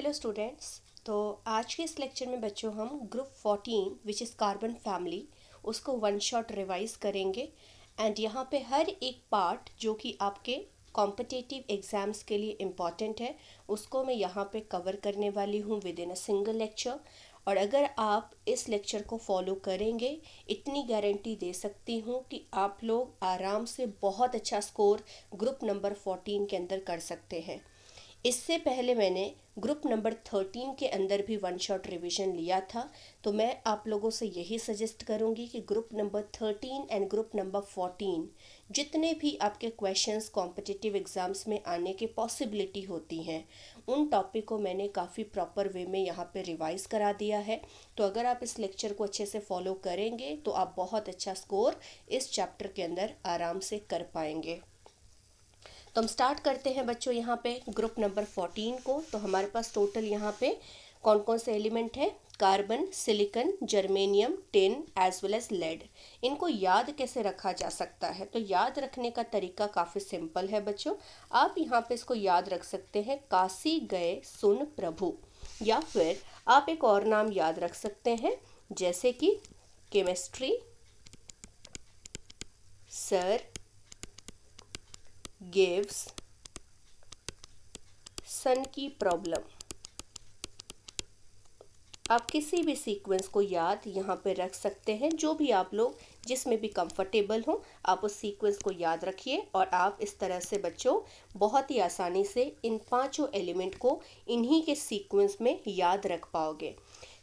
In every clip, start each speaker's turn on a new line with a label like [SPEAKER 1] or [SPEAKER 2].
[SPEAKER 1] Hello students. तो आज के इस लेक्चर में बच्चों हम group 14 which is carbon family उसको वन शॉट रिवाइज करेंगे। एंड यहाँ पे हर एक पार्ट जो कि आपके कॉम्पिटिटिव एग्ज़ाम्स के लिए इम्पॉर्टेंट है उसको मैं यहाँ पे कवर करने वाली हूँ with in a single lecture. और अगर आप इस लेक्चर को फॉलो करेंगे इतनी गारंटी दे सकती हूँ कि आप लोग आराम से बहुत अच्छा स्कोर ग्रुप नंबर 14 के अंदर कर सकते हैं। इससे पहले मैंने ग्रुप नंबर 13 के अंदर भी वन शॉट रिवीजन लिया था, तो मैं आप लोगों से यही सजेस्ट करूंगी कि group number 13 and group number 14 जितने भी आपके क्वेश्चंस कॉम्पिटिटिव एग्जाम्स में आने की पॉसिबिलिटी होती हैं उन टॉपिक को मैंने काफ़ी प्रॉपर वे में यहाँ पे रिवाइज करा दिया है। तो अगर आप इस लेक्चर को अच्छे से फॉलो करेंगे तो आप बहुत अच्छा स्कोर इस चैप्टर के अंदर आराम से कर पाएंगे। तो हम स्टार्ट करते हैं बच्चों यहाँ पे ग्रुप नंबर 14 को। तो हमारे पास टोटल यहाँ पे कौन कौन से एलिमेंट है, carbon, silicon, germanium, tin as well as lead. इनको याद कैसे रखा जा सकता है? तो याद रखने का तरीका काफ़ी सिंपल है बच्चों। आप यहाँ पे इसको याद रख सकते हैं काशी गए सुन प्रभु, या फिर आप एक और नाम याद रख सकते हैं जैसे कि केमिस्ट्री सर गिव्स सन की प्रॉब्लम। आप किसी भी सीक्वेंस को याद यहाँ पे रख सकते हैं, जो भी आप लोग जिसमें भी कंफर्टेबल हो आप उस सीक्वेंस को याद रखिए और आप इस तरह से बच्चों बहुत ही आसानी से इन पांचों एलिमेंट को इन्हीं के सीक्वेंस में याद रख पाओगे।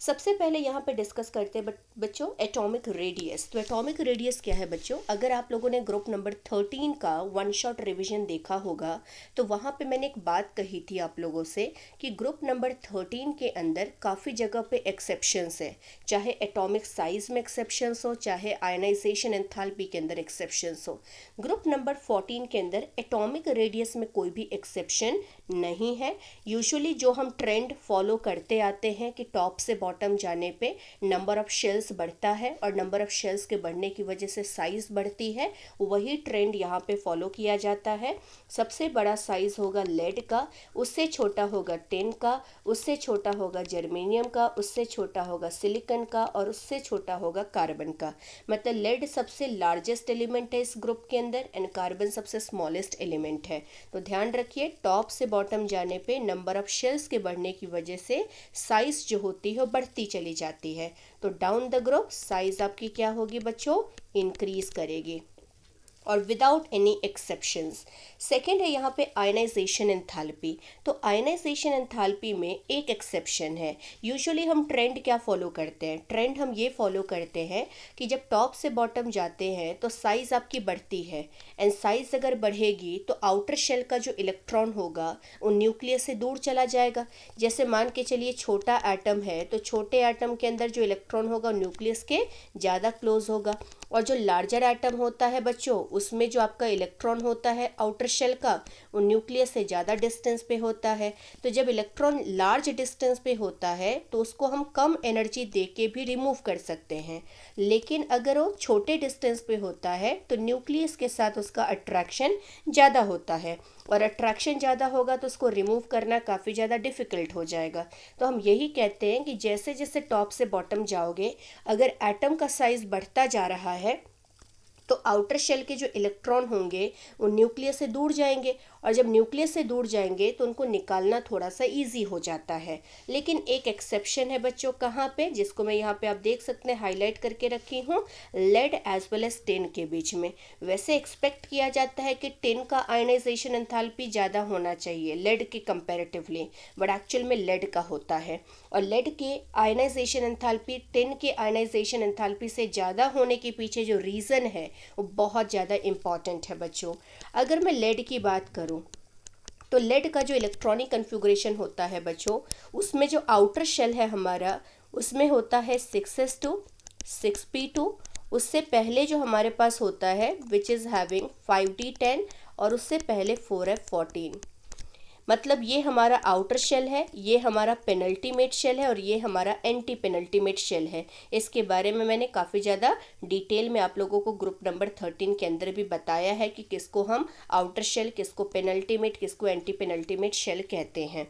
[SPEAKER 1] सबसे पहले यहाँ पे डिस्कस करते हैं बच्चों एटॉमिक रेडियस। तो एटॉमिक रेडियस क्या है बच्चों? अगर आप लोगों ने ग्रुप नंबर 13 का वन शॉट रिवीजन देखा होगा तो वहाँ पे मैंने एक बात कही थी आप लोगों से कि ग्रुप नंबर 13 के अंदर काफ़ी जगह पे एक्सेप्शंस है, चाहे एटॉमिक साइज में एक्सेप्शंस हो चाहे आयनाइजेशन एंथैल्पी के अंदर एक्सेप्शंस हो। ग्रुप नंबर 14 के अंदर एटॉमिक रेडियस में कोई भी एक्सेप्शन नहीं है। यूजुअली जो हम ट्रेंड फॉलो करते आते हैं कि टॉप से बॉटम जाने पे नंबर ऑफ शेल्स बढ़ता है और नंबर ऑफ शेल्स के बढ़ने की वजह से साइज बढ़ती है, वही ट्रेंड यहाँ पे फॉलो किया जाता है। सबसे बड़ा साइज होगा लेड का, उससे छोटा होगा टिन का, उससे छोटा होगा जर्मेनियम का, उससे छोटा होगा सिलिकॉन का और उससे छोटा होगा कार्बन का। मतलब लेड सबसे लार्जेस्ट एलिमेंट है इस ग्रुप के अंदर एंड कार्बन सबसे स्मॉलेस्ट एलिमेंट है। तो ध्यान रखिए टॉप से बॉटम जाने पे नंबर ऑफ शेल्स के बढ़ने की वजह से साइज जो होती है बढ़ती चली जाती है। तो डाउन द ग्रुप साइज आपकी क्या होगी बच्चों? इंक्रीज करेगी और विदाउट एनी एक्सेप्शंस। सेकेंड है यहाँ पे आयनाइजेशन एंथैल्पी। तो आयनाइजेशन एंथैल्पी में एक एक्सेप्शन है। यूजुअली हम ट्रेंड क्या फॉलो करते हैं? ट्रेंड हम ये फॉलो करते हैं कि जब टॉप से बॉटम जाते हैं तो साइज आपकी बढ़ती है एंड साइज अगर बढ़ेगी तो आउटर शेल का जो इलेक्ट्रॉन होगा वो न्यूक्लियस से दूर चला जाएगा। जैसे मान के चलिए छोटा एटम है तो छोटे एटम के अंदर जो इलेक्ट्रॉन होगा न्यूक्लियस के ज़्यादा क्लोज होगा, और जो लार्जर एटम होता है बच्चों उसमें जो आपका इलेक्ट्रॉन होता है आउटर शेल का वो न्यूक्लियस से ज़्यादा डिस्टेंस पे होता है। तो जब इलेक्ट्रॉन लार्ज डिस्टेंस पे होता है तो उसको हम कम एनर्जी दे के भी रिमूव कर सकते हैं, लेकिन अगर वो छोटे डिस्टेंस पे होता है तो न्यूक्लियस के साथ उसका अट्रैक्शन ज़्यादा होता है और अट्रैक्शन ज़्यादा होगा तो उसको रिमूव करना काफ़ी ज़्यादा डिफ़िकल्ट हो जाएगा। तो हम यही कहते हैं कि जैसे जैसे टॉप से बॉटम जाओगे अगर एटम का साइज़ बढ़ता जा रहा है तो आउटर शेल के जो इलेक्ट्रॉन होंगे वो न्यूक्लियस से दूर जाएंगे और जब न्यूक्लियस से दूर जाएंगे तो उनको निकालना थोड़ा सा इजी हो जाता है। लेकिन एक एक्सेप्शन है बच्चों, कहाँ पे? जिसको मैं यहाँ पे आप देख सकते हैं हाईलाइट करके रखी हूँ, lead as well as tin के बीच में। वैसे एक्सपेक्ट किया जाता है कि टिन का आयनाइजेशन एंथैल्पी ज़्यादा होना चाहिए लेड के कंपेरेटिवली, बट एक्चुअल में लेड का होता है और लेड के आयनाइजेशन एंथैल्पी टिन के आयनाइजेशन एंथैल्पी से ज़्यादा होने के पीछे जो रीज़न है वो बहुत ज़्यादा इम्पॉर्टेंट है बच्चों। अगर मैं लेड की बात करूं तो लेड का जो इलेक्ट्रॉनिक कन्फिगरेशन होता है बच्चों उसमें जो आउटर शेल है हमारा उसमें होता है 6s2 6p2। उससे पहले जो हमारे पास होता है विच इज़ हैविंग 5d10 और उससे पहले 4f14। मतलब ये हमारा आउटर शेल है, ये हमारा पेनल्टीमेट शेल है और ये हमारा एंटी पेनल्टीमेट शेल है। इसके बारे में मैंने काफ़ी ज़्यादा डिटेल में आप लोगों को ग्रुप नंबर 13 के अंदर भी बताया है कि किसको हम आउटर शेल, किसको पेनल्टीमेट, किसको एंटी पेनल्टीमेट शेल कहते हैं।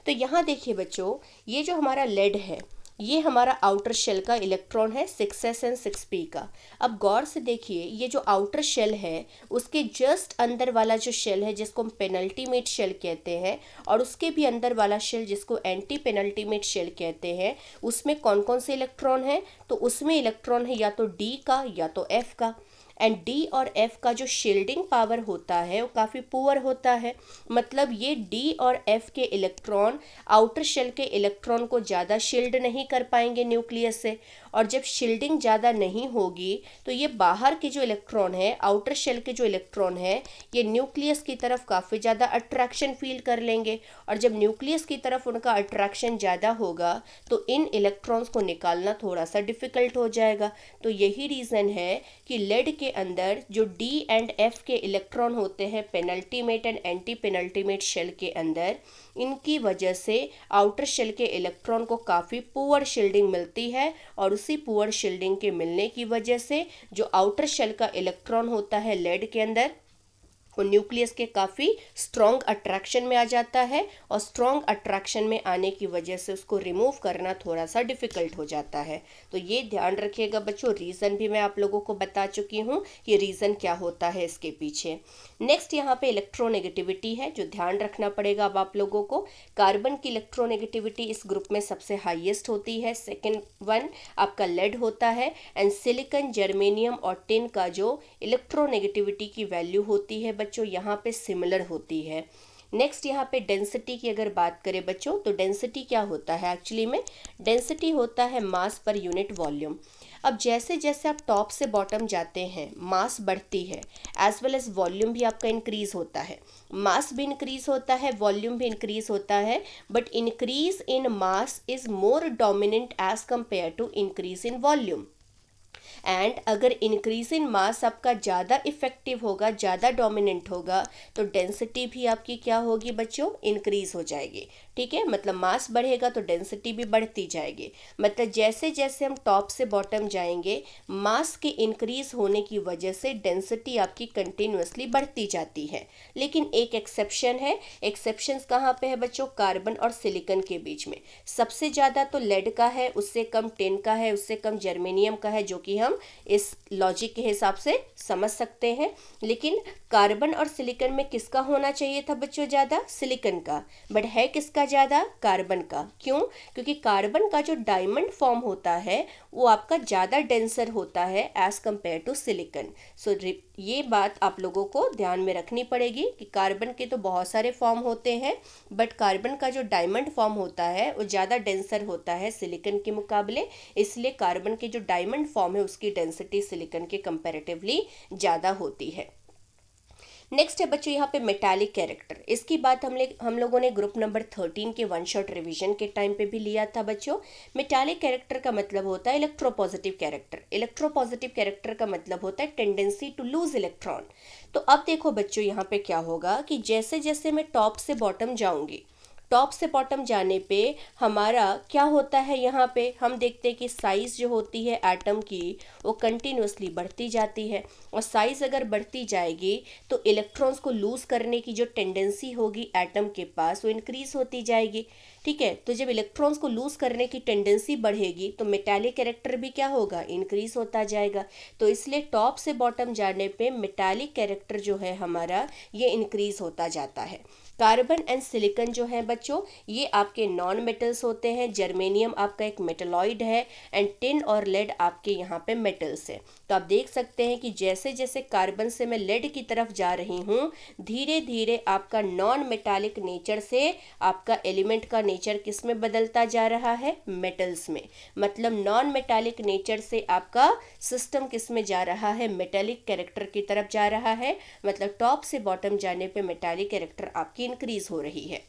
[SPEAKER 1] तो यहाँ देखिए बच्चों, ये जो हमारा लेड है, ये हमारा आउटर शेल का इलेक्ट्रॉन है 6s एंड 6p का। अब गौर से देखिए, ये जो आउटर शेल है उसके जस्ट अंदर वाला जो शेल है जिसको हम पेनल्टीमेट शेल कहते हैं, और उसके भी अंदर वाला शेल जिसको एंटी पेनल्टीमेट शेल कहते हैं, उसमें कौन कौन से इलेक्ट्रॉन है? तो उसमें इलेक्ट्रॉन है या तो डी का या तो एफ का। एंड डी और एफ का जो शील्डिंग पावर होता है वो काफ़ी पुअर होता है। मतलब ये डी और एफ के इलेक्ट्रॉन आउटर शेल के इलेक्ट्रॉन को ज़्यादा शील्ड नहीं कर पाएंगे न्यूक्लियस से, और जब शील्डिंग ज़्यादा नहीं होगी तो ये बाहर के जो इलेक्ट्रॉन है, आउटर शेल के जो इलेक्ट्रॉन है, ये न्यूक्लियस की तरफ काफ़ी ज़्यादा अट्रैक्शन फील कर लेंगे, और जब न्यूक्लियस की तरफ उनका अट्रैक्शन ज़्यादा होगा तो इन इलेक्ट्रॉन्स को निकालना थोड़ा सा डिफ़िकल्ट हो जाएगा। तो यही रीज़न है कि लेड के अंदर जो डी एंड एफ के इलेक्ट्रॉन होते हैं penultimate and antepenultimate shell के अंदर, इनकी वजह से आउटर शेल के इलेक्ट्रॉन को काफ़ी पुअर शील्डिंग मिलती है, और उसी पुअर शील्डिंग के मिलने की वजह से जो आउटर शेल का इलेक्ट्रॉन होता है लेड के अंदर, वो न्यूक्लियस के काफ़ी स्ट्रॉन्ग अट्रैक्शन में आ जाता है, और स्ट्रॉन्ग अट्रैक्शन में आने की वजह से उसको रिमूव करना थोड़ा सा डिफ़िकल्ट हो जाता है। तो ये ध्यान रखिएगा बच्चों, रीज़न भी मैं आप लोगों को बता चुकी हूँ कि रीज़न क्या होता है इसके पीछे। नेक्स्ट यहाँ पे इलेक्ट्रोनेगेटिविटी है जो ध्यान रखना पड़ेगा अब आप लोगों को। कार्बन की इलेक्ट्रोनेगेटिविटी इस ग्रुप में सबसे हाईएस्ट होती है, सेकेंड वन आपका लेड होता है, एंड सिलिकॉन, जर्मेनियम और टिन का जो इलेक्ट्रोनेगेटिविटी की वैल्यू होती है बच्चों यहाँ पे सिमिलर होती है। नेक्स्ट यहाँ पे डेंसिटी की अगर बात करें बच्चों, तो डेंसिटी क्या होता है? एक्चुअली में डेंसिटी होता है मास पर यूनिट वॉल्यूम। अब जैसे जैसे आप टॉप से बॉटम जाते हैं मास बढ़ती है, एज वेल एज वॉल्यूम भी आपका इंक्रीज होता है। मास भी इंक्रीज होता है, वॉल्यूम भी इंक्रीज होता है, but increase in mass is more dominant as compare to increase in volume. And अगर इंक्रीज इन मास आपका ज़्यादा इफेक्टिव होगा, ज़्यादा डोमिनेंट होगा, तो डेंसिटी भी आपकी क्या होगी बच्चों? इंक्रीज हो जाएगी। ठीक है, मतलब मास बढ़ेगा तो डेंसिटी भी बढ़ती जाएगी। मतलब जैसे जैसे हम टॉप से बॉटम जाएंगे, मास के इंक्रीज होने की वजह से डेंसिटी आपकी कंटिन्यूसली बढ़ती जाती है। लेकिन एक एक्सेप्शन है। एक्सेप्शंस कहाँ पे है बच्चों? कार्बन और सिलिकॉन के बीच में। सबसे ज़्यादा तो लेड का है, उससे कम टिन का है, उससे कम जर्मेनियम का है, जो कि हम इस लॉजिक के हिसाब से समझ सकते हैं। लेकिन कार्बन और सिलिकॉन में किसका होना चाहिए था बच्चों ज़्यादा? सिलिकॉन का। बट है किसका ज़्यादा? कार्बन का। क्यों? क्योंकि कार्बन का जो डायमंड फॉर्म होता है वो आपका ज़्यादा डेंसर होता है एज कंपेयर टू सिलिकॉन। सो ये बात आप लोगों को ध्यान में रखनी पड़ेगी कि कार्बन के तो बहुत सारे फॉर्म होते हैं, बट कार्बन का जो डायमंड फॉर्म होता है वो ज़्यादा डेंसर होता है सिलिकॉन के मुकाबले। इसलिए कार्बन के जो डायमंड फॉर्म है उसकी डेंसिटी सिलिकॉन के कंपैरेटिवली ज़्यादा होती है। नेक्स्ट है बच्चों यहाँ पे मेटालिक कैरेक्टर। इसकी बात हम लोगों ने ग्रुप नंबर 13 के वन शॉट रिवीजन के टाइम पे भी लिया था बच्चों। मेटालिक कैरेक्टर का मतलब होता है इलेक्ट्रोपॉजिटिव कैरेक्टर। इलेक्ट्रोपॉजिटिव कैरेक्टर का मतलब होता है टेंडेंसी टू लूज इलेक्ट्रॉन। तो अब देखो बच्चों यहाँ पे क्या होगा कि जैसे जैसे मैं टॉप से बॉटम जाऊंगी, टॉप से बॉटम जाने पे हमारा क्या होता है, यहाँ पे हम देखते हैं कि साइज़ जो होती है एटम की वो कंटिन्यूसली बढ़ती जाती है, और साइज़ अगर बढ़ती जाएगी तो इलेक्ट्रॉन्स को लूज़ करने की जो टेंडेंसी होगी एटम के पास वो इंक्रीज़ होती जाएगी। ठीक है, तो जब इलेक्ट्रॉन्स को लूज़ करने की टेंडेंसी बढ़ेगी तो मेटालिक कैरेक्टर भी क्या होगा? इंक्रीज़ होता जाएगा। तो इसलिए टॉप से बॉटम जाने पे मेटालिक कैरेक्टर जो है हमारा ये इंक्रीज़ होता जाता है। कार्बन एंड सिलिकॉन जो है बच्चों ये आपके नॉन मेटल्स होते हैं। जर्मेनियम आपका एक मेटलॉइड है, एंड टिन और लेड आपके यहाँ पे मेटल्स है। तो आप देख सकते हैं कि जैसे जैसे कार्बन से मैं लेड की तरफ जा रही हूँ, धीरे धीरे आपका नॉन मेटालिक नेचर से आपका एलिमेंट का नेचर किस में बदलता जा रहा है? मेटल्स में। मतलब नॉन मेटालिक नेचर से आपका सिस्टम किस में जा रहा है? मेटालिक कैरेक्टर की तरफ जा रहा है। मतलब टॉप से बॉटम जाने पे मेटालिक कैरेक्टर आपकी इंक्रीज हो रही है।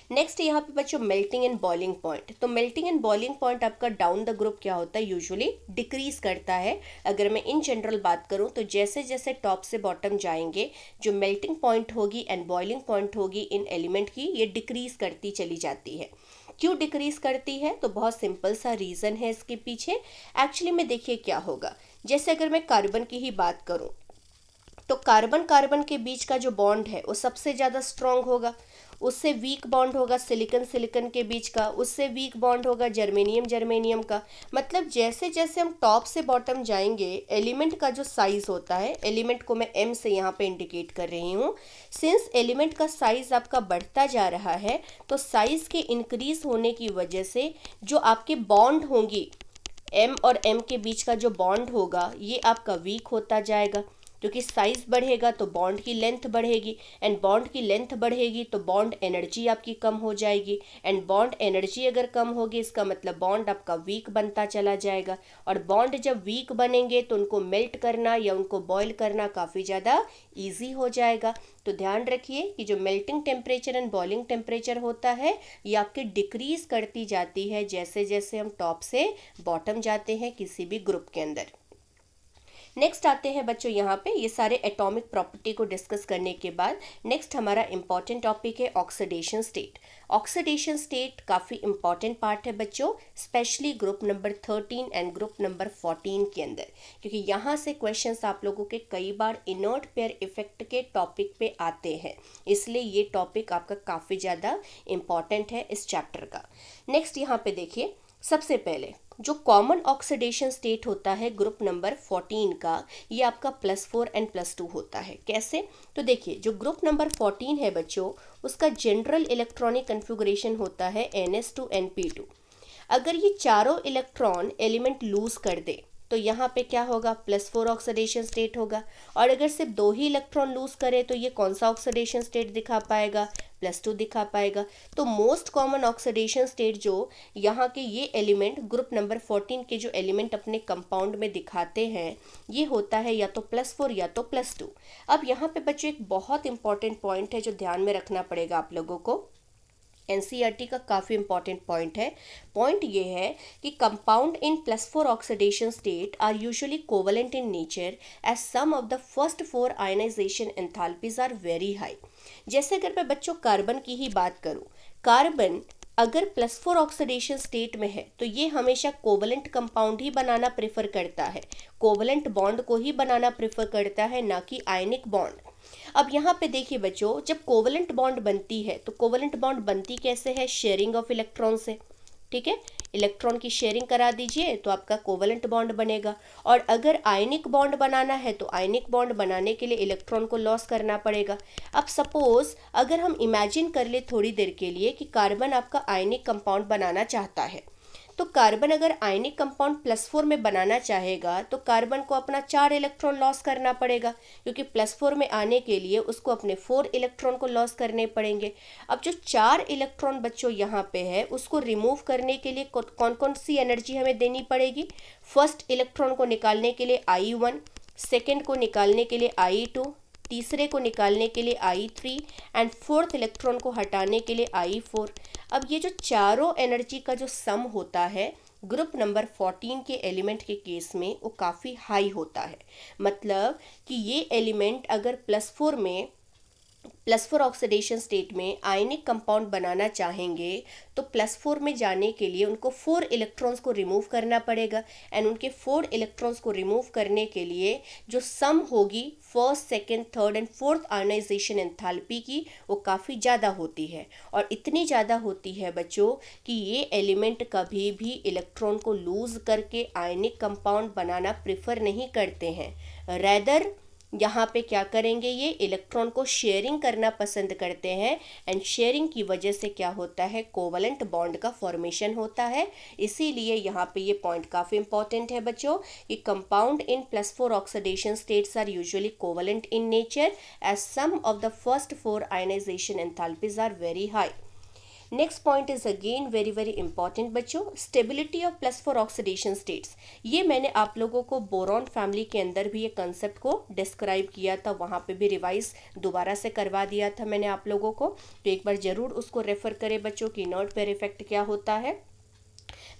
[SPEAKER 1] नेक्स्ट यहाँ पे बच्चों मेल्टिंग एंड बॉइलिंग पॉइंट। तो मेल्टिंग एंड बॉइलिंग पॉइंट आपका डाउन द ग्रुप क्या होता है, यूजुअली डिक्रीज करता है। अगर मैं इन जनरल बात करूँ तो जैसे जैसे टॉप से बॉटम जाएंगे, जो मेल्टिंग पॉइंट होगी एंड बॉइलिंग पॉइंट होगी इन एलिमेंट की, ये डिक्रीज करती चली जाती है। क्यों डिक्रीज करती है, तो बहुत सिंपल सा रीज़न है इसके पीछे। एक्चुअली में देखिए क्या होगा, जैसे अगर मैं कार्बन की ही बात करूँ तो कार्बन कार्बन के बीच का जो बॉन्ड है वो सबसे ज़्यादा स्ट्रांग होगा। उससे वीक बॉन्ड होगा सिलिकन सिलिकन के बीच का, उससे वीक बॉन्ड होगा जर्मेनियम जर्मेनियम का। मतलब जैसे जैसे हम टॉप से बॉटम जाएंगे, एलिमेंट का जो साइज होता है, एलिमेंट को मैं एम से यहाँ पे इंडिकेट कर रही हूँ, सिंस एलिमेंट का साइज आपका बढ़ता जा रहा है, तो साइज के इंक्रीज होने की वजह से जो आपके बॉन्ड होंगी, एम और एम के बीच का जो बॉन्ड होगा, ये आपका वीक होता जाएगा। क्योंकि साइज बढ़ेगा तो बॉन्ड की लेंथ बढ़ेगी, एंड बॉन्ड की लेंथ बढ़ेगी तो बॉन्ड एनर्जी आपकी कम हो जाएगी, एंड बॉन्ड एनर्जी अगर कम होगी इसका मतलब बॉन्ड आपका वीक बनता चला जाएगा। और बॉन्ड जब वीक बनेंगे तो उनको मेल्ट करना या उनको बॉयल करना काफ़ी ज़्यादा ईजी हो जाएगा। तो ध्यान रखिए कि जो melting temperature and boiling temperature होता है, ये आपकी डिक्रीज करती जाती है जैसे जैसे हम टॉप से बॉटम जाते हैं किसी भी ग्रुप के अंदर। नेक्स्ट आते हैं बच्चों यहाँ पे, ये सारे एटॉमिक प्रॉपर्टी को डिस्कस करने के बाद नेक्स्ट हमारा इंपॉर्टेंट टॉपिक है ऑक्सीडेशन स्टेट। ऑक्सीडेशन स्टेट काफ़ी इंपॉर्टेंट पार्ट है बच्चों, specially group number 13 and group number 14 के अंदर, क्योंकि यहाँ से क्वेश्चंस आप लोगों के कई बार इनर्ट पेयर इफेक्ट के टॉपिक पे आते हैं, इसलिए ये टॉपिक आपका काफ़ी ज़्यादा इंपॉर्टेंट है इस चैप्टर का। नेक्स्ट यहाँ पे देखिए, सबसे पहले जो कॉमन ऑक्सीडेशन स्टेट होता है ग्रुप नंबर 14 का, ये आपका +4 एंड +2 होता है। कैसे, तो देखिए जो ग्रुप नंबर 14 है बच्चों, उसका जनरल इलेक्ट्रॉनिक कन्फिगरेशन होता है NS2 NP2। अगर ये चारों इलेक्ट्रॉन एलिमेंट लूज कर दे तो यहाँ पे क्या होगा, +4 ऑक्सीडेशन स्टेट होगा। और अगर सिर्फ 2 ही इलेक्ट्रॉन लूज करे तो ये कौन सा ऑक्सीडेशन स्टेट दिखा पाएगा, +2 दिखा पाएगा। तो मोस्ट कॉमन ऑक्सीडेशन स्टेट जो यहाँ के ये एलिमेंट ग्रुप नंबर 14 के जो एलिमेंट अपने कंपाउंड में दिखाते हैं, ये होता है या तो +4 या तो +2। अब यहाँ पे बच्चों एक बहुत इंपॉर्टेंट पॉइंट है जो ध्यान में रखना पड़ेगा आप लोगों को, एनसीईआरटी का काफ़ी इंपॉर्टेंट पॉइंट है। पॉइंट ये है कि compound in +4 oxidation state are usually covalent in nature as sum of the first 4 ionisation enthalpies are very high. जैसे अगर मैं बच्चों कार्बन की ही बात करूं, कार्बन अगर +4 ऑक्सीडेशन स्टेट में है तो ये हमेशा कोवलेंट कंपाउंड ही बनाना प्रेफर करता है, कोवलेंट बॉन्ड को ही बनाना प्रेफर करता है, ना कि आयनिक बॉन्ड। अब यहाँ पे देखिए बच्चों, जब कोवलेंट बॉन्ड बनती है तो कोवलेंट बॉन्ड बनती कैसे है, शेयरिंग ऑफ इलेक्ट्रॉन से। ठीक है, इलेक्ट्रॉन की शेयरिंग करा दीजिए तो आपका कोवलेंट बॉन्ड बनेगा। और अगर आयनिक बॉन्ड बनाना है तो आयनिक बॉन्ड बनाने के लिए इलेक्ट्रॉन को लॉस करना पड़ेगा। अब सपोज अगर हम इमेजिन कर ले थोड़ी देर के लिए कि कार्बन आपका आयनिक कंपाउंड बनाना चाहता है, तो कार्बन अगर आयनिक कंपाउंड +4 में बनाना चाहेगा तो कार्बन को अपना 4 इलेक्ट्रॉन लॉस करना पड़ेगा, क्योंकि +4 में आने के लिए उसको अपने 4 इलेक्ट्रॉन को लॉस करने पड़ेंगे। अब जो 4 इलेक्ट्रॉन बच्चों यहाँ पे है, उसको रिमूव करने के लिए कौन कौन सी एनर्जी हमें देनी पड़ेगी। फर्स्ट इलेक्ट्रॉन को निकालने के लिए I1, सेकेंड को निकालने के लिए I2, तीसरे को निकालने के लिए I3 एंड फोर्थ इलेक्ट्रॉन को हटाने के लिए I4। अब ये जो चारों एनर्जी का जो सम होता है ग्रुप नंबर 14 के एलिमेंट के केस में, वो काफ़ी हाई होता है। मतलब कि ये एलिमेंट अगर +4 ऑक्सीडेशन स्टेट में आयनिक कंपाउंड बनाना चाहेंगे तो +4 में जाने के लिए उनको 4 इलेक्ट्रॉन्स को रिमूव करना पड़ेगा, एंड उनके 4 इलेक्ट्रॉन्स को रिमूव करने के लिए जो सम होगी first, second, third and fourth ionisation enthalpy की, वो काफ़ी ज़्यादा होती है। और इतनी ज़्यादा होती है बच्चों कि ये एलिमेंट कभी भी इलेक्ट्रॉन को लूज करके आयनिक कंपाउंड बनाना प्रेफर नहीं करते हैं, रैदर यहाँ पे क्या करेंगे, ये इलेक्ट्रॉन को शेयरिंग करना पसंद करते हैं। एंड शेयरिंग की वजह से क्या होता है, कोवलेंट बॉन्ड का फॉर्मेशन होता है। इसीलिए यहाँ पे ये पॉइंट काफ़ी इंपॉर्टेंट है बच्चों कि compound in +4 oxidation states are usually covalent in nature as sum of the first 4 ionisation enthalpies are very high. Next point is again very very important बच्चों, स्टेबिलिटी ऑफ +4 ऑक्सीडेशन स्टेट्स। ये मैंने आप लोगों को boron family के अंदर भी ये कंसेप्ट को डिस्क्राइब किया था, वहाँ पे भी रिवाइज दोबारा से करवा दिया था मैंने आप लोगों को, तो एक बार ज़रूर उसको रेफर करें बच्चों कि इनर्ट पेयर इफेक्ट क्या होता है।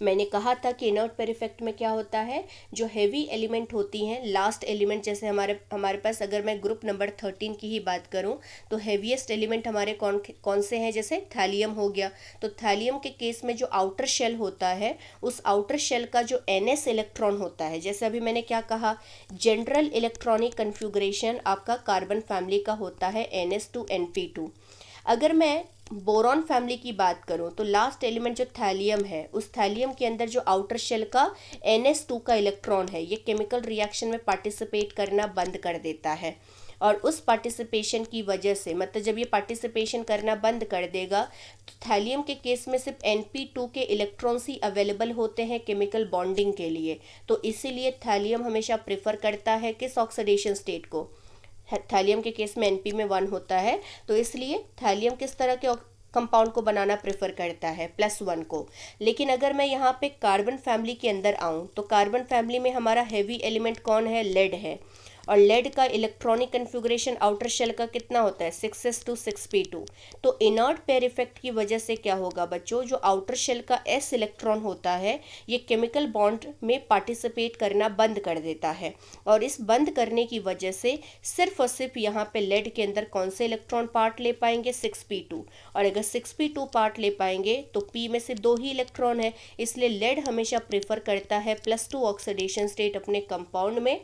[SPEAKER 1] मैंने कहा था कि इनर्ट पेयर इफेक्ट में क्या होता है, जो हैवी एलिमेंट होती हैं, लास्ट एलिमेंट, जैसे हमारे पास अगर मैं ग्रुप नंबर 13 की ही बात करूं तो हैवीएस्ट एलिमेंट हमारे कौन कौन से हैं, जैसे थैलियम हो गया। तो थैलियम के केस में जो आउटर शेल होता है, उस आउटर शेल का जो NS इलेक्ट्रॉन होता है, जैसे अभी मैंने क्या कहा, जनरल इलेक्ट्रॉनिक कन्फ्यूगरेशन आपका कार्बन फैमिली का होता है NS2 NP2। अगर मैं बोरॉन फैमिली की बात करूं तो लास्ट एलिमेंट जो थैलियम है, उस थैलियम के अंदर जो आउटर शेल का NS2 का इलेक्ट्रॉन है, ये केमिकल रिएक्शन में पार्टिसिपेट करना बंद कर देता है। और उस पार्टिसिपेशन की वजह से, मतलब जब ये पार्टिसिपेशन करना बंद कर देगा तो थैलियम के केस में सिर्फ NP2 के इलेक्ट्रॉन्स ही अवेलेबल होते हैं केमिकल बॉन्डिंग के लिए। तो इसीलिए थैलियम हमेशा प्रेफर करता है किस ऑक्सीडेशन स्टेट को, थैलियम के केस में NP में 1 होता है, तो इसलिए थैलियम किस तरह के कंपाउंड को बनाना प्रेफर करता है, +1 को। लेकिन अगर मैं यहाँ पे कार्बन फैमिली के अंदर आऊँ तो कार्बन फैमिली में हमारा हैवी एलिमेंट कौन है, लेड है। और लेड का इलेक्ट्रॉनिक कन्फिगरेशन आउटर शेल का कितना होता है, 6s2 6p2। तो इनर्ट पेयर इफेक्ट की वजह से क्या होगा बच्चों, जो आउटर शेल का S इलेक्ट्रॉन होता है, ये केमिकल बॉन्ड में पार्टिसिपेट करना बंद कर देता है। और इस बंद करने की वजह से सिर्फ और सिर्फ यहाँ पे लेड के अंदर कौन से इलेक्ट्रॉन पार्ट ले पाएंगे, 6p2। और अगर 6p2 पार्ट ले पाएंगे तो p में से 2 ही इलेक्ट्रॉन है, इसलिए लेड हमेशा प्रेफर करता है +2 ऑक्सीडेशन स्टेट अपने कंपाउंड में,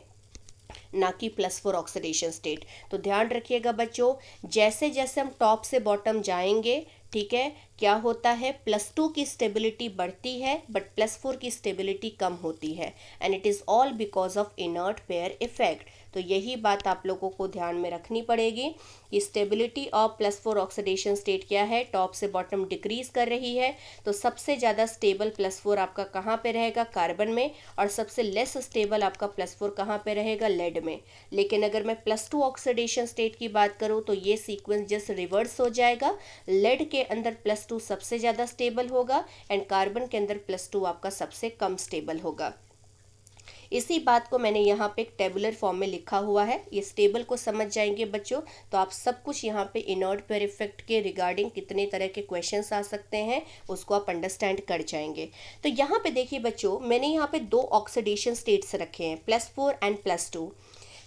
[SPEAKER 1] ना कि +4 ऑक्सीडेशन स्टेट। तो ध्यान रखिएगा बच्चों, जैसे जैसे हम टॉप से बॉटम जाएंगे, ठीक है, क्या होता है, +2 की स्टेबिलिटी बढ़ती है बट +4 की स्टेबिलिटी कम होती है, and it is all because of inert pair effect. तो यही बात आप लोगों को ध्यान में रखनी पड़ेगी कि स्टेबिलिटी ऑफ +4 ऑक्सीडेशन स्टेट क्या है, टॉप से बॉटम डिक्रीज कर रही है। तो सबसे ज़्यादा स्टेबल +4 आपका कहाँ पे रहेगा, कार्बन में, और सबसे लेस स्टेबल आपका +4 कहाँ पे रहेगा, लेड में। लेकिन अगर मैं +2 ऑक्सीडेशन स्टेट की बात करूँ तो ये सीक्वेंस जस्ट रिवर्स हो जाएगा, लेड के अंदर +2 सबसे ज़्यादा स्टेबल होगा एंड कार्बन के अंदर +2 आपका सबसे कम स्टेबल होगा। इसी बात को मैंने यहाँ पे एक टेबुलर फॉर्म में लिखा हुआ है, ये स्टेबल को समझ जाएंगे बच्चों तो आप सब कुछ यहाँ पे इनर्ट पेयर इफेक्ट के रिगार्डिंग कितने तरह के क्वेश्चंस आ सकते हैं उसको आप अंडरस्टैंड कर जाएंगे। तो यहाँ पे देखिए बच्चों, मैंने यहाँ पे 2 ऑक्सीडेशन स्टेट्स रखे हैं, +4 एंड +2।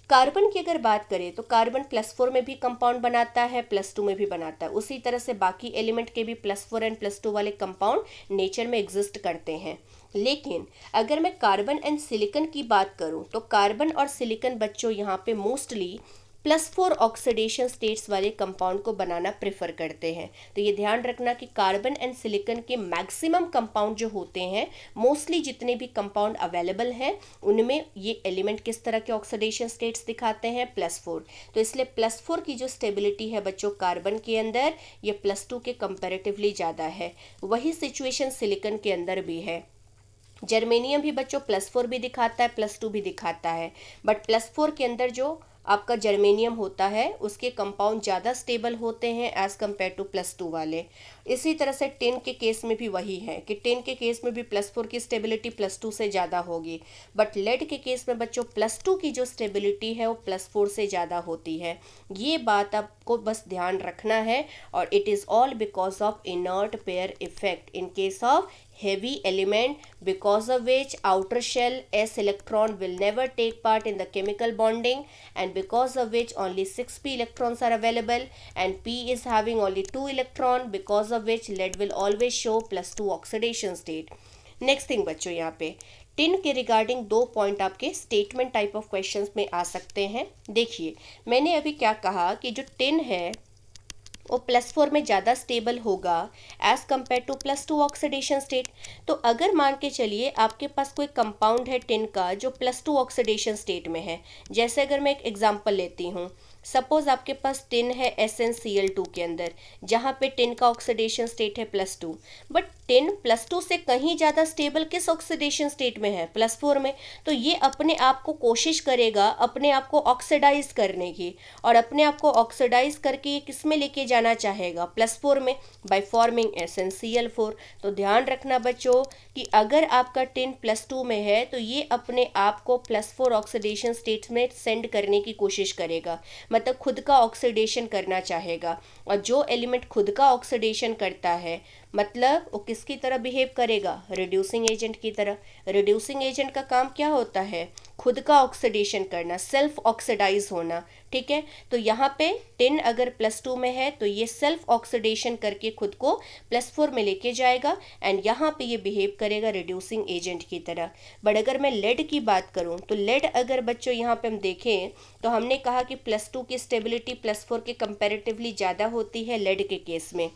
[SPEAKER 1] कार्बन की अगर बात करें तो कार्बन +4 में भी कंपाउंड बनाता है, +2 में भी बनाता है। उसी तरह से बाकी एलिमेंट के भी +4 एंड +2 वाले कंपाउंड नेचर में एग्जिस्ट करते हैं। लेकिन अगर मैं कार्बन एंड सिलिकन की बात करूं तो कार्बन और सिलिकन बच्चों यहाँ पे मोस्टली +4 ऑक्सीडेशन स्टेट्स वाले कंपाउंड को बनाना प्रेफर करते हैं। तो ये ध्यान रखना कि कार्बन एंड सिलिकन के मैक्सिमम कंपाउंड जो होते हैं, मोस्टली जितने भी कंपाउंड अवेलेबल हैं उनमें ये एलिमेंट किस तरह के ऑक्सीडेशन स्टेट्स दिखाते हैं, +4। तो इसलिए +4 की जो स्टेबिलिटी है बच्चों कार्बन के अंदर, ये +2 के कंपेरेटिवली ज़्यादा है। वही सिचुएशन सिलिकन के अंदर भी है। जर्मेनियम भी बच्चों +4 भी दिखाता है, +2 भी दिखाता है, बट +4 के अंदर जो आपका जर्मेनियम होता है उसके कंपाउंड ज़्यादा स्टेबल होते हैं एज़ कम्पेयर टू +2 वाले। इसी तरह से टिन के केस में भी वही है कि टिन के केस में भी +4 की स्टेबिलिटी +2 से ज़्यादा होगी, बट लेड के केस में बच्चों +2 की जो स्टेबिलिटी है वो +4 से ज़्यादा होती है। ये बात आपको बस ध्यान रखना है, और it is all because of inert pair effect in case of heavy element, because of which outer shell S electron will never take part in the chemical bonding, and because of which only 6p electrons are available and p is having only 2 electron, because of which lead will always show +2 oxidation state. Next thing बच्चों, यहाँ पे tin के regarding 2 point आपके statement type of questions में आ सकते हैं। देखिए मैंने अभी क्या कहा कि जो टिन है वो +4 में ज़्यादा स्टेबल होगा as compare to +2 oxidation state. तो अगर मान के चलिए आपके पास कोई कंपाउंड है टिन का जो +2 ऑक्सीडेशन स्टेट में है, जैसे अगर मैं एक एग्जांपल लेती हूँ, सपोज आपके पास टिन है SnCl2 के अंदर, जहाँ पे टिन का ऑक्सीडेशन स्टेट है +2, बट टिन +2 से कहीं ज़्यादा स्टेबल किस ऑक्सीडेशन स्टेट में है, +4 में। तो ये अपने आप को कोशिश करेगा अपने आप को ऑक्सीडाइज करने की, और अपने आप को ऑक्सीडाइज करके ये किस में लेके जाना चाहेगा, +4 में, बाय फॉर्मिंग SnCl4। तो ध्यान रखना बच्चों कि अगर आपका टिन +2 में है तो ये अपने आप को +4 ऑक्सीडेशन स्टेट में सेंड करने की कोशिश करेगा, मतलब खुद का ऑक्सीडेशन करना चाहेगा। और जो एलिमेंट खुद का ऑक्सीडेशन करता है मतलब वो किसकी तरह बिहेव करेगा, रिड्यूसिंग एजेंट की तरह। रिड्यूसिंग एजेंट का काम क्या होता है, खुद का ऑक्सीडेशन करना, सेल्फ ऑक्सीडाइज होना, ठीक है। तो यहाँ पे टिन अगर +2 में है तो ये सेल्फ ऑक्सीडेशन करके खुद को +4 में लेके जाएगा, एंड यहाँ पे ये बिहेव करेगा रिड्यूसिंग एजेंट की तरह। बट अगर मैं लेड की बात करूँ तो लेड अगर बच्चों यहाँ पे हम देखें तो हमने कहा कि +2 की स्टेबिलिटी +4 के कंपैरेटिवली ज़्यादा होती है लेड के केस में।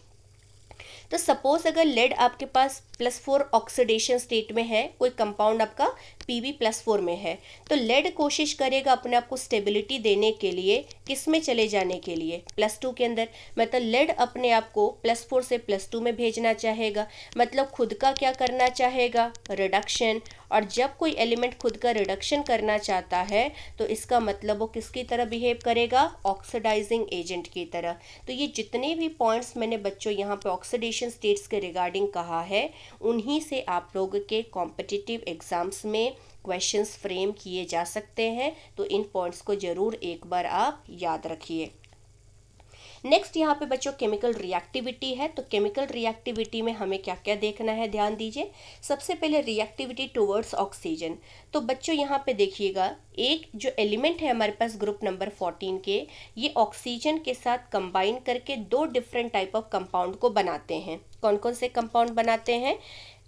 [SPEAKER 1] तो सपोज अगर लेड आपके पास +4 ऑक्सीडेशन स्टेट में है, कोई कंपाउंड आपका Pb +4 में है, तो लेड कोशिश करेगा अपने आप को स्टेबिलिटी देने के लिए किस में चले जाने के लिए, +2 के अंदर। मतलब लेड अपने आप को +4 से +2 में भेजना चाहेगा, मतलब खुद का क्या करना चाहेगा, रिडक्शन। और जब कोई एलिमेंट खुद का रिडक्शन करना चाहता है तो इसका मतलब वो किसकी तरह बिहेव करेगा, ऑक्सीडाइजिंग एजेंट की तरह। तो ये जितने भी पॉइंट्स मैंने बच्चों यहाँ पे ऑक्सीडेशन स्टेट्स के रिगार्डिंग कहा है, उन्हीं से आप लोगों के कॉम्पिटिटिव एग्जाम्स में क्वेश्चंस फ्रेम किए जा सकते हैं। तो इन पॉइंट्स को ज़रूर एक बार आप याद रखिए। नेक्स्ट यहाँ पे बच्चों केमिकल रिएक्टिविटी है। तो केमिकल रिएक्टिविटी में हमें क्या क्या देखना है, ध्यान दीजिए। सबसे पहले रिएक्टिविटी टुवर्ड्स ऑक्सीजन। तो बच्चों यहाँ पे देखिएगा, एक जो एलिमेंट है हमारे पास ग्रुप नंबर 14 के, ये ऑक्सीजन के साथ कंबाइन करके 2 डिफरेंट टाइप ऑफ कंपाउंड को बनाते हैं। कौन कौन से कंपाउंड बनाते हैं,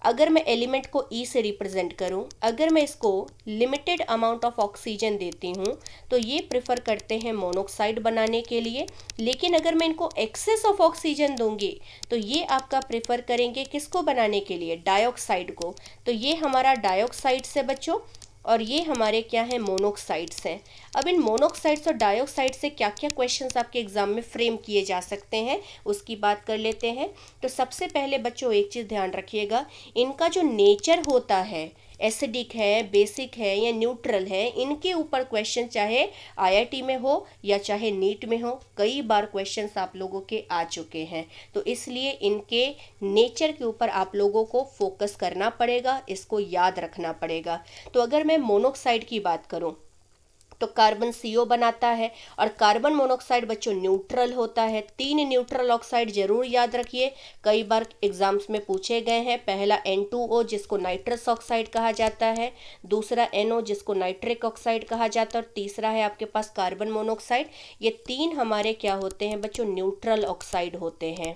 [SPEAKER 1] अगर मैं एलिमेंट को E से रिप्रेजेंट करूं, अगर मैं इसको लिमिटेड अमाउंट ऑफ ऑक्सीजन देती हूं तो ये प्रेफर करते हैं मोनोक्साइड बनाने के लिए। लेकिन अगर मैं इनको एक्सेस ऑफ ऑक्सीजन दूंगी तो ये आपका प्रेफर करेंगे किसको बनाने के लिए, डाइऑक्साइड को। तो ये हमारा डाइऑक्साइड्स है बच्चों, और ये हमारे क्या है, मोनोक्साइड्स हैं। अब इन मोनोक्साइड्स और डाइऑक्साइड से क्या क्या क्वेश्चंस आपके एग्जाम में फ्रेम किए जा सकते हैं उसकी बात कर लेते हैं। तो सबसे पहले बच्चों एक चीज़ ध्यान रखिएगा, इनका जो नेचर होता है, एसिडिक है, बेसिक है या न्यूट्रल है, इनके ऊपर क्वेश्चन चाहे IIT में हो या चाहे नीट में हो, कई बार क्वेश्चंस आप लोगों के आ चुके हैं। तो इसलिए इनके नेचर के ऊपर आप लोगों को फोकस करना पड़ेगा, इसको याद रखना पड़ेगा। तो अगर मैं मोनोक्साइड की बात करूं तो कार्बन CO बनाता है, और कार्बन मोनोक्साइड बच्चों न्यूट्रल होता है। 3 न्यूट्रल ऑक्साइड जरूर याद रखिए, कई बार एग्जाम्स में पूछे गए हैं। पहला N2O जिसको नाइट्रस ऑक्साइड कहा जाता है, दूसरा NO जिसको नाइट्रिक ऑक्साइड कहा जाता है, और तीसरा है आपके पास कार्बन मोनोक्साइड। ये 3 हमारे क्या होते हैं बच्चों, न्यूट्रल ऑक्साइड होते हैं,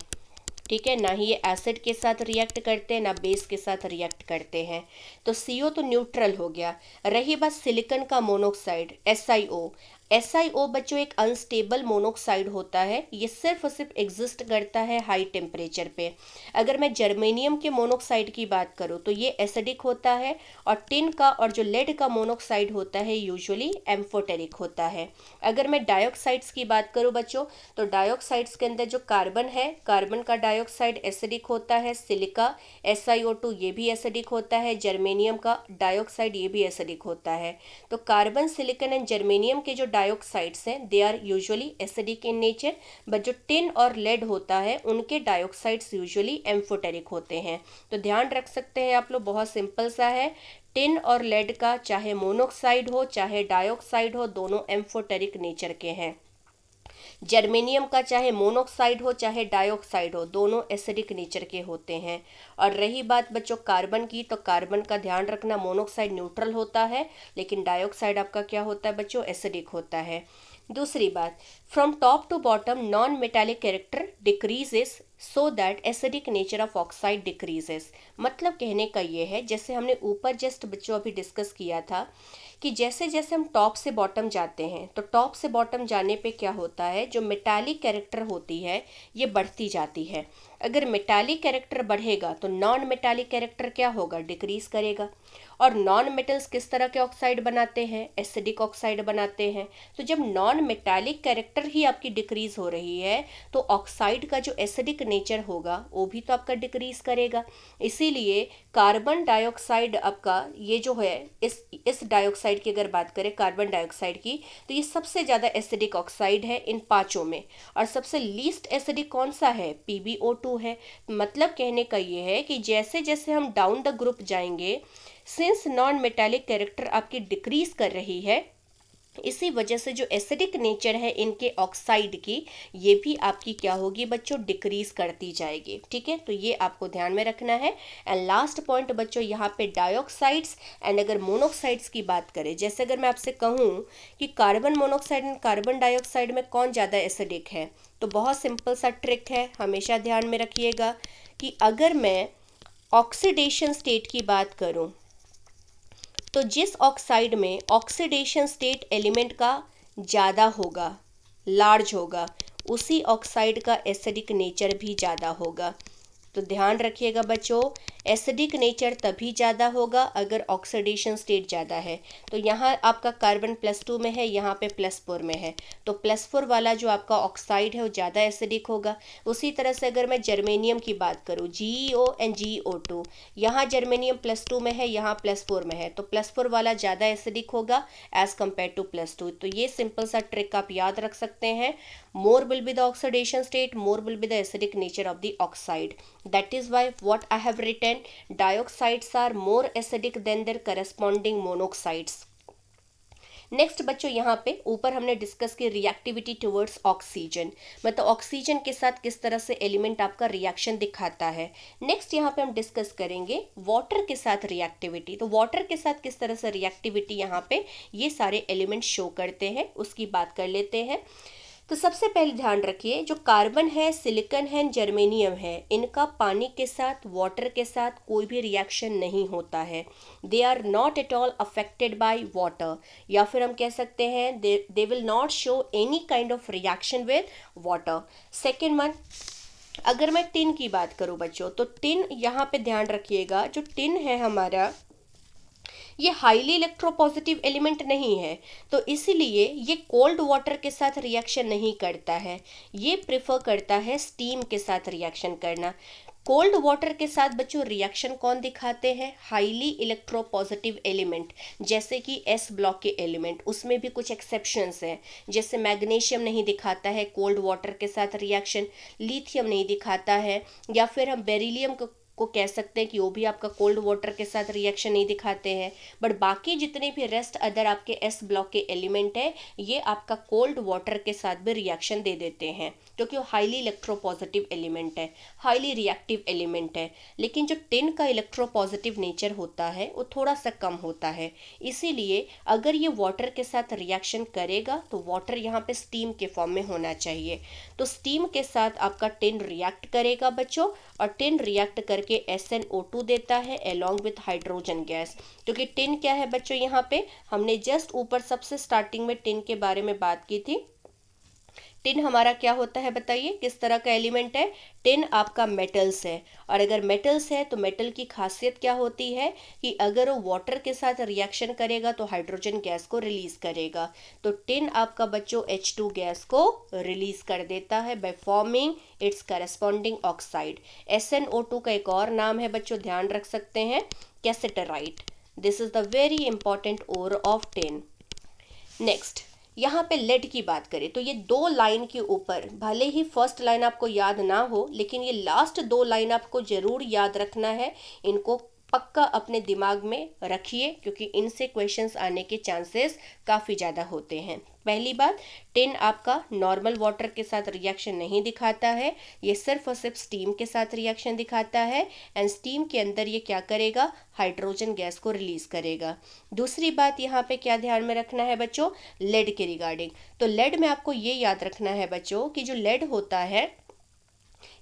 [SPEAKER 1] ठीक है। ना ही ये एसिड के साथ रिएक्ट करते हैं, ना बेस के साथ रिएक्ट करते हैं। तो CO तो न्यूट्रल हो गया। रही बात सिलिकॉन का मोनोक्साइड, SiO बच्चों एक अनस्टेबल मोनोक्साइड होता है, ये सिर्फ और सिर्फ एग्जिस्ट करता है हाई टेम्परेचर पे। अगर मैं जर्मेनियम के मोनोक्साइड की बात करूँ तो ये एसिडिक होता है, और टिन का और जो लेड का मोनोक्साइड होता है यूजुअली एम्फोटेरिक होता है। अगर मैं डाइऑक्साइड्स की बात करूँ बच्चों, तो डाइऑक्साइड्स के अंदर जो कार्बन है, कार्बन का डाइऑक्साइड एसिडिक होता है, सिलिका SiO2 ये भी एसिडिक होता है, जर्मेनियम का डाइऑक्साइड ये भी एसिडिक होता है। तो कार्बन, सिलिकॉन एंड जर्मेनियम के जो डाइऑक्साइड्स हैं they are usually acidic in nature, but जो टिन और लेड होता है उनके डाइऑक्साइड्स यूजुअली एम्फोटेरिक होते हैं। तो ध्यान रख सकते हैं आप लोग, बहुत सिंपल सा है। टिन और लेड का चाहे मोनोक्साइड हो चाहे डाइऑक्साइड हो, दोनों एम्फोटेरिक नेचर के हैं। जर्मेनियम का चाहे मोनोक्साइड हो चाहे डाइऑक्साइड हो, दोनों एसिडिक नेचर के होते हैं। और रही बात बच्चों कार्बन की, तो कार्बन का ध्यान रखना, मोनोक्साइड न्यूट्रल होता है, लेकिन डाइऑक्साइड आपका क्या होता है बच्चों, एसिडिक होता है। दूसरी बात, from top to bottom non metallic character decreases so that acidic nature of oxide decreases. मतलब कहने का ये है, जैसे हमने ऊपर जस्ट बच्चों अभी डिस्कस किया था कि जैसे जैसे हम टॉप से बॉटम जाते हैं तो टॉप से बॉटम जाने पे क्या होता है, जो मेटालिक कैरेक्टर होती है ये बढ़ती जाती है। अगर मेटालिक कैरेक्टर बढ़ेगा तो नॉन मेटालिक कैरेक्टर क्या होगा, डिक्रीज करेगा। और नॉन मेटल्स किस तरह के ऑक्साइड बनाते हैं, एसिडिक ऑक्साइड बनाते हैं। तो जब नॉन मेटालिक कैरेक्टर कैरेक्टर ही आपकी डिक्रीज हो रही है तो ऑक्साइड का जो एसिडिक नेचर होगा वो भी तो आपका डिक्रीज करेगा। इसीलिए कार्बन डाइऑक्साइड आपका ये जो है, इस डाइऑक्साइड की अगर बात करें कार्बन डाइऑक्साइड की, तो ये सबसे ज़्यादा एसिडिक ऑक्साइड है इन पांचों में। और सबसे लीस्ट एसिडिक कौन सा है? PbO2 है। मतलब कहने का ये है कि जैसे जैसे हम डाउन द ग्रुप जाएंगे, सिंस नॉन मेटालिक कैरेक्टर आपकी डिक्रीज कर रही है, इसी वजह से जो एसिडिक नेचर है इनके ऑक्साइड की, ये भी आपकी क्या होगी बच्चों? डिक्रीज करती जाएगी। ठीक है, तो ये आपको ध्यान में रखना है। एंड लास्ट पॉइंट बच्चों यहाँ पे डाइऑक्साइड्स एंड अगर मोनोक्साइड्स की बात करें, जैसे अगर मैं आपसे कहूँ कि carbon monoxide and carbon dioxide में कौन ज़्यादा एसिडिक है, तो बहुत सिंपल सा ट्रिक है, हमेशा ध्यान में रखिएगा कि अगर मैं ऑक्सीडेशन स्टेट की बात करूँ तो जिस ऑक्साइड में ऑक्सीडेशन स्टेट एलिमेंट का ज़्यादा होगा, लार्ज होगा, उसी ऑक्साइड का एसिडिक नेचर भी ज़्यादा होगा। तो ध्यान रखिएगा बच्चों, एसिडिक नेचर तभी ज़्यादा होगा अगर ऑक्सीडेशन स्टेट ज़्यादा है। तो यहाँ आपका कार्बन +2 में है, यहाँ पे +4 में है, तो +4 वाला जो आपका ऑक्साइड है वो ज़्यादा एसिडिक होगा। उसी तरह से अगर मैं जर्मेनियम की बात करूँ, GeO एंड GeO2, यहाँ जर्मेनियम +2 में है, यहाँ +4 में है, तो +4 वाला ज़्यादा एसिडिक होगा एज कम्पेयर टू +2। तो ये सिंपल सा ट्रिक आप याद रख सकते हैं। More will be the oxidation state, more will be the acidic nature of the oxide. That is why what I have written, dioxides are more acidic than their corresponding monoxides. Next बच्चों यहाँ पे ऊपर हमने discuss की reactivity towards oxygen, मतलब oxygen के साथ किस तरह से एलिमेंट आपका रिएक्शन दिखाता है। नेक्स्ट यहाँ पे हम डिस्कस करेंगे वाटर के साथ रिएक्टिविटी। तो वाटर के साथ किस तरह से रिएक्टिविटी यहाँ पे ये सारे एलिमेंट शो करते हैं, उसकी बात कर लेते हैं। तो सबसे पहले ध्यान रखिए, जो कार्बन है, सिलिकॉन है, जर्मेनियम है, इनका पानी के साथ, वाटर के साथ कोई भी रिएक्शन नहीं होता है। They are not at all affected by water, या फिर हम कह सकते हैं they will not show any kind of reaction with water. Second one, अगर मैं टिन की बात करूं बच्चों, तो टिन यहाँ पे ध्यान रखिएगा, जो टिन है हमारा, ये हाईली इलेक्ट्रोपॉजिटिव एलिमेंट नहीं है, तो इसीलिए ये कोल्ड वाटर के साथ रिएक्शन नहीं करता है, ये प्रेफर करता है स्टीम के साथ रिएक्शन करना। कोल्ड वाटर के साथ बच्चों रिएक्शन कौन दिखाते हैं? हाईली इलेक्ट्रोपॉजिटिव एलिमेंट, जैसे कि S ब्लॉक के एलिमेंट, उसमें भी कुछ एक्सेप्शंस हैं, जैसे मैग्नीशियम नहीं दिखाता है कोल्ड वाटर के साथ रिएक्शन, लिथियम नहीं दिखाता है, या फिर हम बेरिलियम को कह सकते हैं कि वो भी आपका कोल्ड वाटर के साथ रिएक्शन नहीं दिखाते हैं। बट बाकी जितने भी रेस्ट अदर आपके S ब्लॉक के एलिमेंट है, ये आपका कोल्ड वाटर के साथ भी रिएक्शन दे देते हैं, क्योंकि वो हाईली इलेक्ट्रोपॉजिटिव एलिमेंट है, हाईली रिएक्टिव एलिमेंट है। लेकिन जो टिन का इलेक्ट्रोपॉजिटिव नेचर होता है वो थोड़ा सा कम होता है, इसीलिए अगर ये वाटर के साथ रिएक्शन करेगा तो वाटर यहाँ पे स्टीम के फॉर्म में होना चाहिए। तो स्टीम के साथ आपका टिन रिएक्ट करेगा बच्चों, और टिन रिएक्ट करके SnO2 देता है along with हाइड्रोजन गैस। क्योंकि टिन क्या है बच्चों, यहाँ पे हमने जस्ट ऊपर सबसे स्टार्टिंग में टिन के बारे में बात की थी। टिन हमारा क्या होता है बताइए, किस तरह का एलिमेंट है? टिन आपका मेटल्स है, और अगर मेटल्स है तो मेटल की खासियत क्या होती है कि अगर वो वाटर के साथ रिएक्शन करेगा तो हाइड्रोजन गैस को रिलीज करेगा। तो टिन आपका बच्चों H2 गैस को रिलीज कर देता है by forming it's corresponding oxide. SnO2 का एक और नाम है बच्चों, ध्यान रख सकते हैं, cassiterite. This is the very important ore of tin. Next यहाँ पे लेड की बात करें तो ये 2 लाइन के ऊपर, भले ही फर्स्ट लाइन आपको याद ना हो, लेकिन ये लास्ट 2 लाइन आपको जरूर याद रखना है। इनको पक्का अपने दिमाग में रखिए, क्योंकि इनसे क्वेश्चंस आने के चांसेस काफ़ी ज़्यादा होते हैं। पहली बात, टिन आपका नॉर्मल वाटर के साथ रिएक्शन नहीं दिखाता है, ये सिर्फ और सिर्फ स्टीम के साथ रिएक्शन दिखाता है, एंड स्टीम के अंदर ये क्या करेगा? हाइड्रोजन गैस को रिलीज करेगा। दूसरी बात यहाँ पे क्या ध्यान में रखना है बच्चों, लेड के रिगार्डिंग। तो लेड में आपको ये याद रखना है बच्चों कि जो लेड होता है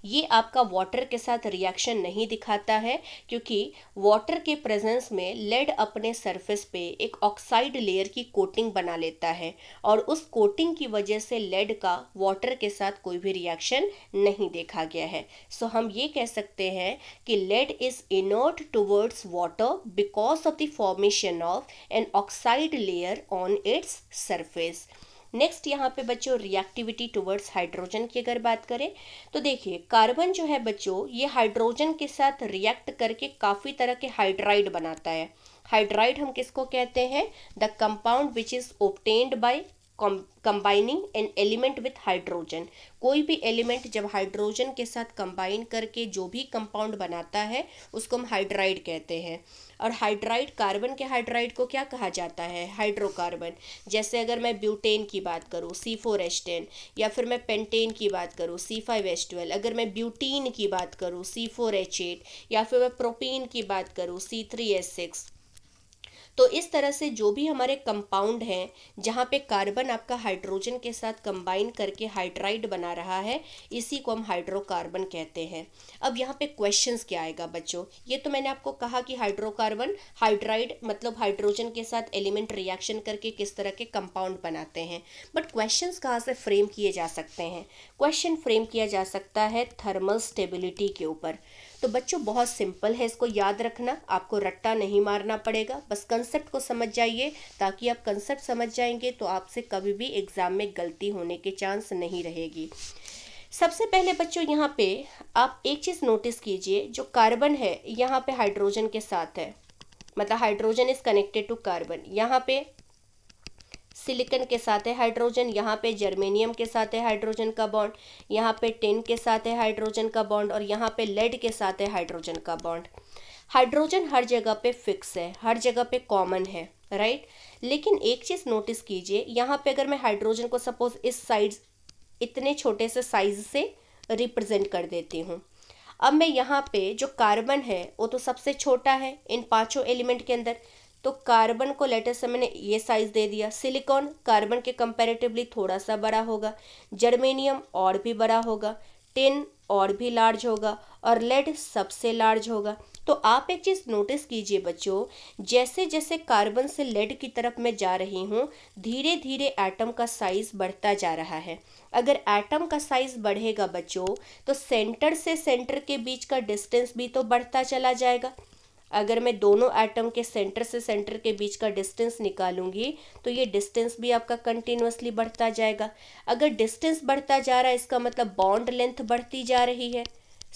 [SPEAKER 1] ये आपका वाटर के साथ रिएक्शन नहीं दिखाता है, क्योंकि वाटर के प्रेजेंस में लेड अपने सरफेस पे एक ऑक्साइड लेयर की कोटिंग बना लेता है, और उस कोटिंग की वजह से लेड का वाटर के साथ कोई भी रिएक्शन नहीं देखा गया है। सो हम ये कह सकते हैं कि lead is inert towards water because of the formation of an oxide layer on its surface. Next यहाँ पे बच्चों रिएक्टिविटी टुवर्ड्स हाइड्रोजन की अगर बात करें तो देखिए कार्बन जो है बच्चों ये हाइड्रोजन के साथ रिएक्ट करके काफ़ी तरह के हाइड्राइड बनाता है। हाइड्राइड हम किसको कहते हैं? The compound which is obtained by combining an element with hydrogen. कोई भी एलिमेंट जब हाइड्रोजन के साथ कंबाइन करके जो भी कंपाउंड बनाता है उसको हम हाइड्राइड कहते हैं। और हाइड्राइड, कार्बन के हाइड्राइड को क्या कहा जाता है? हाइड्रोकार्बन। जैसे अगर मैं ब्यूटेन की बात करूँ C4H10, या फिर मैं पेंटेन की बात करूँ C5H12, अगर मैं ब्यूटीन की बात करूँ C4H8, या फिर मैं प्रोपीन की बात करूँ C3H6। तो इस तरह से जो भी हमारे कंपाउंड हैं जहाँ पे कार्बन आपका हाइड्रोजन के साथ कंबाइन करके हाइड्राइड बना रहा है, इसी को हम हाइड्रोकार्बन कहते हैं। अब यहाँ पे क्वेश्चंस क्या आएगा बच्चों? ये तो मैंने आपको कहा कि हाइड्रोकार्बन हाइड्राइड मतलब हाइड्रोजन के साथ एलिमेंट रिएक्शन करके किस तरह के कंपाउंड बनाते हैं, बट क्वेश्चंस कहाँ से फ्रेम किए जा सकते हैं? क्वेश्चन फ्रेम किया जा सकता है थर्मल स्टेबिलिटी के ऊपर। तो बच्चों बहुत सिंपल है, इसको याद रखना, आपको रट्टा नहीं मारना पड़ेगा, बस कंसेप्ट को समझ जाइए। ताकि आप कंसेप्ट समझ जाएंगे तो आपसे कभी भी एग्जाम में गलती होने के चांस नहीं रहेगी। सबसे पहले बच्चों यहाँ पे आप एक चीज़ नोटिस कीजिए, जो कार्बन है यहाँ पे हाइड्रोजन के साथ है, मतलब hydrogen is connected to carbon. यहाँ पे सिलिकन के साथ है हाइड्रोजन, यहाँ पे जर्मेनियम के साथ है हाइड्रोजन का बॉन्ड, यहाँ पे टिन के साथ है हाइड्रोजन का बॉन्ड, और यहाँ पे लेड के साथ है हाइड्रोजन का बॉन्ड। हाइड्रोजन हर जगह पे फिक्स है, हर जगह पे कॉमन है, राइट। लेकिन एक चीज़ नोटिस कीजिए, यहाँ पे अगर मैं हाइड्रोजन को सपोज इस साइड इतने छोटे से साइज से रिप्रेजेंट कर देती हूँ। अब मैं यहाँ पे जो कार्बन है वो तो सबसे छोटा है इन पांचों एलिमेंट के अंदर, तो कार्बन को लेटर से मैंने ये साइज दे दिया। सिलिकॉन कार्बन के कंपैरेटिवली थोड़ा सा बड़ा होगा, जर्मेनियम और भी बड़ा होगा, टिन और भी लार्ज होगा, और लेड सबसे लार्ज होगा। तो आप एक चीज़ नोटिस कीजिए बच्चों, जैसे जैसे कार्बन से लेड की तरफ मैं जा रही हूँ धीरे धीरे एटम का साइज बढ़ता जा रहा है। अगर एटम का साइज बढ़ेगा बच्चों तो सेंटर से सेंटर के बीच का डिस्टेंस भी तो बढ़ता चला जाएगा। अगर मैं दोनों एटम के सेंटर से सेंटर के बीच का डिस्टेंस निकालूंगी तो ये डिस्टेंस भी आपका कंटिन्यूअसली बढ़ता जाएगा। अगर डिस्टेंस बढ़ता जा रहा है इसका मतलब बॉन्ड लेंथ बढ़ती जा रही है।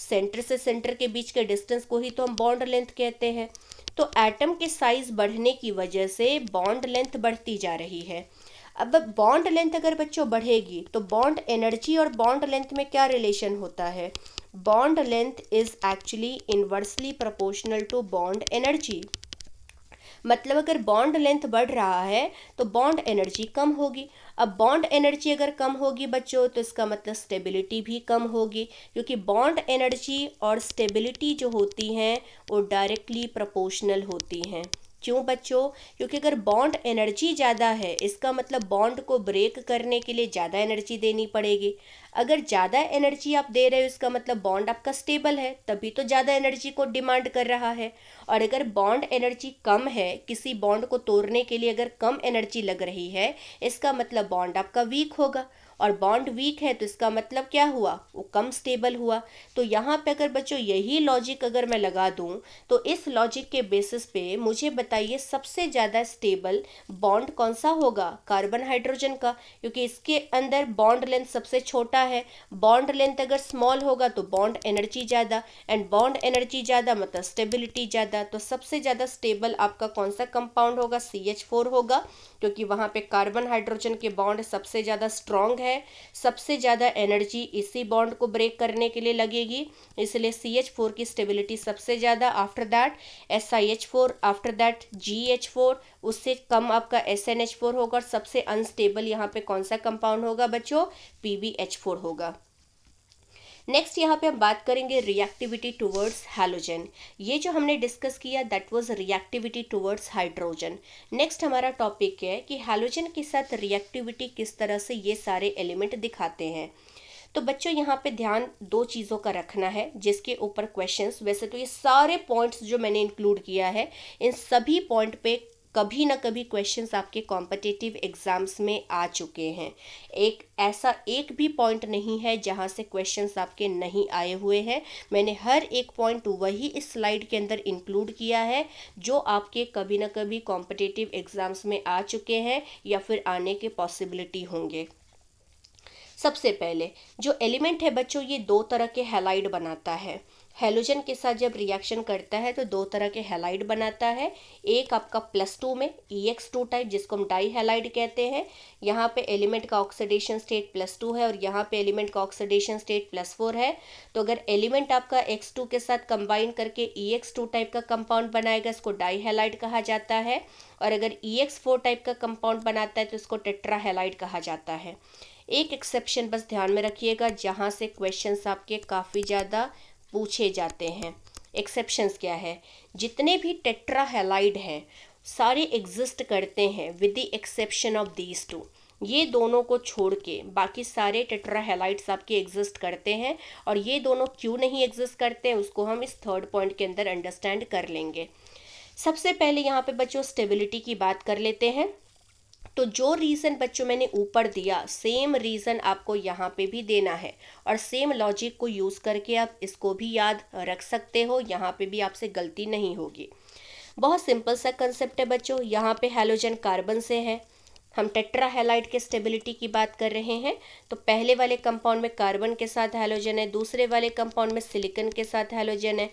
[SPEAKER 1] सेंटर से सेंटर के बीच के डिस्टेंस को ही तो हम बॉन्ड लेंथ कहते हैं। तो एटम के साइज बढ़ने की वजह से बॉन्ड लेंथ बढ़ती जा रही है। अब बॉन्ड लेंथ अगर बच्चों बढ़ेगी तो बॉन्ड एनर्जी और बॉन्ड लेंथ में क्या रिलेशन होता है? Bond length is actually inversely proportional to bond energy. मतलब अगर बॉन्ड लेंथ बढ़ रहा है तो बॉन्ड एनर्जी कम होगी। अब बॉन्ड एनर्जी अगर कम होगी बच्चों तो इसका मतलब स्टेबिलिटी भी कम होगी, क्योंकि बॉन्ड एनर्जी और स्टेबिलिटी जो होती हैं वो डायरेक्टली प्रोपोर्शनल होती हैं। क्यों बच्चों? क्योंकि अगर बॉन्ड एनर्जी ज़्यादा है इसका मतलब बॉन्ड को ब्रेक करने के लिए ज़्यादा एनर्जी देनी पड़ेगी। अगर ज़्यादा एनर्जी आप दे रहे हो इसका मतलब बॉन्ड आपका स्टेबल है, तभी तो ज़्यादा एनर्जी को डिमांड कर रहा है। और अगर बॉन्ड एनर्जी कम है, किसी बॉन्ड को तोड़ने के लिए अगर कम एनर्जी लग रही है इसका मतलब बॉन्ड आपका वीक होगा, और बॉन्ड वीक है तो इसका मतलब क्या हुआ? वो कम स्टेबल हुआ। तो यहाँ पे अगर बच्चों यही लॉजिक अगर मैं लगा दूँ तो इस लॉजिक के बेसिस पे मुझे बताइए सबसे ज़्यादा स्टेबल बॉन्ड कौन सा होगा? कार्बन हाइड्रोजन का, क्योंकि इसके अंदर बॉन्ड लेंथ सबसे छोटा है। बॉन्ड लेंथ अगर स्मॉल होगा तो बॉन्ड एनर्जी ज़्यादा, एंड बॉन्ड एनर्जी ज़्यादा मतलब स्टेबिलिटी ज़्यादा। तो सबसे ज़्यादा स्टेबल आपका कौन सा कंपाउंड होगा? CH4 होगा, क्योंकि वहाँ पे कार्बन हाइड्रोजन के बॉन्ड सबसे ज़्यादा स्ट्रॉन्ग है, सबसे ज़्यादा एनर्जी इसी बॉन्ड को ब्रेक करने के लिए लगेगी, इसलिए CH4 की स्टेबिलिटी सबसे ज़्यादा। After that SiH4, after that GH4, उससे कम आपका SnH4 होगा, और सबसे अनस्टेबल यहाँ पे कौन सा कंपाउंड होगा बच्चों? PbH4 होगा। नेक्स्ट यहाँ पे हम बात करेंगे रिएक्टिविटी टुवर्ड्स हैलोजन। ये जो हमने डिस्कस किया that was reactivity towards hydrogen. Next हमारा टॉपिक है कि हैलोजन के साथ रिएक्टिविटी किस तरह से ये सारे एलिमेंट दिखाते हैं। तो बच्चों यहाँ पे ध्यान दो चीज़ों का रखना है जिसके ऊपर क्वेश्चंस, वैसे तो ये सारे पॉइंट्स जो मैंने इंक्लूड किया है इन सभी पॉइंट पे कभी ना कभी क्वेश्चंस आपके कॉम्पिटिटिव एग्जाम्स में आ चुके हैं। ऐसा एक भी पॉइंट नहीं है जहां से क्वेश्चंस आपके नहीं आए हुए हैं। मैंने हर एक पॉइंट वही इस स्लाइड के अंदर इंक्लूड किया है जो आपके कभी ना कभी कॉम्पिटिटिव एग्जाम्स में आ चुके हैं या फिर आने के पॉसिबिलिटी होंगे। सबसे पहले जो एलिमेंट है बच्चों, ये दो तरह के हैलाइड बनाता है। हैलोजन के साथ जब रिएक्शन करता है तो दो तरह के हैलाइड बनाता है। एक आपका +2 में EX2 टाइप, जिसको हम डाई हैलाइड कहते हैं। यहाँ पे एलिमेंट का ऑक्सीडेशन स्टेट +2 है और यहाँ पे एलिमेंट का ऑक्सीडेशन स्टेट +4 है। तो अगर एलिमेंट आपका X2 के साथ कंबाइन करके EX2 टाइप का कंपाउंड बनाएगा, इसको डाई हैलाइड कहा जाता है। और अगर EX4 टाइप का कंपाउंड बनाता है तो इसको टेट्रा हैलाइड कहा जाता है। एक एक्सेप्शन बस ध्यान में रखिएगा, जहाँ से क्वेश्चंस आपके काफ़ी ज़्यादा पूछे जाते हैं। एक्सेप्शंस क्या है? जितने भी टेट्रा हैलाइड हैं सारे एग्जिस्ट करते हैं with the exception of these two. ये दोनों को छोड़ के बाकी सारे टेट्रा हैलाइड्स आपके एग्जिस्ट करते हैं। और ये दोनों क्यों नहीं एग्जिस्ट करते हैं उसको हम इस थर्ड पॉइंट के अंदर अंडरस्टैंड कर लेंगे। सबसे पहले यहाँ पे बच्चों स्टेबिलिटी की बात कर लेते हैं। तो जो रीज़न बच्चों मैंने ऊपर दिया, सेम रीज़न आपको यहाँ पे भी देना है और सेम लॉजिक को यूज़ करके आप इसको भी याद रख सकते हो। यहाँ पे भी आपसे गलती नहीं होगी। बहुत सिंपल सा कंसेप्ट है बच्चों। यहाँ पे हैलोजन कार्बन से है, हम टेट्रा हैलाइड के स्टेबिलिटी की बात कर रहे हैं। तो पहले वाले कंपाउंड में कार्बन के साथ हैलोजन है, दूसरे वाले कंपाउंड में सिलिकॉन के साथ हैलोजन है,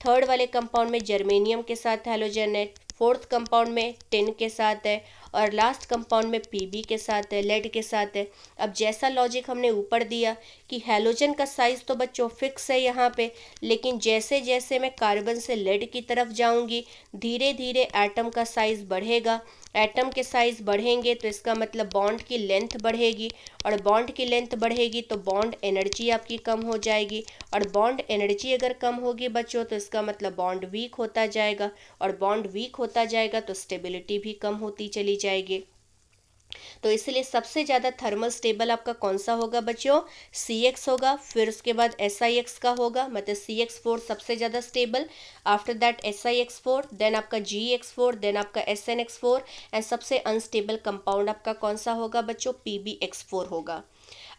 [SPEAKER 1] थर्ड वाले कंपाउंड में जर्मेनियम के साथ हैलोजन है, फोर्थ कंपाउंड में टिन के साथ है और लास्ट कंपाउंड में पीबी के साथ है, लेड के साथ है। अब जैसा लॉजिक हमने ऊपर दिया कि हैलोजन का साइज़ तो बच्चों फिक्स है यहाँ पे, लेकिन जैसे जैसे मैं कार्बन से लेड की तरफ जाऊँगी धीरे धीरे एटम का साइज़ बढ़ेगा। एटम के साइज़ बढ़ेंगे तो इसका मतलब बॉन्ड की लेंथ बढ़ेगी और बॉन्ड की लेंथ बढ़ेगी तो बॉन्ड एनर्जी आपकी कम हो जाएगी। और बॉन्ड एनर्जी अगर कम होगी बच्चों तो इसका मतलब बॉन्ड वीक होता जाएगा और बॉन्ड वीक होता जाएगा तो स्टेबिलिटी भी कम होती चली जाएगी। तो इसलिए सबसे ज़्यादा थर्मल स्टेबल आपका कौन सा होगा बच्चों? CX होगा, फिर उसके बाद SiX का होगा, मतलब CX4 सबसे ज़्यादा stable, after that SiX4, then आपका GX4, देन आपका SNX4 एंड सबसे अनस्टेबल कंपाउंड आपका कौन सा होगा बच्चों? PbX4 होगा।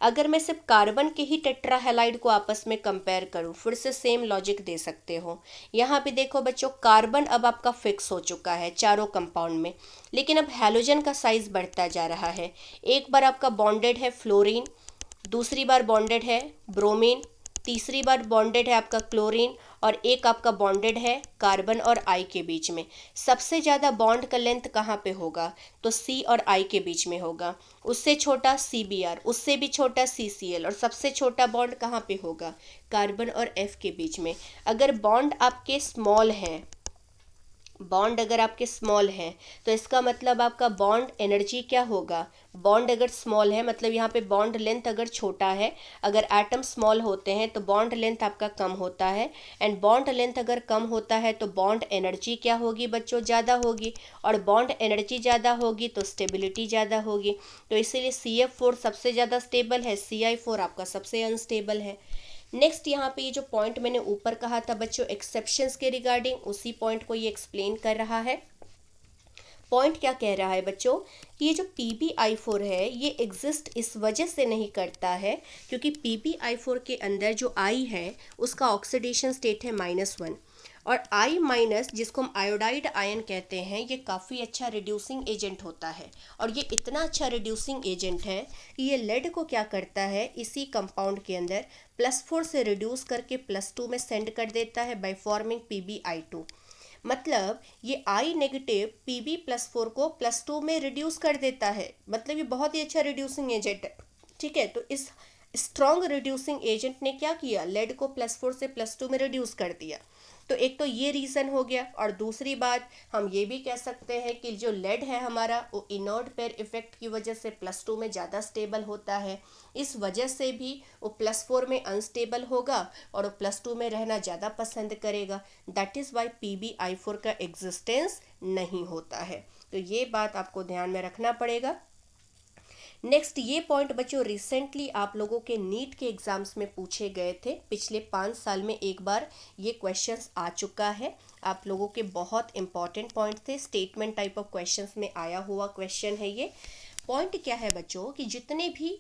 [SPEAKER 1] अगर मैं सिर्फ कार्बन के ही टेट्रा हैलाइड को आपस में कंपेयर करूं, फिर से सेम लॉजिक दे सकते हो। यहाँ पे देखो बच्चों, कार्बन अब आपका फिक्स हो चुका है चारों कंपाउंड में, लेकिन अब हैलोजन का साइज बढ़ता जा रहा है। एक बार आपका बॉन्डेड है फ्लोरीन, दूसरी बार बॉन्डेड है ब्रोमीन, तीसरी बार बॉन्डेड है आपका क्लोरीन और एक आपका बॉन्डेड है कार्बन और आई के बीच में। सबसे ज़्यादा बॉन्ड का लेंथ कहाँ पे होगा? तो C और I के बीच में होगा। उससे छोटा CBr, उससे भी छोटा CCl और सबसे छोटा बॉन्ड कहाँ पे होगा? कार्बन और F के बीच में। अगर बॉन्ड आपके स्मॉल हैं, बॉन्ड अगर आपके स्मॉल हैं तो इसका मतलब आपका बॉन्ड एनर्जी क्या होगा? बॉन्ड अगर स्मॉल है मतलब यहाँ पे बॉन्ड लेंथ अगर छोटा है, अगर एटम स्मॉल होते हैं तो बॉन्ड लेंथ आपका कम होता है एंड बॉन्ड लेंथ अगर कम होता है तो बॉन्ड एनर्जी क्या होगी बच्चों? ज़्यादा होगी और बॉन्ड एनर्जी ज़्यादा होगी तो स्टेबिलिटी ज़्यादा होगी। तो इसीलिए CF4 सबसे ज़्यादा स्टेबल है, CI4 आपका सबसे अनस्टेबल है। नेक्स्ट यहाँ पे ये जो पॉइंट मैंने ऊपर कहा था बच्चों एक्सेप्शंस के रिगार्डिंग, उसी पॉइंट को ये एक्सप्लेन कर रहा है। पॉइंट क्या कह रहा है बच्चों कि ये जो PbI4 है ये एग्जिस्ट इस वजह से नहीं करता है क्योंकि PbI4 के अंदर जो I है उसका ऑक्सीडेशन स्टेट है -1 और I- जिसको हम आयोडाइड आयन कहते हैं ये काफ़ी अच्छा रिड्यूसिंग एजेंट होता है। और ये इतना अच्छा रिड्यूसिंग एजेंट है कि ये लेड को क्या करता है इसी कंपाउंड के अंदर +4 से रिड्यूस करके +2 में सेंड कर देता है बाय फॉर्मिंग PbI2। मतलब ये I नेगेटिव Pb+4 को +2 में रिड्यूस कर देता है, मतलब ये बहुत ही अच्छा रिड्यूसिंग एजेंट है। ठीक है, तो इस स्ट्रॉन्ग रिड्यूसिंग एजेंट ने क्या किया? लेड को +4 से +2 में रिड्यूस कर दिया। तो एक तो ये रीज़न हो गया और दूसरी बात हम ये भी कह सकते हैं कि जो लेड है हमारा वो इनर्ट पेयर इफेक्ट की वजह से +2 में ज़्यादा स्टेबल होता है, इस वजह से भी वो +4 में अनस्टेबल होगा और वो +2 में रहना ज़्यादा पसंद करेगा। दैट इज़ वाई PbI4 का एग्जिस्टेंस नहीं होता है। तो ये बात आपको ध्यान में रखना पड़ेगा। नेक्स्ट ये पॉइंट बच्चों रिसेंटली आप लोगों के नीट के एग्जाम्स में पूछे गए थे। पिछले 5 साल में एक बार ये क्वेश्चंस आ चुका है। आप लोगों के बहुत इंपॉर्टेंट पॉइंट थे, स्टेटमेंट टाइप ऑफ क्वेश्चंस में आया हुआ क्वेश्चन है ये। पॉइंट क्या है बच्चों कि जितने भी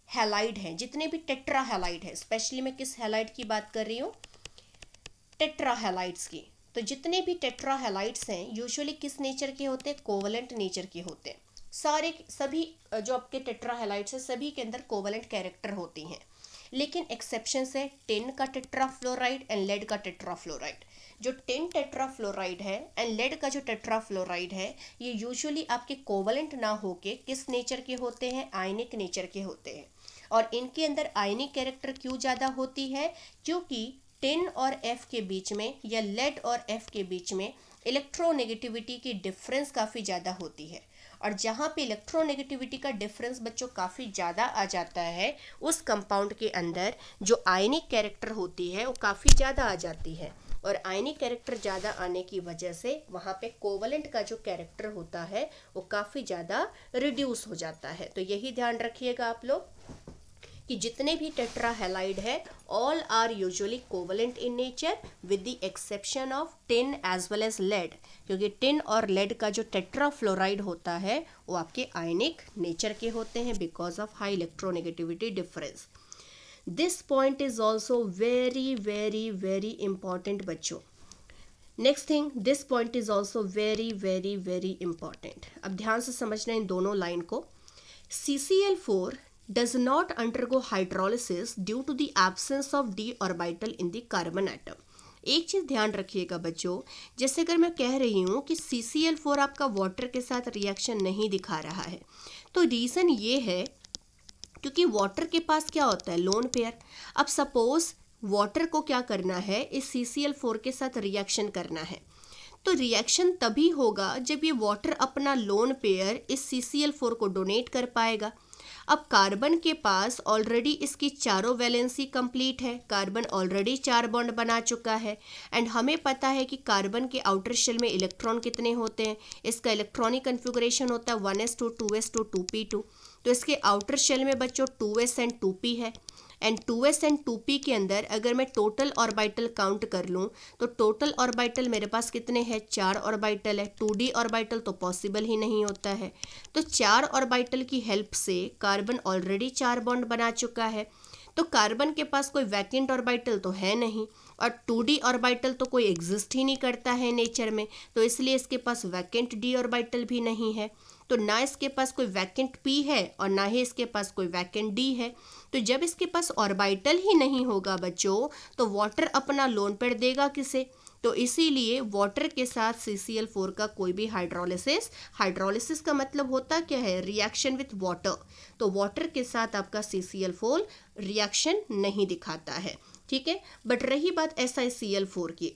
[SPEAKER 1] हैलाइड हैं, जितने भी टेट्रा हैलाइड है, स्पेशली मैं किस हैलाइड की बात कर रही हूँ, टेट्रा हैलाइड्स की। तो जितने भी टेट्रा हैलाइड्स हैं यूजुअली किस नेचर के होते हैं, कोवलेंट नेचर के होते हैं। सभी जो आपके टेट्रा हैलाइड्स हैं सभी के अंदर कोवलेंट कैरेक्टर होती हैं, लेकिन एक्सेप्शन है टिन का टेट्राफ्लोराइड एंड लेड का टेट्राफ्लोराइड। जो टिन टेट्राफ्लोराइड है एंड लेड का जो टेट्राफ्लोराइड है ये यूजुअली आपके कोवलेंट ना होके किस नेचर के होते हैं, आयनिक नेचर के होते हैं। और इनके अंदर आयनिक कैरेक्टर क्यों ज़्यादा होती है, क्योंकि टिन और एफ के बीच में या लेड और एफ के बीच में इलेक्ट्रोनेगेटिविटी की डिफरेंस काफ़ी ज़्यादा होती है। और जहाँ पे इलेक्ट्रोनेगेटिविटी का डिफरेंस बच्चों काफ़ी ज़्यादा आ जाता है, उस कंपाउंड के अंदर जो आयनिक कैरेक्टर होती है वो काफ़ी ज़्यादा आ जाती है। और आयनिक कैरेक्टर ज़्यादा आने की वजह से वहाँ पे कोवलेंट का जो कैरेक्टर होता है वो काफ़ी ज़्यादा रिड्यूस हो जाता है। तो यही ध्यान रखिएगा आप लोग कि जितने भी टेट्रा हैलाइड है all are usually covalent in nature with the exception of tin as well as lead, क्योंकि टिन और लेड का जो टेट्राफ्लोराइड होता है वो आपके आयनिक नेचर के होते हैं because of high electronegativity difference. This point is also very very very important बच्चों। Next thing, this point is also very very very important. अब ध्यान से समझना इन दोनों लाइन को। CCl4 does not undergo hydrolysis due to the absence of d orbital in the carbon atom। एक चीज़ ध्यान रखिएगा बच्चों, जैसे अगर मैं कह रही हूँ कि CCl4 आपका वाटर के साथ रिएक्शन नहीं दिखा रहा है, तो रीज़न ये है क्योंकि वाटर के पास क्या होता है, लोन पेयर। अब सपोज वाटर को क्या करना है, इस CCl4 के साथ रिएक्शन करना है, तो रिएक्शन तभी होगा जब ये वाटर अपना लोन पेयर इस CCl4 को डोनेट कर पाएगा। अब कार्बन के पास ऑलरेडी इसकी चारों वैलेंसी कंप्लीट है, कार्बन ऑलरेडी 4 बॉन्ड बना चुका है एंड हमें पता है कि कार्बन के आउटर शेल में इलेक्ट्रॉन कितने होते हैं, इसका इलेक्ट्रॉनिक कन्फिगरेशन होता है 1s2 2s2 2p2। तो इसके आउटर शेल में बच्चों 2s एंड 2p है एंड 2s एंड 2p के अंदर अगर मैं टोटल ऑर्बिटल काउंट कर लूँ तो टोटल ऑर्बिटल मेरे पास कितने हैं, 4 ऑर्बिटल है। 2d ऑर्बिटल तो पॉसिबल ही नहीं होता है। तो 4 ऑर्बिटल की हेल्प से कार्बन ऑलरेडी 4 बॉन्ड बना चुका है, तो कार्बन के पास कोई वैकेंट ऑर्बिटल तो है नहीं और 2d ऑर्बिटल तो कोई एग्जिस्ट ही नहीं करता है नेचर में, तो इसलिए इसके पास वैकेंट d ऑर्बिटल भी नहीं है। तो ना इसके पास कोई वैकेंट p है और ना ही इसके पास कोई वैकेंट d है। तो जब इसके पास ऑर्बिटल ही नहीं होगा बच्चों तो वाटर अपना लोन पेयर देगा किसे, तो इसीलिए वाटर के साथ CCl4 का कोई भी हाइड्रोलिसिस का मतलब होता क्या है, रिएक्शन विथ वाटर। तो वाटर के साथ आपका CCl4 रिएक्शन नहीं दिखाता है, ठीक है। बट रही बात SiCl4 की,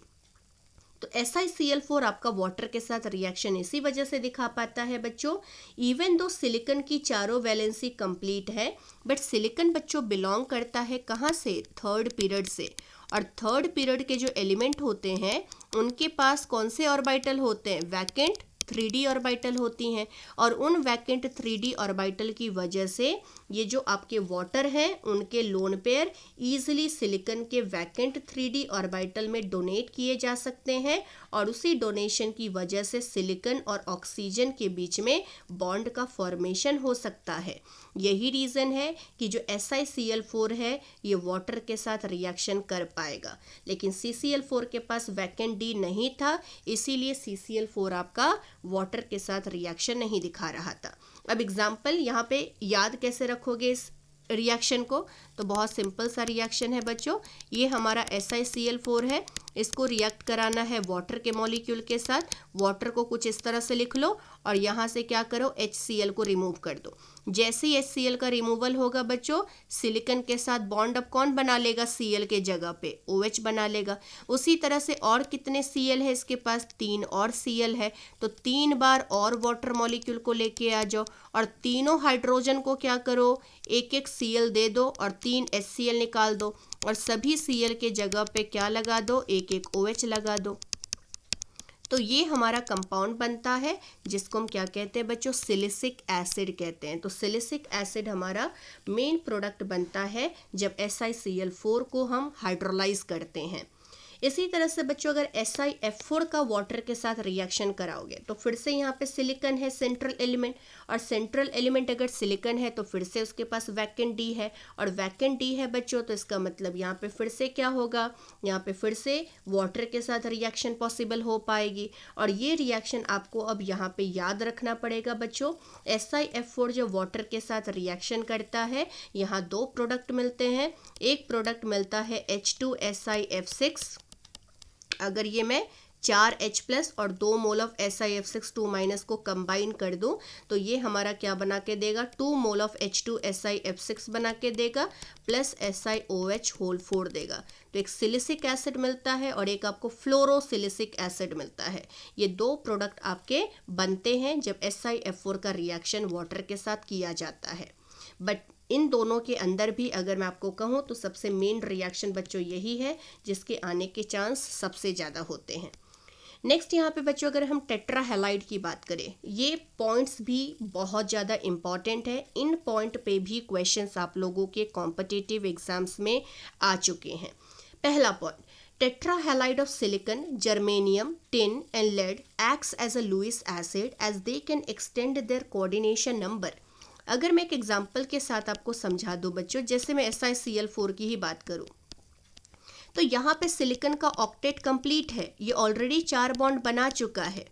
[SPEAKER 1] तो SiCl4 आपका वाटर के साथ रिएक्शन इसी वजह से दिखा पाता है बच्चों, इवन दो सिलिकन की चारों वैलेंसी कंप्लीट है, बट सिलिकन बच्चों बिलोंग करता है कहाँ से, थर्ड पीरियड से। और थर्ड पीरियड के जो एलिमेंट होते हैं उनके पास कौन से ऑर्बिटल होते हैं, वैकेंट 3d ऑर्बिटल होती हैं। और उन वैकेंट 3d ऑर्बिटल की वजह से ये जो आपके वाटर हैं उनके लोन पेयर ईजिली सिलिकन के वैकेंट 3d ऑर्बिटल में डोनेट किए जा सकते हैं और उसी डोनेशन की वजह से सिलिकन और ऑक्सीजन के बीच में बॉन्ड का फॉर्मेशन हो सकता है। यही रीज़न है कि जो SiCl4 है ये वाटर के साथ रिएक्शन कर पाएगा, लेकिन CCl4 के पास वैकेंट d नहीं था, इसीलिए CCl4 आपका वाटर के साथ रिएक्शन नहीं दिखा रहा था। अब एग्जाम्पल यहाँ पे याद कैसे रखोगे इस रिएक्शन को, तो बहुत सिंपल सा रिएक्शन है बच्चों। ये हमारा SiCl4 है, इसको रिएक्ट कराना है वाटर के मॉलिक्यूल के साथ। वाटर को कुछ इस तरह से लिख लो और यहाँ से क्या करो, HCl को रिमूव कर दो। जैसे ही HCl का रिमूवल होगा बच्चों, सिलिकन के साथ बॉन्ड अब कौन बना लेगा, Cl के जगह पे OH बना लेगा। उसी तरह से और कितने Cl है इसके पास, 3 और Cl है, तो 3 बार और वाटर मॉलिक्यूल को लेके आ जाओ और तीनों हाइड्रोजन को क्या करो, एक एक Cl दे दो और 3 HCl निकाल दो और सभी Cl के जगह पे क्या लगा दो, एक एक OH लगा दो। तो ये हमारा कंपाउंड बनता है जिसको हम क्या कहते हैं बच्चों, सिलिसिक एसिड कहते हैं। तो सिलिसिक एसिड हमारा मेन प्रोडक्ट बनता है जब SiCl4 को हम हाइड्रोलाइज करते हैं। इसी तरह से बच्चों अगर SiF4 का वाटर के साथ रिएक्शन कराओगे तो फिर से यहाँ पे सिलिकॉन है सेंट्रल एलिमेंट, और सेंट्रल एलिमेंट अगर सिलिकॉन है तो फिर से उसके पास वैकेंट डी है, और वैकेंट डी है बच्चों तो इसका मतलब यहाँ पे फिर से क्या होगा, यहाँ पे फिर से वाटर के साथ रिएक्शन पॉसिबल हो पाएगी। और ये रिएक्शन आपको अब यहाँ पे याद रखना पड़ेगा बच्चों, SiF4 जो वाटर के साथ रिएक्शन करता है यहाँ दो प्रोडक्ट मिलते हैं। एक प्रोडक्ट मिलता है H2SiF6, अगर ये मैं 4H+ और 2 मोल ऑफ SiF6 2- को कंबाइन कर दूं तो ये हमारा क्या बना के देगा, 2 मोल ऑफ H2SiF6 बना के देगा प्लस SiOH होल 4 देगा। तो एक सिलिसिक एसिड मिलता है और एक आपको फ्लोरोसिलिसिक एसिड मिलता है। ये दो प्रोडक्ट आपके बनते हैं जब SiF4 का रिएक्शन वाटर के साथ किया जाता है। बट इन दोनों के अंदर भी अगर मैं आपको कहूँ तो सबसे मेन रिएक्शन बच्चों यही है जिसके आने के चांस सबसे ज़्यादा होते हैं। नेक्स्ट यहाँ पे बच्चों अगर हम टेट्राहेलाइड की बात करें, ये पॉइंट्स भी बहुत ज़्यादा इम्पॉर्टेंट है। इन पॉइंट पे भी क्वेश्चंस आप लोगों के कॉम्पिटिटिव एग्जाम्स में आ चुके हैं। पहला point, tetrahhalide of silicon, germanium, tin and lead acts as a Lewis acid as they can extend their coordination number। अगर मैं एक एग्जाम्पल के साथ आपको समझा दूं बच्चों, जैसे मैं SiCl4 की ही बात करूं तो यहाँ पे सिलिकॉन का ऑक्टेट कंप्लीट है, ये ऑलरेडी 4 बॉन्ड बना चुका है।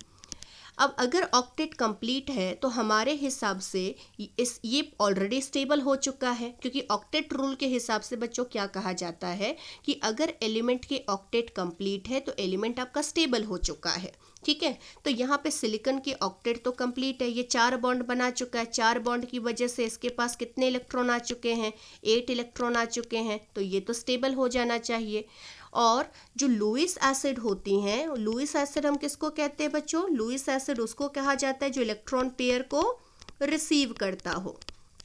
[SPEAKER 1] अब अगर ऑक्टेट कंप्लीट है तो हमारे हिसाब से ये ऑलरेडी स्टेबल हो चुका है, क्योंकि ऑक्टेट रूल के हिसाब से बच्चों क्या कहा जाता है कि अगर एलिमेंट के ऑक्टेट कंप्लीट है तो एलिमेंट आपका स्टेबल हो चुका है। ठीक है, तो यहाँ पे सिलिकॉन की ऑक्टेट तो कंप्लीट है, ये 4 बॉन्ड बना चुका है। 4 बॉन्ड की वजह से इसके पास कितने इलेक्ट्रॉन आ चुके हैं, 8 इलेक्ट्रॉन आ चुके हैं, तो ये तो स्टेबल हो जाना चाहिए। और जो लुईस एसिड होती हैं, लुईस एसिड हम किसको कहते हैं बच्चों, लुईस एसिड उसको कहा जाता है जो इलेक्ट्रॉन पेयर को रिसीव करता हो,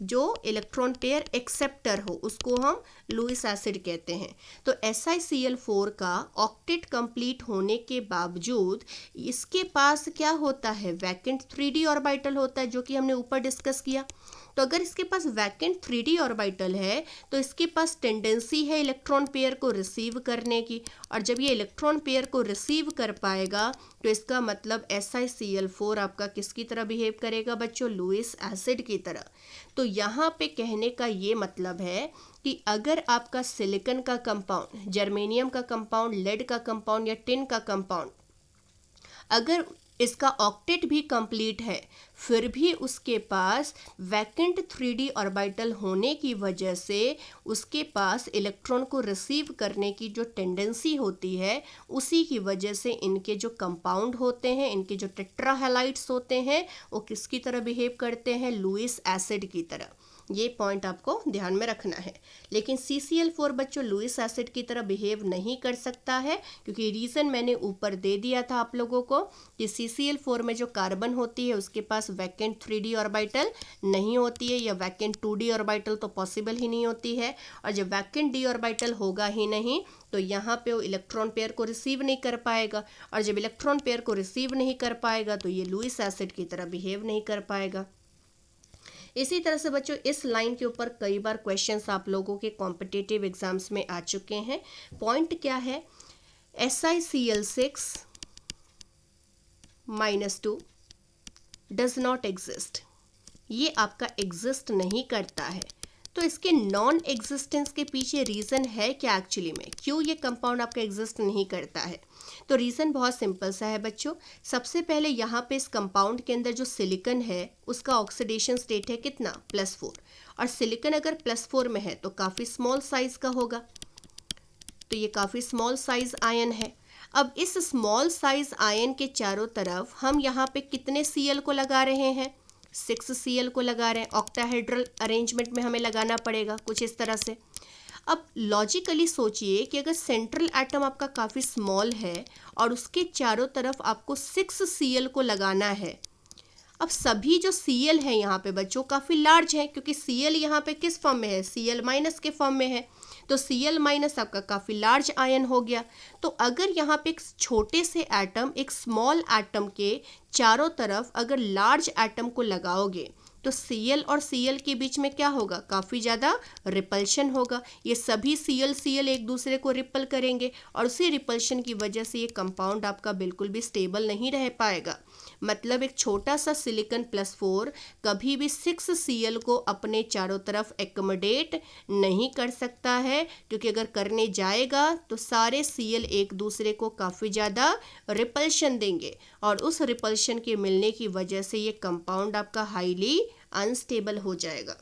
[SPEAKER 1] जो इलेक्ट्रॉन पेयर एक्सेप्टर हो, उसको हम लुईस एसिड कहते हैं। तो SiCl4 का ऑक्टेट कंप्लीट होने के बावजूद इसके पास क्या होता है, वैकेंट 3d ऑर्बिटल होता है, जो कि हमने ऊपर डिस्कस किया। तो अगर इसके पास वैकेंट 3d ऑर्बिटल है तो इसके पास टेंडेंसी है इलेक्ट्रॉन पेयर को रिसीव करने की, और जब ये इलेक्ट्रॉन पेयर को रिसीव कर पाएगा तो इसका मतलब SiCl4 आपका किसकी तरह बिहेव करेगा बच्चों, लुईस एसिड की तरह। तो यहाँ पे कहने का ये मतलब है कि अगर आपका सिलिकॉन का कंपाउंड, जर्मेनियम का कंपाउंड, लेड का कंपाउंड या टिन का कंपाउंड, अगर इसका ऑक्टेट भी कंप्लीट है फिर भी उसके पास वैकेंट 3d ऑर्बिटल होने की वजह से उसके पास इलेक्ट्रॉन को रिसीव करने की जो टेंडेंसी होती है, उसी की वजह से इनके जो कंपाउंड होते हैं, इनके जो टेट्राहेलाइड्स होते हैं, वो किसकी तरह बिहेव करते हैं, लुईस एसिड की तरह। ये पॉइंट आपको ध्यान में रखना है। लेकिन CCl4 बच्चों लुईस एसिड की तरह बिहेव नहीं कर सकता है, क्योंकि रीज़न मैंने ऊपर दे दिया था आप लोगों को कि CCl4 में जो कार्बन होती है उसके पास वैकेंट 3d ऑर्बिटल नहीं होती है, या वैकेंट 2d ऑर्बिटल तो पॉसिबल ही नहीं होती है। और जब वैकेंट d ऑर्बिटल होगा ही नहीं तो यहाँ पे वो इलेक्ट्रॉन पेयर को रिसीव नहीं कर पाएगा, और जब इलेक्ट्रॉन पेयर को रिसीव नहीं कर पाएगा तो ये लुईस एसिड की तरह बिहेव नहीं कर पाएगा। इसी तरह से बच्चों इस लाइन के ऊपर कई बार क्वेश्चंस आप लोगों के कॉम्पिटिटिव एग्जाम्स में आ चुके हैं। पॉइंट क्या है, SiCl6 -2 डज नॉट एग्जिस्ट, ये आपका एग्जिस्ट नहीं करता है। तो इसके नॉन एग्जिस्टेंस के पीछे रीज़न है क्या एक्चुअली में, क्यों ये कंपाउंड आपका एग्जिस्ट नहीं करता है? तो रीज़न बहुत सिंपल सा है बच्चों। सबसे पहले यहाँ पे इस कंपाउंड के अंदर जो सिलिकॉन है उसका ऑक्सीडेशन स्टेट है कितना, +4, और सिलिकॉन अगर +4 में है तो काफ़ी स्मॉल साइज़ का होगा, तो ये काफ़ी स्मॉल साइज़ आयन है। अब इस स्मॉल साइज़ आयन के चारों तरफ हम यहाँ पे कितने Cl को लगा रहे हैं, 6 Cl को लगा रहे हैं। ऑक्टाहेड्रल अरेंजमेंट में हमें लगाना पड़ेगा कुछ इस तरह से। अब लॉजिकली सोचिए कि अगर सेंट्रल एटम आपका काफ़ी स्मॉल है और उसके चारों तरफ आपको 6 Cl को लगाना है, अब सभी जो Cl है यहाँ पे बच्चों काफ़ी लार्ज है, क्योंकि Cl यहाँ पे किस फॉर्म में है, Cl- के फॉर्म में है। तो Cl माइनस आपका काफ़ी लार्ज आयन हो गया। तो अगर यहाँ पे एक छोटे से एटम, एक स्मॉल एटम के चारों तरफ अगर लार्ज एटम को लगाओगे तो Cl और Cl के बीच में क्या होगा, काफ़ी ज़्यादा रिपल्शन होगा। ये सभी Cl एक दूसरे को रिपल करेंगे और उसी रिपल्शन की वजह से ये कंपाउंड आपका बिल्कुल भी स्टेबल नहीं रह पाएगा। मतलब एक छोटा सा सिलिकॉन +4 कभी भी 6Cl को अपने चारों तरफ एकोमोडेट नहीं कर सकता है, क्योंकि अगर करने जाएगा तो सारे Cl एक दूसरे को काफ़ी ज़्यादा रिपल्शन देंगे और उस रिपल्शन के मिलने की वजह से ये कंपाउंड आपका हाईली अनस्टेबल हो जाएगा।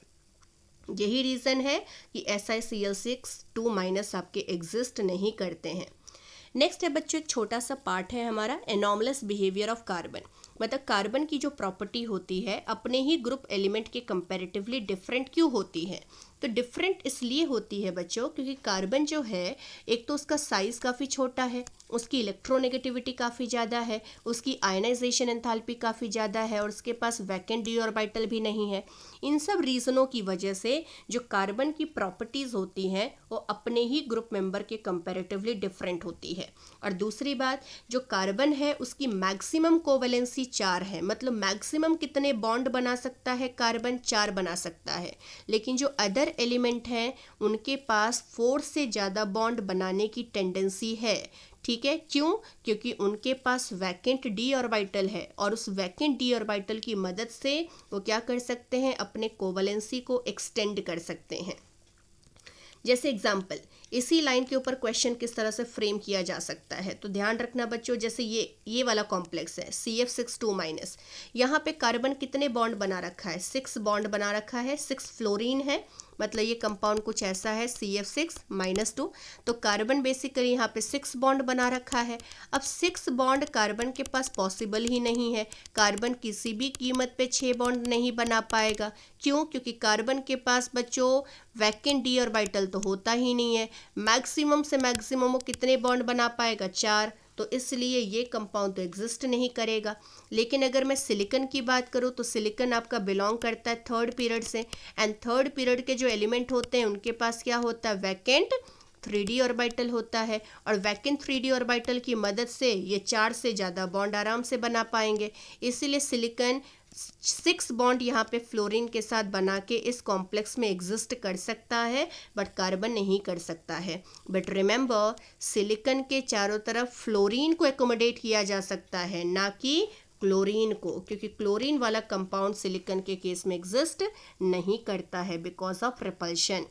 [SPEAKER 1] यही रीज़न है कि SiCl6 आपके एग्जिस्ट नहीं करते हैं। नेक्स्ट है बच्चों, एक छोटा सा पार्ट है हमारा एनॉमलस बिहेवियर ऑफ कार्बन। मतलब कार्बन की जो प्रॉपर्टी होती है अपने ही ग्रुप एलिमेंट के कंपैरेटिवली डिफरेंट क्यों होती है। तो डिफरेंट इसलिए होती है बच्चों क्योंकि कार्बन जो है, एक तो उसका साइज़ काफ़ी छोटा है, उसकी इलेक्ट्रोनेगेटिविटी काफ़ी ज़्यादा है, उसकी आयनाइजेशन एंथैल्पी काफ़ी ज़्यादा है और उसके पास वैकेंट डी ऑर्बिटल भी नहीं है। इन सब रीज़नों की वजह से जो कार्बन की प्रॉपर्टीज़ होती हैं वो अपने ही ग्रुप मेंबर के कंपैरेटिवली डिफरेंट होती है। और दूसरी बात, जो कार्बन है उसकी मैक्सिमम कोवैलेंसी 4 है। मतलब मैक्सिमम कितने बॉन्ड बना सकता है कार्बन, 4 बना सकता है। लेकिन जो अदर एलिमेंट हैं उनके पास 4 से ज़्यादा बॉन्ड बनाने की टेंडेंसी है। ठीक है, क्यों? क्योंकि उनके पास वैकेंट डी ऑर्बिटल है और उस वैकेंट डी ऑर्बिटल की मदद से वो क्या कर सकते हैं, अपने कोवैलेंसी को एक्सटेंड कर सकते हैं। जैसे एग्जाम्पल, इसी लाइन के ऊपर क्वेश्चन किस तरह से फ्रेम किया जा सकता है, तो ध्यान रखना बच्चों, जैसे ये वाला कॉम्प्लेक्स है CF6 यहाँ पे कार्बन कितने बॉन्ड बना रखा है, 6 बॉन्ड बना रखा है, 6 फ्लोरीन है। मतलब ये कंपाउंड कुछ ऐसा है CF6-2। तो कार्बन बेसिकली यहाँ पे 6 बॉन्ड बना रखा है। अब 6 बॉन्ड कार्बन के पास पॉसिबल ही नहीं है। कार्बन किसी भी कीमत पे 6 बॉन्ड नहीं बना पाएगा। क्यों? क्योंकि कार्बन के पास बच्चों वैकेंट डी ऑर्बिटल तो होता ही नहीं है। मैक्सिमम से मैक्सिमम वो कितने बॉन्ड बना पाएगा, 4। तो इसलिए ये कंपाउंड तो एग्जिस्ट नहीं करेगा। लेकिन अगर मैं सिलिकॉन की बात करूँ तो सिलिकॉन आपका बिलोंग करता है 3rd पीरियड से, एंड 3rd पीरियड के जो एलिमेंट होते हैं उनके पास क्या होता है, वैकेंट 3d ऑर्बिटल होता है। और वैकेंट 3d ऑर्बिटल की मदद से ये 4 से ज़्यादा बॉन्ड आराम से बना पाएंगे। इसीलिए सिलिकॉन 6 बॉन्ड यहाँ पे फ्लोरीन के साथ बना के इस कॉम्प्लेक्स में एग्जिस्ट कर सकता है, बट कार्बन नहीं कर सकता है। बट रिमेंबर, सिलिकॉन के चारों तरफ फ्लोरीन को एकोमोडेट किया जा सकता है, ना कि क्लोरीन को, क्योंकि क्लोरीन वाला कंपाउंड सिलिकॉन के केस में एग्जिस्ट नहीं करता है बिकॉज ऑफ रिपल्शन।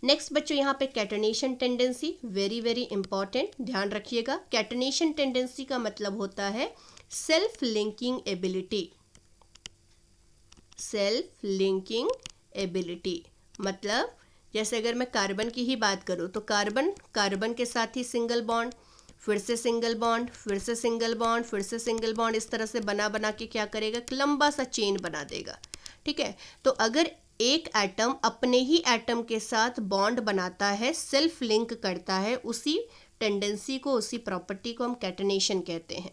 [SPEAKER 1] नेक्स्ट बच्चों, यहाँ पे catenation tendency very very important, ध्यान रखिएगा। कैटनेशन टेंडेंसी का मतलब होता है self linking ability. Self linking ability मतलब जैसे अगर मैं कार्बन की ही बात करूँ तो कार्बन के साथ ही सिंगल बॉन्ड, फिर से सिंगल बॉन्ड, फिर से सिंगल बॉन्ड, फिर से सिंगल बॉन्ड, इस तरह से बना के क्या करेगा, एक लंबा सा चेन बना देगा। ठीक है, तो अगर एक एटम अपने ही एटम के साथ बॉन्ड बनाता है, सेल्फ लिंक करता है, उसी टेंडेंसी को, उसी प्रॉपर्टी को हम कैटनेशन कहते हैं।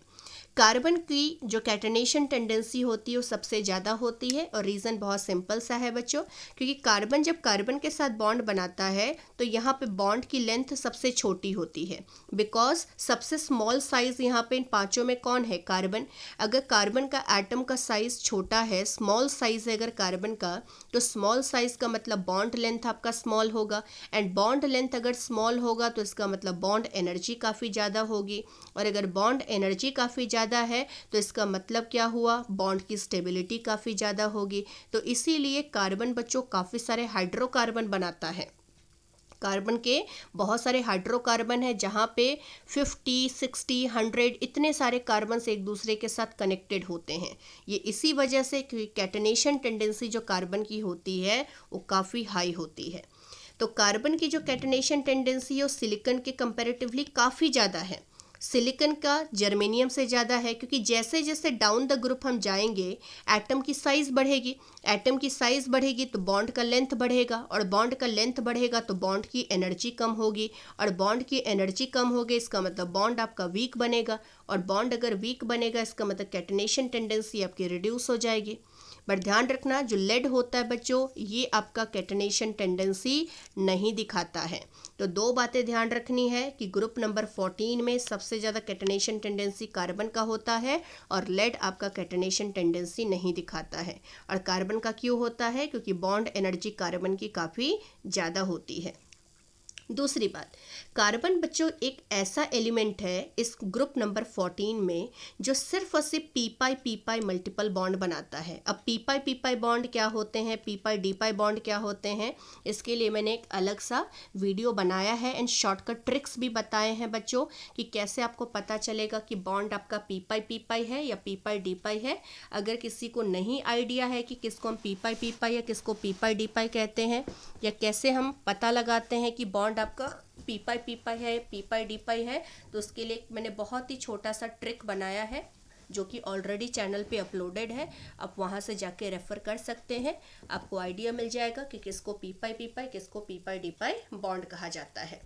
[SPEAKER 1] कार्बन की जो कैटनेशन टेंडेंसी होती है वो सबसे ज़्यादा होती है और रीज़न बहुत सिंपल सा है बच्चों, क्योंकि कार्बन जब कार्बन के साथ बॉन्ड बनाता है तो यहाँ पे बॉन्ड की लेंथ सबसे छोटी होती है, बिकॉज सबसे स्मॉल साइज़ यहाँ पे इन पांचों में कौन है, कार्बन। अगर कार्बन का एटम का साइज़ छोटा है, स्मॉल साइज़ है अगर कार्बन का, तो स्मॉल साइज़ का मतलब बॉन्ड लेंथ आपका स्मॉल होगा, एंड बॉन्ड लेंथ अगर स्मॉल होगा तो इसका मतलब बॉन्ड एनर्जी काफ़ी ज़्यादा होगी, और अगर बॉन्ड एनर्जी काफ़ी ज़्यादा है तो इसका मतलब क्या हुआ, बॉन्ड की स्टेबिलिटी काफ़ी ज़्यादा होगी। तो इसीलिए कार्बन बच्चों काफ़ी सारे हाइड्रोकार्बन बनाता है। कार्बन के बहुत सारे हाइड्रोकार्बन है जहाँ पे 50, 60, 100 इतने सारे कार्बन एक दूसरे के साथ कनेक्टेड होते हैं। ये इसी वजह से कि कैटनेशन टेंडेंसी जो कार्बन की होती है वो काफ़ी हाई होती है। तो कार्बन की जो कैटनेशन टेंडेंसी है वो सिलिकॉन के कंपैरेटिवली काफ़ी ज़्यादा है। सिलिकॉन का जर्मेनियम से ज़्यादा है, क्योंकि जैसे जैसे डाउन द ग्रुप हम जाएंगे एटम की साइज़ बढ़ेगी, एटम की साइज़ बढ़ेगी तो बॉन्ड का लेंथ बढ़ेगा, और बॉन्ड का लेंथ बढ़ेगा तो बॉन्ड की एनर्जी कम होगी, और बॉन्ड की एनर्जी कम होगी इसका मतलब बॉन्ड आपका वीक बनेगा, और बॉन्ड अगर वीक बनेगा इसका मतलब कैटनेशन टेंडेंसी आपकी रिड्यूस हो जाएगी। बट ध्यान रखना जो लेड होता है बच्चों, ये आपका कैटनेशन टेंडेंसी नहीं दिखाता है। तो दो बातें ध्यान रखनी है कि ग्रुप नंबर 14 में सबसे ज़्यादा कैटनेशन टेंडेंसी कार्बन का होता है और लेड आपका कैटनेशन टेंडेंसी नहीं दिखाता है। और कार्बन का क्यों होता है? क्योंकि बॉन्ड एनर्जी कार्बन की काफ़ी ज़्यादा होती है। दूसरी बात, कार्बन बच्चों एक ऐसा एलिमेंट है इस ग्रुप नंबर 14 में जो सिर्फ और सिर्फ पी पाई मल्टीपल बॉन्ड बनाता है। अब पी पाई बॉन्ड क्या होते हैं, पी पाई डी पाई बॉन्ड क्या होते हैं, इसके लिए मैंने एक अलग सा वीडियो बनाया है एंड शॉर्टकट ट्रिक्स भी बताए हैं बच्चों कि कैसे आपको पता चलेगा कि बॉन्ड आपका पी पाई है या पी पाई डी पाई है। अगर किसी को नहीं आइडिया है कि किसको हम पी पाई या किसको पी पाई डी पाई कहते हैं, या कैसे हम पता लगाते हैं कि बॉन्ड आपका पी पाई है, पी पाई डी पाई है, तो उसके लिए मैंने बहुत ही छोटा सा ट्रिक बनाया है जो कि ऑलरेडी चैनल पे अपलोडेड है। आप वहाँ से जाके रेफ़र कर सकते हैं, आपको आइडिया मिल जाएगा कि किसको पी पाई किसको पी पाई डी पाई बॉन्ड कहा जाता है।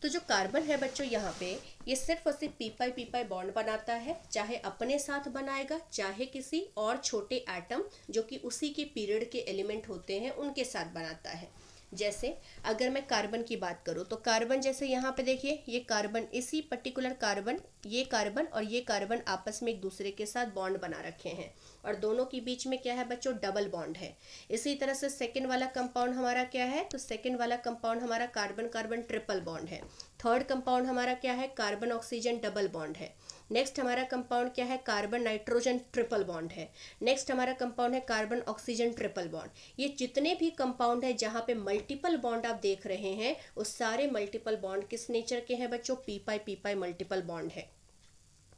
[SPEAKER 1] तो जो कार्बन है बच्चों यहाँ पे, ये सिर्फ और सिर्फ पी पाई बॉन्ड बनाता है, चाहे अपने साथ बनाएगा चाहे किसी और छोटे एटम जो कि उसी के पीरियड के एलिमेंट होते हैं उनके साथ बनाता है। जैसे अगर मैं कार्बन की बात करूँ तो कार्बन जैसे यहाँ पे देखिए, ये कार्बन, इसी पर्टिकुलर कार्बन, ये कार्बन और ये कार्बन आपस में एक दूसरे के साथ बॉन्ड बना रखे हैं और दोनों के बीच में क्या है बच्चों, डबल बॉन्ड है। इसी तरह से सेकंड वाला कंपाउंड हमारा क्या है, तो सेकंड वाला कंपाउंड हमारा कार्बन कार्बन ट्रिपल बॉन्ड है। थर्ड कंपाउंड हमारा क्या है, कार्बन ऑक्सीजन डबल बॉन्ड है। नेक्स्ट हमारा कंपाउंड क्या है, कार्बन नाइट्रोजन ट्रिपल बॉन्ड है। नेक्स्ट हमारा कंपाउंड है कार्बन ऑक्सीजन ट्रिपल बॉन्ड। ये जितने भी कंपाउंड है जहाँ पे मल्टीपल बॉन्ड आप देख रहे हैं, उस सारे मल्टीपल बॉन्ड किस नेचर के हैं बच्चों, पी पाई मल्टीपल बॉन्ड है।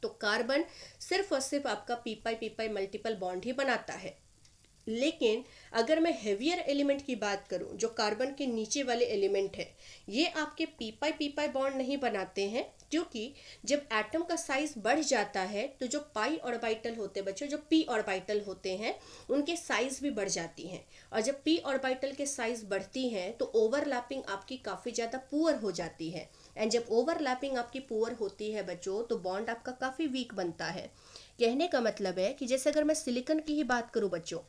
[SPEAKER 1] तो कार्बन सिर्फ और सिर्फ आपका पी पाई मल्टीपल बॉन्ड ही बनाता है। लेकिन अगर मैं हेवियर एलिमेंट की बात करूं, जो कार्बन के नीचे वाले एलिमेंट है, ये आपके पी पाई बॉन्ड नहीं बनाते हैं, क्योंकि जब एटम का साइज बढ़ जाता है तो जो पाई ऑर्बिटल होते हैं बच्चों, जो पी ऑर्बिटल होते हैं, उनके साइज भी बढ़ जाती हैं। और जब पी ऑर्बिटल के साइज बढ़ती हैं तो ओवरलैपिंग आपकी काफ़ी ज़्यादा पुअर हो जाती है। एंड जब ओवरलैपिंग आपकी पुअर होती है बच्चों, तो बॉन्ड आपका काफ़ी वीक बनता है। कहने का मतलब है कि जैसे अगर मैं सिलिकॉन की ही बात करूँ बच्चों,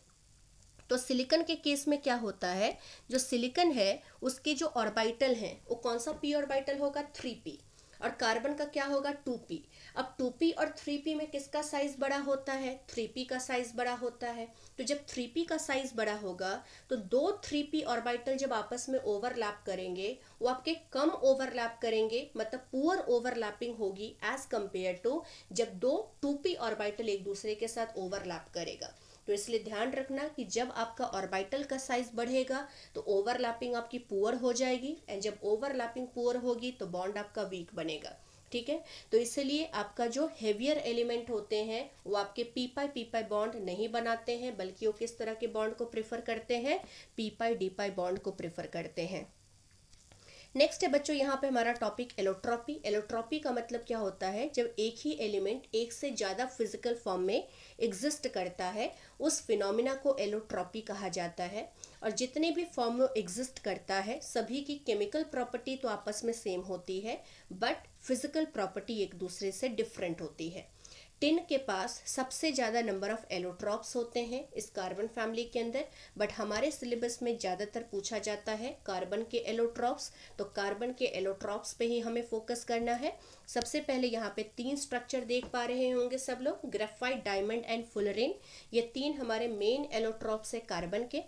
[SPEAKER 1] तो सिलिकॉन के केस में क्या होता है, जो सिलिकॉन है उसके जो ऑर्बिटल हैं वो कौन सा पी ऑर्बिटल होगा, 3p, और कार्बन का क्या होगा, 2p। अब 2p और 3p में किसका साइज बड़ा होता है, 3p का साइज बड़ा होता है। तो जब 3p का साइज बड़ा होगा तो दो 3p ऑर्बिटल जब आपस में ओवरलैप करेंगे, वो आपके कम ओवरलैप करेंगे, मतलब पुअर ओवरलैपिंग होगी एज कंपेयर टू जब दो 2p ऑर्बिटल एक दूसरे के साथ ओवरलैप करेगा। तो इसलिए ध्यान रखना कि जब आपका ऑर्बिटल का साइज बढ़ेगा तो ओवरलैपिंग आपकी पुअर हो जाएगी, एंड जब ओवरलैपिंग पुअर होगी तो बॉन्ड आपका वीक बनेगा। ठीक है, तो इसलिए आपका जो हेवियर एलिमेंट होते हैं वो आपके पी पाई बॉन्ड नहीं बनाते हैं, बल्कि वो किस तरह के बॉन्ड को प्रेफर करते हैं, पी पाई डी पाई बॉन्ड को प्रेफर करते हैं। नेक्स्ट है बच्चों यहाँ पे हमारा टॉपिक एलोट्रॉपी। एलोट्रॉपी का मतलब क्या होता है, जब एक ही एलिमेंट एक से ज़्यादा फिजिकल फॉर्म में एग्जिस्ट करता है, उस फिनोमिना को एलोट्रॉपी कहा जाता है। और जितने भी फॉर्म में एग्जिस्ट करता है सभी की केमिकल प्रॉपर्टी तो आपस में सेम होती है, बट फिजिकल प्रॉपर्टी एक दूसरे से डिफरेंट होती है। टिन के पास सबसे ज़्यादा नंबर ऑफ एलोट्रॉप्स होते हैं इस कार्बन फैमिली के अंदर, बट हमारे सिलेबस में ज़्यादातर पूछा जाता है कार्बन के एलोट्रॉप्स। तो कार्बन के एलोट्रॉप्स पे ही हमें फोकस करना है। सबसे पहले यहाँ पे 3 स्ट्रक्चर देख पा रहे होंगे सब लोग, ग्रेफाइट, डायमंड एंड फुलरेन। ये 3 हमारे मेन एलोट्रॉप्स है कार्बन के।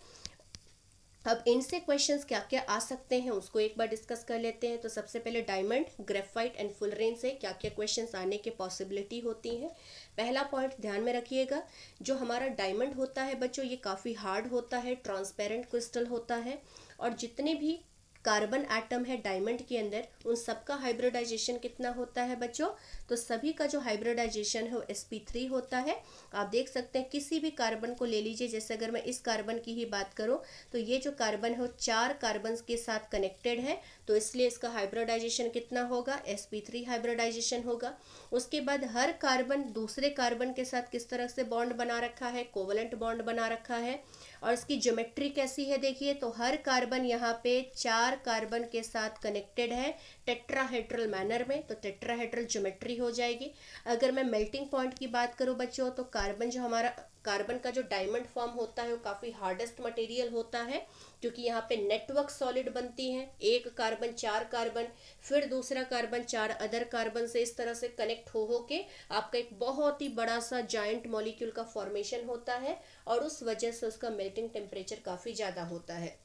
[SPEAKER 1] अब इनसे क्वेश्चंस क्या क्या आ सकते हैं उसको एक बार डिस्कस कर लेते हैं। तो सबसे पहले डायमंड, ग्रेफाइट एंड फुलरेन से क्या क्या क्वेश्चंस आने के पॉसिबिलिटी होती हैं। पहला पॉइंट ध्यान में रखिएगा, जो हमारा डायमंड होता है बच्चों, ये काफ़ी हार्ड होता है, ट्रांसपेरेंट क्रिस्टल होता है, और जितने भी कार्बन एटम है डायमंड के अंदर उन सबका हाइब्रिडाइजेशन कितना होता है बच्चों, तो सभी का जो हाइब्रिडाइजेशन है वो sp3 होता है। आप देख सकते हैं किसी भी कार्बन को ले लीजिए, जैसे अगर मैं इस कार्बन की ही बात करूं तो ये जो कार्बन है वो 4 कार्बन के साथ कनेक्टेड है, तो इसलिए इसका हाइब्रिडाइजेशन कितना होगा, sp3 हाइब्रिडाइजेशन होगा। उसके बाद हर कार्बन दूसरे कार्बन के साथ किस तरह से बॉन्ड बना रखा है, कोवलेंट बॉन्ड बना रखा है। और इसकी ज्योमेट्री कैसी है देखिए, तो हर कार्बन यहाँ पे 4 कार्बन के साथ कनेक्टेड है टेट्राहेड्रल मैनर में, तो टेट्राहेड्रल ज्योमेट्री हो जाएगी। अगर मैं मेल्टिंग पॉइंट की बात करूँ बच्चों, तो कार्बन जो हमारा कार्बन का जो डायमंड फॉर्म होता है वो काफ़ी हार्डेस्ट मटेरियल होता है, क्योंकि यहाँ पे नेटवर्क सॉलिड बनती हैं, एक कार्बन 4 कार्बन फिर दूसरा कार्बन 4 अदर कार्बन से इस तरह से कनेक्ट हो के आपका एक बहुत ही बड़ा सा जायंट मॉलिक्यूल का फॉर्मेशन होता है, और उस वजह से उसका मेल्टिंग टेम्परेचर काफ़ी ज़्यादा होता है।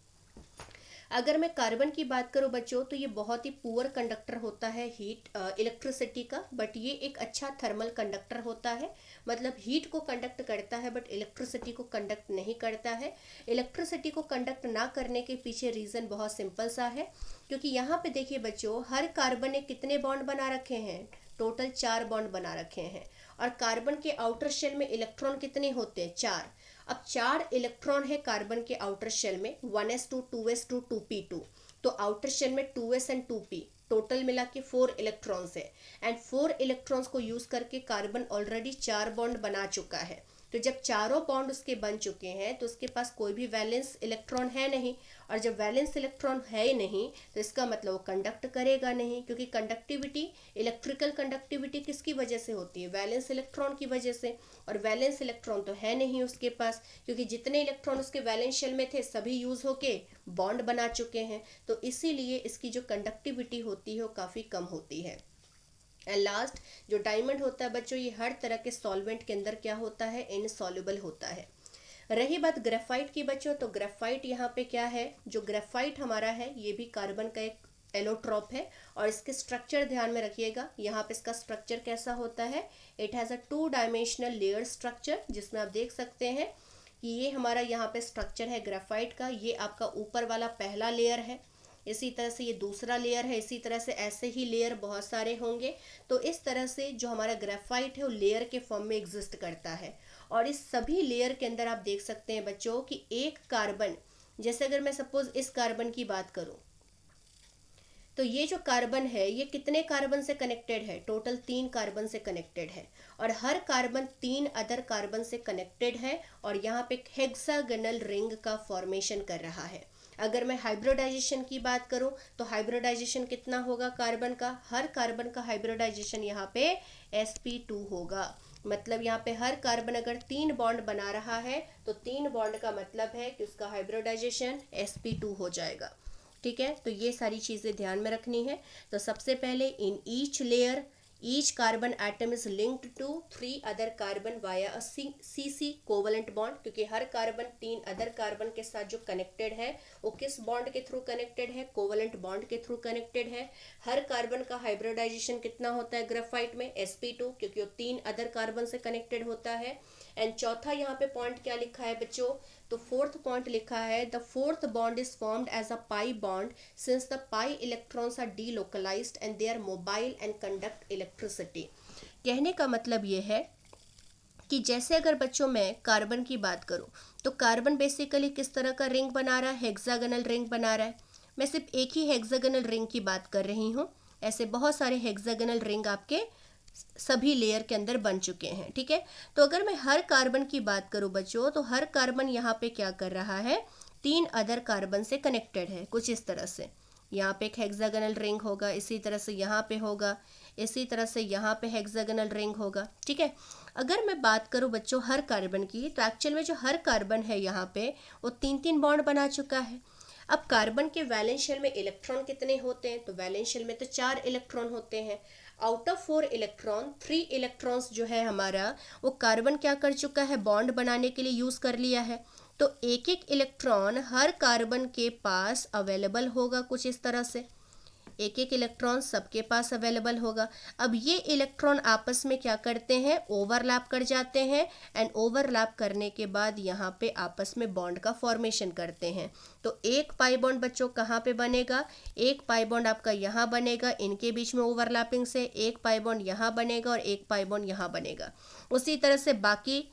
[SPEAKER 1] अगर मैं कार्बन की बात करूं बच्चों, तो ये बहुत ही पुअर कंडक्टर होता है हीट इलेक्ट्रिसिटी का, बट ये एक अच्छा थर्मल कंडक्टर होता है, मतलब हीट को कंडक्ट करता है बट इलेक्ट्रिसिटी को कंडक्ट नहीं करता है। इलेक्ट्रिसिटी को कंडक्ट ना करने के पीछे रीज़न बहुत सिंपल सा है, क्योंकि यहाँ पे देखिए बच्चों, हर कार्बन ने कितने बॉन्ड बना रखे हैं, टोटल 4 बॉन्ड बना रखे हैं, और कार्बन के आउटर शेल में इलेक्ट्रॉन कितने होते हैं, 4। अब 4 इलेक्ट्रॉन है कार्बन के आउटर शेल में, 1s2 2s2 2p2, तो आउटर शेल में 2s एंड 2p, टोटल मिला के 4 इलेक्ट्रॉन्स है, एंड 4 इलेक्ट्रॉन्स को यूज करके कार्बन ऑलरेडी 4 बॉन्ड बना चुका है। तो जब चारों बॉन्ड उसके बन चुके हैं तो उसके पास कोई भी वैलेंस इलेक्ट्रॉन है नहीं, और जब वैलेंस इलेक्ट्रॉन है ही नहीं तो इसका मतलब वो कंडक्ट करेगा नहीं, क्योंकि कंडक्टिविटी, इलेक्ट्रिकल कंडक्टिविटी किसकी वजह से होती है, वैलेंस इलेक्ट्रॉन की वजह से, और वैलेंस इलेक्ट्रॉन तो है नहीं उसके पास, क्योंकि जितने इलेक्ट्रॉन उसके वैलेंस शेल में थे सभी यूज होके बॉन्ड बना चुके हैं, तो इसीलिए इसकी जो कंडक्टिविटी होती है वो काफ़ी कम होती है। एंड लास्ट जो डायमंड होता है बच्चों, ये हर तरह के सॉल्वेंट के अंदर क्या होता है, इनसॉल्युबल होता है। रही बात ग्रेफाइट की बच्चों, तो ग्रेफाइट यहाँ पे क्या है, जो ग्रेफाइट हमारा है ये भी कार्बन का एक एलोट्रॉप है, और इसके स्ट्रक्चर ध्यान में रखिएगा, यहाँ पे इसका स्ट्रक्चर कैसा होता है, it has a 2 dimensional layer structure, जिसमें आप देख सकते हैं कि ये हमारा यहाँ पे स्ट्रक्चर है ग्रेफाइट का, ये आपका ऊपर वाला पहला लेयर है, इसी तरह से ये दूसरा लेयर है, इसी तरह से ऐसे ही लेयर बहुत सारे होंगे। तो इस तरह से जो हमारा ग्रेफाइट है वो लेयर के फॉर्म में एग्जिस्ट करता है, और इस सभी लेयर के अंदर आप देख सकते हैं बच्चों कि एक कार्बन, जैसे अगर मैं सपोज इस कार्बन की बात करूं, तो ये जो कार्बन है ये कितने कार्बन से कनेक्टेड है, टोटल 3 कार्बन से कनेक्टेड है, और हर कार्बन 3 अदर कार्बन से कनेक्टेड है, और यहाँ पे एक हेक्सागोनल रिंग का फॉर्मेशन कर रहा है। अगर मैं हाइब्रिडाइजेशन की बात करूं, तो हाइब्रिडाइजेशन कितना होगा कार्बन का, हर कार्बन का हाइब्रिडाइजेशन यहाँ पे sp2 होगा, मतलब यहाँ पे हर कार्बन अगर 3 बॉन्ड बना रहा है तो 3 बॉन्ड का मतलब है कि उसका हाइब्रिडाइजेशन sp2 हो जाएगा। ठीक है, तो ये सारी चीज़ें ध्यान में रखनी है। तो सबसे पहले in each layer each carbon atom is linked to 3 other carbon via a CC covalent bond, क्योंकि हर कार्बन 3 अदर कार्बन के साथ जो कनेक्टेड है वो किस बॉन्ड के थ्रू कनेक्टेड है, कोवलेंट बॉन्ड के थ्रू कनेक्टेड है। हर कार्बन का हाइब्रिडाइजेशन कितना होता है ग्रेफाइट में, sp2, क्योंकि वो 3 अदर कार्बन से कनेक्टेड होता है। एंड चौथा यहाँ पे पॉइंट क्या लिखा है बच्चों, तो 4th पॉइंट लिखा है the 4th bond is formed as a pi bond since the pi electrons are delocalised and they are mobile and conduct electricity. कहने का मतलब ये है कि जैसे अगर बच्चों मैं कार्बन की बात करूं, तो कार्बन बेसिकली किस तरह का रिंग बना रहा है, हेक्सागोनल रिंग बना रहा है। मैं सिर्फ एक ही हेक्सागोनल रिंग की बात कर रही हूँ, ऐसे बहुत सारे हेक्सागोनल रिंग आपके सभी लेयर के अंदर बन चुके हैं। ठीक है, तो अगर मैं हर कार्बन की बात करूं बच्चों, तो हर कार्बन यहाँ पे क्या कर रहा है, 3 अदर कार्बन से कनेक्टेड है कुछ इस तरह से। यहाँ पे एक हेक्सागोनल रिंग होगा, इसी तरह से यहाँ पे होगा, इसी तरह से यहाँ पे हेक्सागोनल रिंग होगा। ठीक है, अगर मैं बात करूँ बच्चों हर कार्बन की, तो एक्चुअल में जो हर कार्बन है यहाँ पे वो 3-3 बॉन्ड बना चुका है। अब कार्बन के वैलेंस शेल में इलेक्ट्रॉन कितने होते हैं, तो वैलेंस शेल में तो 4 इलेक्ट्रॉन होते हैं। आउट ऑफ 4 इलेक्ट्रॉन 3 इलेक्ट्रॉन्स जो है हमारा वो कार्बन क्या कर चुका है, बॉन्ड बनाने के लिए यूज कर लिया है। तो एक एक इलेक्ट्रॉन हर कार्बन के पास अवेलेबल होगा कुछ इस तरह से, एक एक इलेक्ट्रॉन सबके पास अवेलेबल होगा। अब ये इलेक्ट्रॉन आपस में क्या करते हैं, ओवरलैप कर जाते हैं, एंड ओवरलैप करने के बाद यहाँ पे आपस में बॉन्ड का फॉर्मेशन करते हैं। तो एक पाई बॉन्ड बच्चों कहाँ पे बनेगा, एक पाई बॉन्ड आपका यहाँ बनेगा, इनके बीच में ओवरलैपिंग से एक पाई बॉन्ड यहाँ बनेगा और एक पाई बॉन्ड यहाँ बनेगा। उसी तरह से बाकी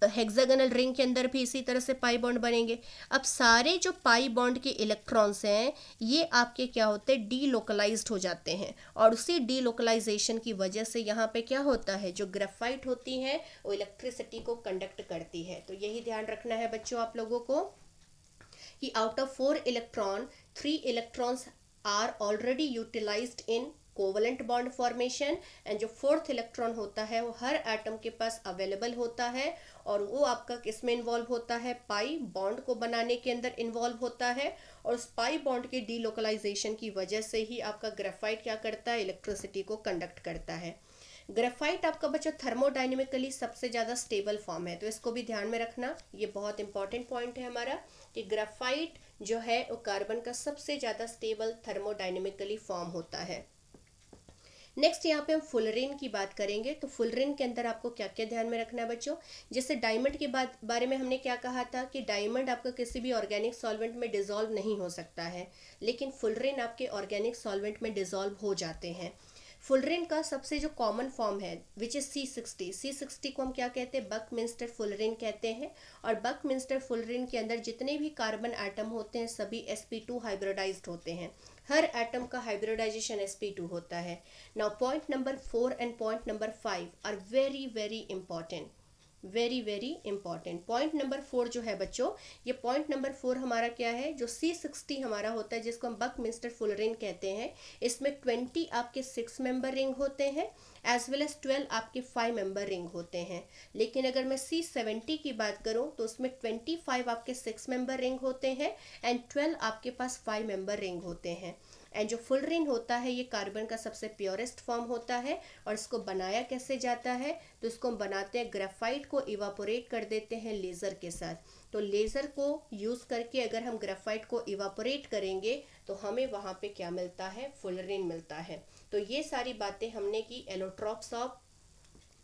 [SPEAKER 1] हेक्सागोनल रिंग के अंदर भी इसी तरह से पाई बॉन्ड बनेंगे। अब सारे जो पाई बॉन्ड के इलेक्ट्रॉन्स हैं ये आपके क्या होते हैं, डीलोकलाइज्ड हो जाते हैं, और उसी डीलोकलाइजेशन की वजह से यहाँ पे क्या होता है, जो ग्रेफाइट होती है वो इलेक्ट्रिसिटी को कंडक्ट करती है। तो यही ध्यान रखना है बच्चों आप लोगों को कि out of 4 electron 3 electrons are already utilised in covalent bond formation, and जो 4th इलेक्ट्रॉन होता है वो हर एटम के पास अवेलेबल होता है, और वो आपका किस में इन्वॉल्व होता है, पाई बॉन्ड को बनाने के अंदर इन्वॉल्व होता है, और उस पाई बॉन्ड के डीलोकलाइजेशन की वजह से ही आपका ग्रेफाइट क्या करता है, इलेक्ट्रिसिटी को कंडक्ट करता है। ग्रेफाइट आपका बच्चा थर्मोडाइनमिकली सबसे ज़्यादा स्टेबल फॉर्म है, तो इसको भी ध्यान में रखना, ये बहुत इंपॉर्टेंट पॉइंट है हमारा कि ग्रेफाइट जो है वो कार्बन का सबसे ज़्यादा स्टेबल थर्मोडाइनमिकली फॉर्म होता है। नेक्स्ट यहाँ पे हम फुलरिन की बात करेंगे। तो फुलरिन के अंदर आपको क्या क्या ध्यान में रखना है बच्चों, जैसे डायमंड के बारे में हमने क्या कहा था कि डायमंड आपका किसी भी ऑर्गेनिक सॉल्वेंट में डिसॉल्व नहीं हो सकता है, लेकिन फुलरिन आपके ऑर्गेनिक सॉल्वेंट में डिसॉल्व हो जाते हैं। फुलरिन का सबसे जो कॉमन फॉर्म है विच इज C60 को हम क्या कहते हैं, बकमिंस्टर फुलरिन कहते हैं, और बकमिंस्टर फुलरिन के अंदर जितने भी कार्बन एटम होते हैं सभी sp2 हाइब्रिडाइज्ड होते हैं, हर एटम का हाइब्रिडाइजेशन sp2 होता है। Now point number 4 and point number 5 are very very important, very very important. Point number 4 जो है बच्चों, ये पॉइंट नंबर 4 हमारा क्या है, जो C60 हमारा होता है जिसको हम बकमिंस्टर फुलरिन कहते हैं, इसमें 20 आपके 6 मेंबर रिंग होते हैं एज वेल एज 12 आपके 5 मेंबर रिंग होते हैं। लेकिन अगर मैं C70 की बात करूं तो उसमें 25 आपके 6 मेंबर रिंग होते हैं एंड 12 आपके पास 5 मेंबर रिंग होते हैं। एंड जो फुलरिन होता है ये कार्बन का सबसे प्योरेस्ट फॉर्म होता है, और इसको बनाया कैसे जाता है, तो इसको हम बनाते हैं ग्रेफाइट को इवापोरेट कर देते हैं लेज़र के साथ। तो लेज़र को यूज़ करके अगर हम ग्रेफाइट को इवापोरेट करेंगे तो हमें वहाँ पे क्या मिलता है, फुलरिन मिलता है। तो ये सारी बातें हमने की एलोट्रॉप्स ऑफ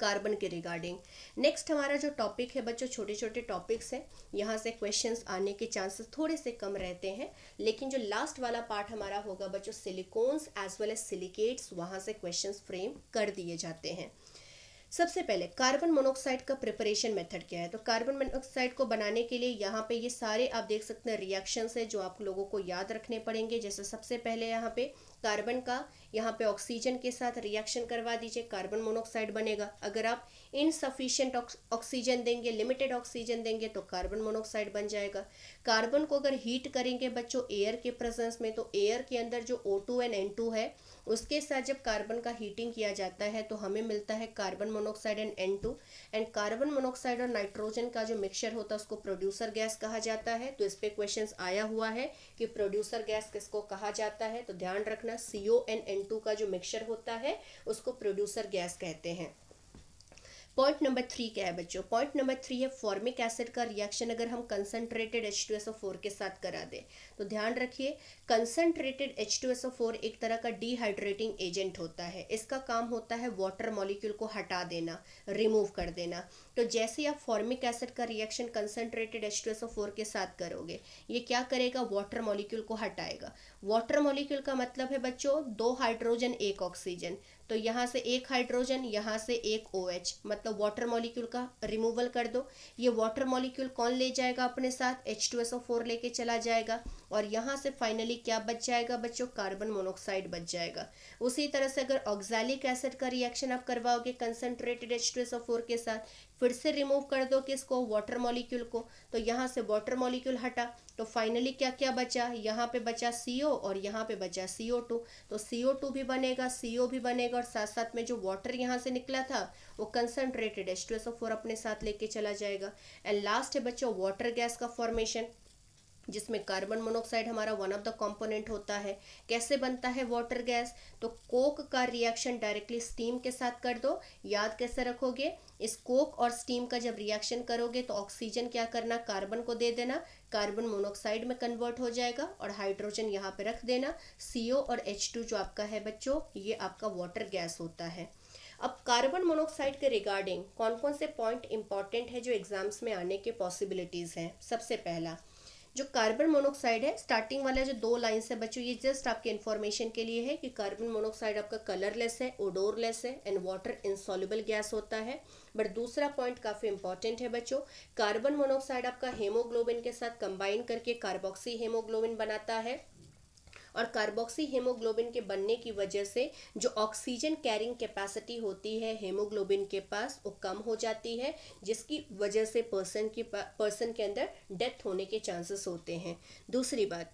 [SPEAKER 1] कार्बन के रिगार्डिंग। नेक्स्ट हमारा जो टॉपिक है बच्चों, छोटे छोटे टॉपिक्स हैं, यहाँ से क्वेश्चंस आने के चांसेस थोड़े से कम रहते हैं, लेकिन जो लास्ट वाला पार्ट हमारा होगा बच्चों silicones as well as silicates, वहाँ से क्वेश्चंस फ्रेम कर दिए जाते हैं। सबसे पहले कार्बन मोनोऑक्साइड का प्रिपरेशन मेथड क्या है, तो कार्बन मोनोऑक्साइड को बनाने के लिए यहाँ पे ये सारे आप देख सकते हैं रिएक्शंस है जो आप लोगों को याद रखने पड़ेंगे। जैसे सबसे पहले यहाँ पे कार्बन का यहाँ पे ऑक्सीजन के साथ रिएक्शन करवा दीजिए, कार्बन मोनोऑक्साइड बनेगा। अगर आप इनसफिशिएंट ऑक्सीजन देंगे, लिमिटेड ऑक्सीजन देंगे तो कार्बन मोनोऑक्साइड बन जाएगा। कार्बन को अगर हीट करेंगे बच्चों एयर के प्रेजेंस में, तो एयर के अंदर जो O2 एंड N2 है उसके साथ जब कार्बन का हीटिंग किया जाता है तो हमें मिलता है carbon monoxide and N2, and carbon monoxide और नाइट्रोजन का जो मिक्सचर होता है उसको प्रोड्यूसर गैस कहा जाता है। तो इस पे क्वेश्चंस आया हुआ है कि प्रोड्यूसर गैस किसको कहा जाता है, तो ध्यान रखना CO एंड N2 का जो मिक्सचर होता है उसको प्रोड्यूसर गैस कहते हैं। पॉइंट नंबर 3 क्या है बच्चों, पॉइंट नंबर 3 है फॉर्मिक एसिड का रिएक्शन अगर हम कंसनट्रेटेड H2SO4 के साथ करा दें। तो ध्यान रखिए कंसनट्रेटेड H2SO4 एक तरह का डिहाइड्रेटिंग एजेंट होता है, इसका काम होता है वाटर मॉलिक्यूल को हटा देना, रिमूव कर देना। तो जैसे आप फॉर्मिक एसिड का रिएक्शन कंसनट्रेटेड H2SO4 के साथ करोगे, ये क्या करेगा, वाटर मॉलिक्यूल को हटाएगा। वाटर मॉलिक्यूल का मतलब है बच्चों 2 हाइड्रोजन 1 ऑक्सीजन, तो यहाँ से 1 हाइड्रोजन, यहाँ से 1 OH, मतलब वाटर मॉलिक्यूल का रिमूवल कर दो। ये वाटर मॉलिक्यूल कौन ले जाएगा अपने साथ, H2SO4 लेके चला जाएगा, और यहाँ से फाइनली क्या बच जाएगा बच्चों, कार्बन मोनोऑक्साइड बच जाएगा। उसी तरह से अगर ऑक्सैलिक एसिड का रिएक्शन आप करवाओगे कंसनट्रेटेड H2SO4 के साथ, फिर से रिमूव कर दो किसको, वाटर मॉलिक्यूल को, तो यहाँ से वाटर मॉलिक्यूल हटा, तो फाइनली क्या क्या बचा, यहाँ पे बचा CO और यहाँ पे बचा CO2, तो CO2 भी बनेगा, CO भी बनेगा, और साथ साथ में जो वाटर यहाँ से निकला था वो कंसनट्रेटेड H2SO4 अपने साथ लेके चला जाएगा। एंड लास्ट है बच्चों वाटर गैस का फॉर्मेशन, जिसमें कार्बन मोनोऑक्साइड हमारा वन ऑफ द कंपोनेंट होता है। कैसे बनता है वाटर गैस, तो कोक का रिएक्शन डायरेक्टली स्टीम के साथ कर दो। याद कैसे रखोगे, इस कोक और स्टीम का जब रिएक्शन करोगे तो ऑक्सीजन क्या करना, कार्बन को दे देना, कार्बन मोनोऑक्साइड में कन्वर्ट हो जाएगा, और हाइड्रोजन यहाँ पे रख देना। CO और H2 जो आपका है बच्चों ये आपका वाटर गैस होता है। अब कार्बन मोनोऑक्साइड के रिगार्डिंग कौन कौन से पॉइंट इंपॉर्टेंट है जो एग्जाम्स में आने के पॉसिबिलिटीज़ हैं। सबसे पहला जो कार्बन मोनोऑक्साइड है, स्टार्टिंग वाला जो 2 लाइन्स है बच्चों, ये जस्ट आपके इन्फॉर्मेशन के लिए है कि कार्बन मोनोऑक्साइड आपका कलरलेस है, ओडोरलेस है एंड वाटर इनसॉल्युबल गैस होता है। बट दूसरा पॉइंट काफ़ी इंपॉर्टेंट है बच्चों, कार्बन मोनोऑक्साइड आपका हेमोग्लोबिन के साथ कंबाइन करके कार्बोक्सी हेमोग्लोबिन बनाता है, और कार्बोक्सी हेमोग्लोबिन के बनने की वजह से जो ऑक्सीजन कैरिंग कैपेसिटी होती है हेमोग्लोबिन के पास वो कम हो जाती है, जिसकी वजह से पर्सन के अंदर डेथ होने के चांसेस होते हैं। दूसरी बात,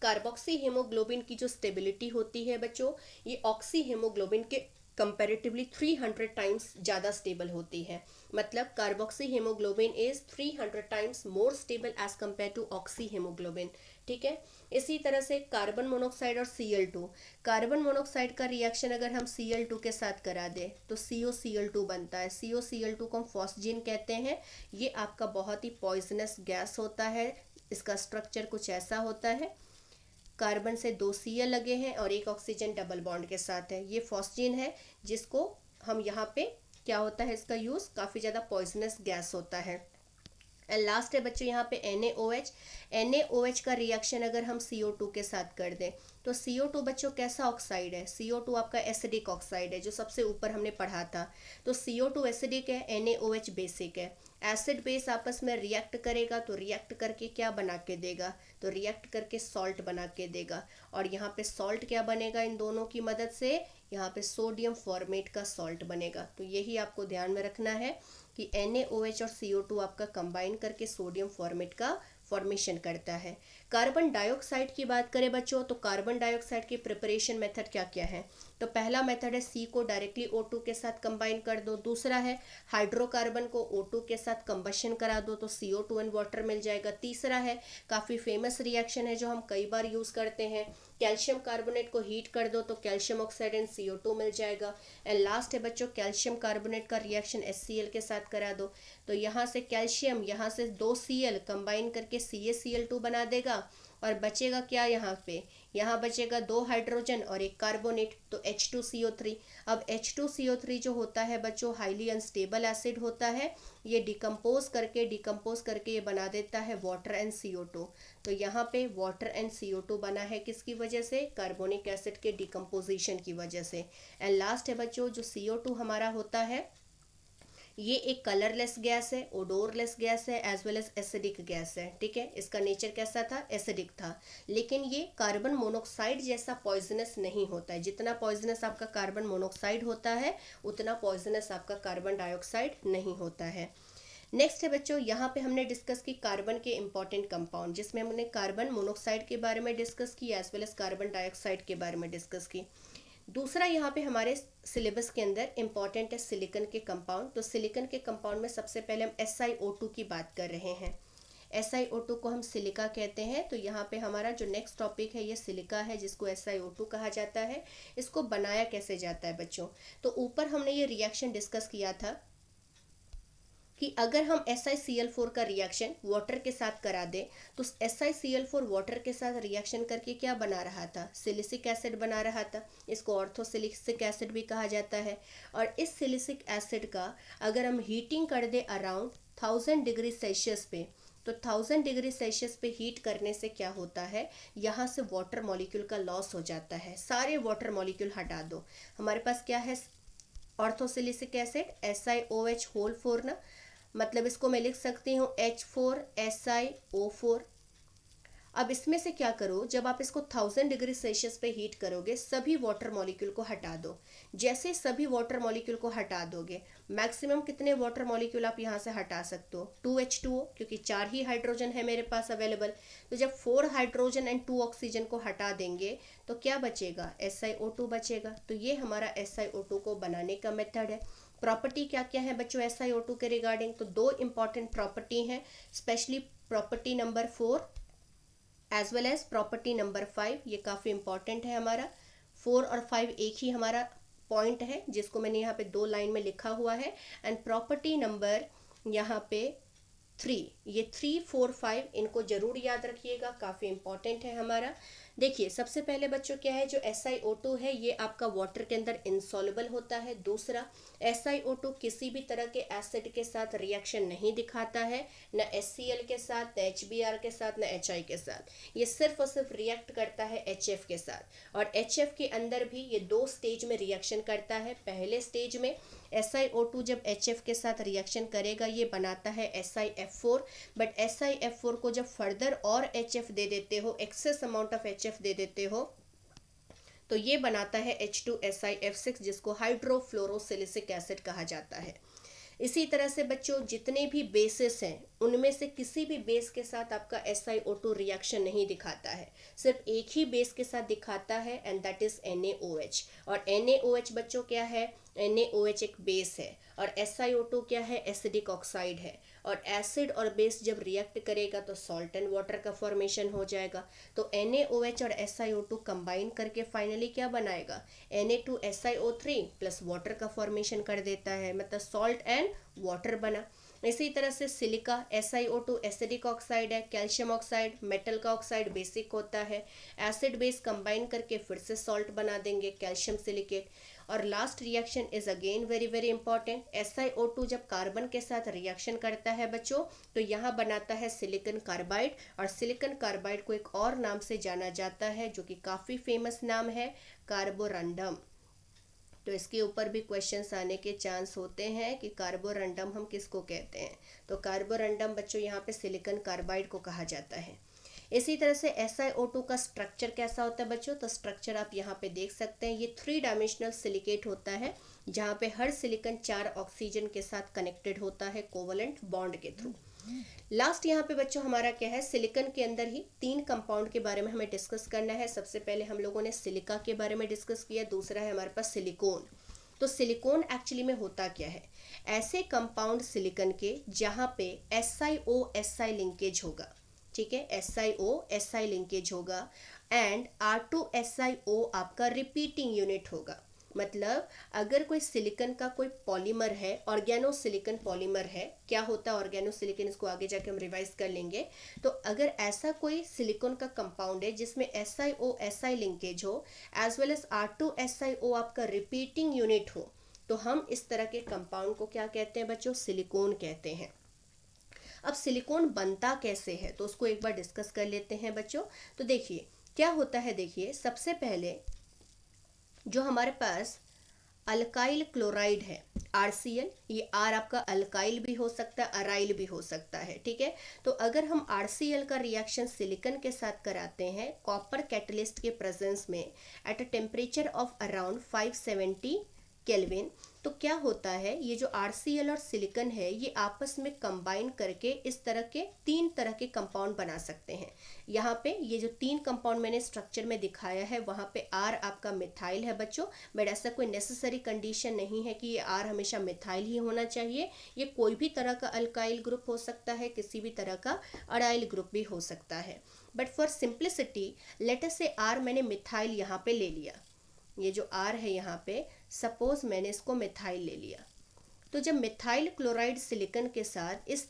[SPEAKER 1] कार्बोक्सी हेमोग्लोबिन की जो स्टेबिलिटी होती है बच्चों, ये ऑक्सी हेमोग्लोबिन के कंपैरेटिवली 300 टाइम्स ज़्यादा स्टेबल होती है। मतलब carboxyhaemoglobin is 300 times more stable as compare to oxyhaemoglobin. ठीक है। इसी तरह से कार्बन मोनोऑक्साइड और Cl2, कार्बन मोनोऑक्साइड का रिएक्शन अगर हम Cl2 के साथ करा दें तो COCl2 बनता है। COCl2 को हम फॉस्जीन कहते हैं। ये आपका बहुत ही पॉइजनस गैस होता है। इसका स्ट्रक्चर कुछ ऐसा होता है, कार्बन से 2 Cl लगे हैं और एक ऑक्सीजन डबल बॉन्ड के साथ है। ये फॉस्जीन है, जिसको हम यहाँ पे क्या होता है, इसका यूज़ काफ़ी ज़्यादा पॉइजनस गैस होता है। एंड लास्ट है बच्चों यहाँ पे NaOH। NaOH का रिएक्शन अगर हम CO2 के साथ कर दें तो CO2 बच्चों कैसा ऑक्साइड है, CO2 आपका एसिडिक ऑक्साइड है, जो सबसे ऊपर हमने पढ़ा था। तो CO2 एसिडिक है, NaOH बेसिक है। एसिड बेस आपस में रिएक्ट करेगा तो रिएक्ट करके क्या बना के देगा, तो रिएक्ट करके सॉल्ट बना के देगा। और यहाँ पे सॉल्ट क्या बनेगा इन दोनों की मदद से, यहाँ पे सोडियम फॉर्मेट का सॉल्ट बनेगा। तो यही आपको ध्यान में रखना है कि NaOH और CO2 आपका कंबाइन करके सोडियम फॉर्मेट का फॉर्मेशन करता है। कार्बन डाइऑक्साइड की बात करें बच्चों, तो कार्बन डाइऑक्साइड की प्रिपरेशन मेथड क्या क्या है, तो पहला मेथड है C को डायरेक्टली O2 के साथ कंबाइन कर दो। दूसरा है हाइड्रोकार्बन को O2 के साथ कंबशन करा दो तो CO2 एंड वाटर मिल जाएगा। तीसरा है काफ़ी फेमस रिएक्शन है जो हम कई बार यूज़ करते हैं, कैल्शियम कार्बोनेट को हीट कर दो तो कैल्शियम ऑक्साइड एंड CO2 मिल जाएगा। एंड लास्ट है बच्चों कैल्शियम कार्बोनेट का रिएक्शन HCl के साथ करा दो तो यहाँ से कैल्शियम, यहाँ से 2 Cl कंबाइन करके CaCl2 बना देगा और बचेगा क्या यहाँ पे, यहाँ बचेगा 2 हाइड्रोजन और एक कार्बोनेट तो H2CO3। अब H2CO3 जो होता है बच्चों हाईली अनस्टेबल एसिड होता है, ये डिकम्पोज करके ये बना देता है वाटर एंड CO2। तो यहाँ पे वाटर एंड CO2 बना है किसकी वजह से, कार्बोनिक एसिड के डिकम्पोजिशन की वजह से। एंड लास्ट है बच्चों जो CO2 हमारा होता है ये एक कलरलेस गैस है, ओडोरलेस गैस है, as well as acidic gas है। ठीक है, इसका नेचर कैसा था, एसिडिक था। लेकिन ये कार्बन मोनोऑक्साइड जैसा पॉइजनस नहीं होता है। जितना पॉइजनस आपका कार्बन मोनोऑक्साइड होता है उतना पॉइजनस आपका कार्बन डाइऑक्साइड नहीं होता है। नेक्स्ट है बच्चों, यहाँ पे हमने डिस्कस की कार्बन के इंपॉर्टेंट कंपाउंड, जिसमें हमने कार्बन मोनोऑक्साइड के बारे में डिस्कस की as well as carbon dioxide के बारे में डिस्कस की। दूसरा यहाँ पे हमारे सिलेबस के अंदर इम्पॉर्टेंट है सिलिकन के कंपाउंड। तो सिलिकन के कंपाउंड में सबसे पहले हम SiO2 की बात कर रहे हैं। SiO2 को हम सिलिका कहते हैं। तो यहाँ पे हमारा जो नेक्स्ट टॉपिक है ये सिलिका है, जिसको SiO2 कहा जाता है। इसको बनाया कैसे जाता है बच्चों, तो ऊपर हमने ये रिएक्शन डिस्कस किया था कि अगर हम SiCl4 का रिएक्शन वाटर के साथ करा दें तो SiCl4 वाटर के साथ रिएक्शन करके क्या बना रहा था, सिलिसिक एसिड बना रहा था। इसको ऑर्थोसिलिसिक एसिड भी कहा जाता है। और इस सिलिसिक एसिड का अगर हम हीटिंग कर दे अराउंड 1000 डिग्री सेल्सियस पे, तो 1000 डिग्री सेल्सियस पे हीट करने से क्या होता है, यहाँ से वाटर मॉलिक्यूल का लॉस हो जाता है। सारे वाटर मॉलिक्यूल हटा दो, हमारे पास क्या है ऑर्थोसिलिसिक एसिड SiOH होल 4 ना, मतलब इसको मैं लिख सकती हूँ H4SiO4। अब इसमें से क्या करो, जब आप इसको 1000 डिग्री सेल्सियस पे हीट करोगे सभी वाटर मॉलिक्यूल को हटा दो। जैसे सभी वाटर मॉलिक्यूल को हटा दोगे, मैक्सिमम कितने वाटर मॉलिक्यूल आप यहाँ से हटा सकते हो, 2H2O, क्योंकि 4 ही हाइड्रोजन है मेरे पास अवेलेबल। तो जब 4 हाइड्रोजन एंड 2 ऑक्सीजन को हटा देंगे तो क्या बचेगा, SiO2 बचेगा। तो ये हमारा SiO2 को बनाने का मेथड है। प्रॉपर्टी क्या क्या है बच्चों SiO2 के रिगार्डिंग, तो 2 इंपॉर्टेंट प्रॉपर्टी हैं, specially property number 4 as well as property number 5। ये काफ़ी इंपॉर्टेंट है हमारा। 4 और 5 एक ही हमारा पॉइंट है जिसको मैंने यहाँ पे 2 लाइन में लिखा हुआ है। एंड प्रॉपर्टी नंबर यहाँ पे 3, ये 3, 4, 5 इनको जरूर याद रखिएगा, काफ़ी इंपॉर्टेंट है हमारा। देखिए सबसे पहले बच्चों क्या है, जो SiO2 है ये आपका वाटर के अंदर इंसॉल्युबल होता है। दूसरा, SiO2 किसी भी तरह के एसिड के साथ रिएक्शन नहीं दिखाता है, न HCl के साथ, न HBr के साथ, न HI के साथ। ये सिर्फ और सिर्फ रिएक्ट करता है HF के साथ। और HF के अंदर भी ये 2 स्टेज में रिएक्शन करता है। पहले स्टेज में SiO2 जब HF के साथ रिएक्शन करेगा ये बनाता है SiF4, बट SiF4 को जब फर्दर और HF दे देते हो, एक्सेस अमाउंट ऑफ HF दे देते हो, तो ये बनाता है H2SiF6, जिसको हाइड्रोफ्लोरोसिलिसिक एसिड कहा जाता है। इसी तरह से बच्चों जितने भी बेसिस हैं उनमें से किसी भी बेस के साथ आपका SiO2 रिएक्शन नहीं दिखाता है, सिर्फ एक ही बेस के साथ दिखाता है, एंड दैट इज NaOH। और NaOH बच्चों क्या है, NaOH एक बेस है, और SiO2 क्या है, एसिडिक ऑक्साइड है। और एसिड और बेस जब रिएक्ट करेगा तो सॉल्ट एंड वाटर का फॉर्मेशन हो जाएगा। तो NaOH और SiO2 कंबाइन करके फाइनली क्या बनाएगा, Na2SiO3 प्लस वाटर का फॉर्मेशन कर देता है, मतलब सॉल्ट एंड वाटर बना। इसी तरह से सिलिका, SiO2 एसिडिक ऑक्साइड है, कैल्शियम ऑक्साइड मेटल का ऑक्साइड बेसिक होता है, एसिड बेस कंबाइन करके फिर से सॉल्ट बना देंगे, कैल्शियम सिलिकेट। और last reaction is again very very important. SiO2 जब कार्बन के साथ रिएक्शन करता है बच्चों तो यहाँ बनाता है सिलिकॉन कार्बाइड, और सिलिकॉन कार्बाइड को एक और नाम से जाना जाता है जो कि काफ़ी फेमस नाम है, कार्बोरंडम। तो इसके ऊपर भी क्वेश्चंस आने के चांस होते हैं कि कार्बोरंडम हम किसको कहते हैं। तो कार्बोरंडम बच्चों यहाँ पे सिलिकॉन कार्बाइड को कहा जाता है। इसी तरह से SiO2 का स्ट्रक्चर कैसा होता है बच्चों, तो स्ट्रक्चर आप यहाँ पे देख सकते हैं, ये 3 डायमेंशनल सिलिकेट होता है, जहाँ पे हर सिलिकॉन 4 ऑक्सीजन के साथ कनेक्टेड होता है कोवलेंट बॉन्ड के थ्रू। लास्ट यहाँ पे बच्चों हमारा क्या है, सिलिकॉन के अंदर ही 3 कंपाउंड के बारे में हमें डिस्कस करना है। सबसे पहले हम लोगों ने सिलिका के बारे में डिस्कस किया, दूसरा है हमारे पास सिलिकॉन। तो सिलिकॉन एक्चुअली में होता क्या है, ऐसे कंपाउंड सिलिकॉन के जहाँ पे SiO-Si लिंकेज होगा, ठीक है, SiO-Si लिंकेज होगा, एंड R2SiO आपका रिपीटिंग यूनिट होगा। मतलब अगर कोई सिलिकॉन का कोई पॉलीमर है, ऑर्गेनो सिलिकॉन पॉलीमर है, क्या होता है ऑर्गेनो सिलिकॉन, इसको आगे जाके हम रिवाइज कर लेंगे। तो अगर ऐसा कोई सिलिकॉन का कंपाउंड है जिसमें SiO-Si लिंकेज हो एज वेल एज R2SiO आपका रिपीटिंग यूनिट हो, तो हम इस तरह के कंपाउंड को क्या कहते हैं बच्चों, सिलिकॉन कहते हैं। अब सिलिकॉन बनता कैसे है तो उसको एक बार डिस्कस कर लेते हैं बच्चों। तो देखिए क्या होता है, देखिए सबसे पहले जो हमारे पास अल्काइल क्लोराइड है RCl, ये R आपका अल्काइल भी हो सकता है, अराइल भी हो सकता है, ठीक है। तो अगर हम RCl का रिएक्शन सिलिकॉन के साथ कराते हैं कॉपर कैटलिस्ट के प्रेजेंस में at a temperature of around 570 kelvin, तो क्या होता है, ये जो RCl और सिलिकॉन है ये आपस में कंबाइन करके इस तरह के 3 तरह के कंपाउंड बना सकते हैं। यहाँ पे ये जो 3 कंपाउंड मैंने स्ट्रक्चर में दिखाया है वहाँ पे R आपका मिथाइल है बच्चों, बट ऐसा कोई नेसेसरी कंडीशन नहीं है कि ये R हमेशा मिथाइल ही होना चाहिए, ये कोई भी तरह का अल्काइल ग्रुप हो सकता है, किसी भी तरह का अराइल ग्रुप भी हो सकता है। But for simplicity let us से R मैंने मिथाइल यहाँ पे ले लिया, ये जो R है यहाँ पे सपोज मैंने इसको मिथाइल ले लिया, तो जब मिथाइल क्लोराइड सिलिकॉन के साथ इस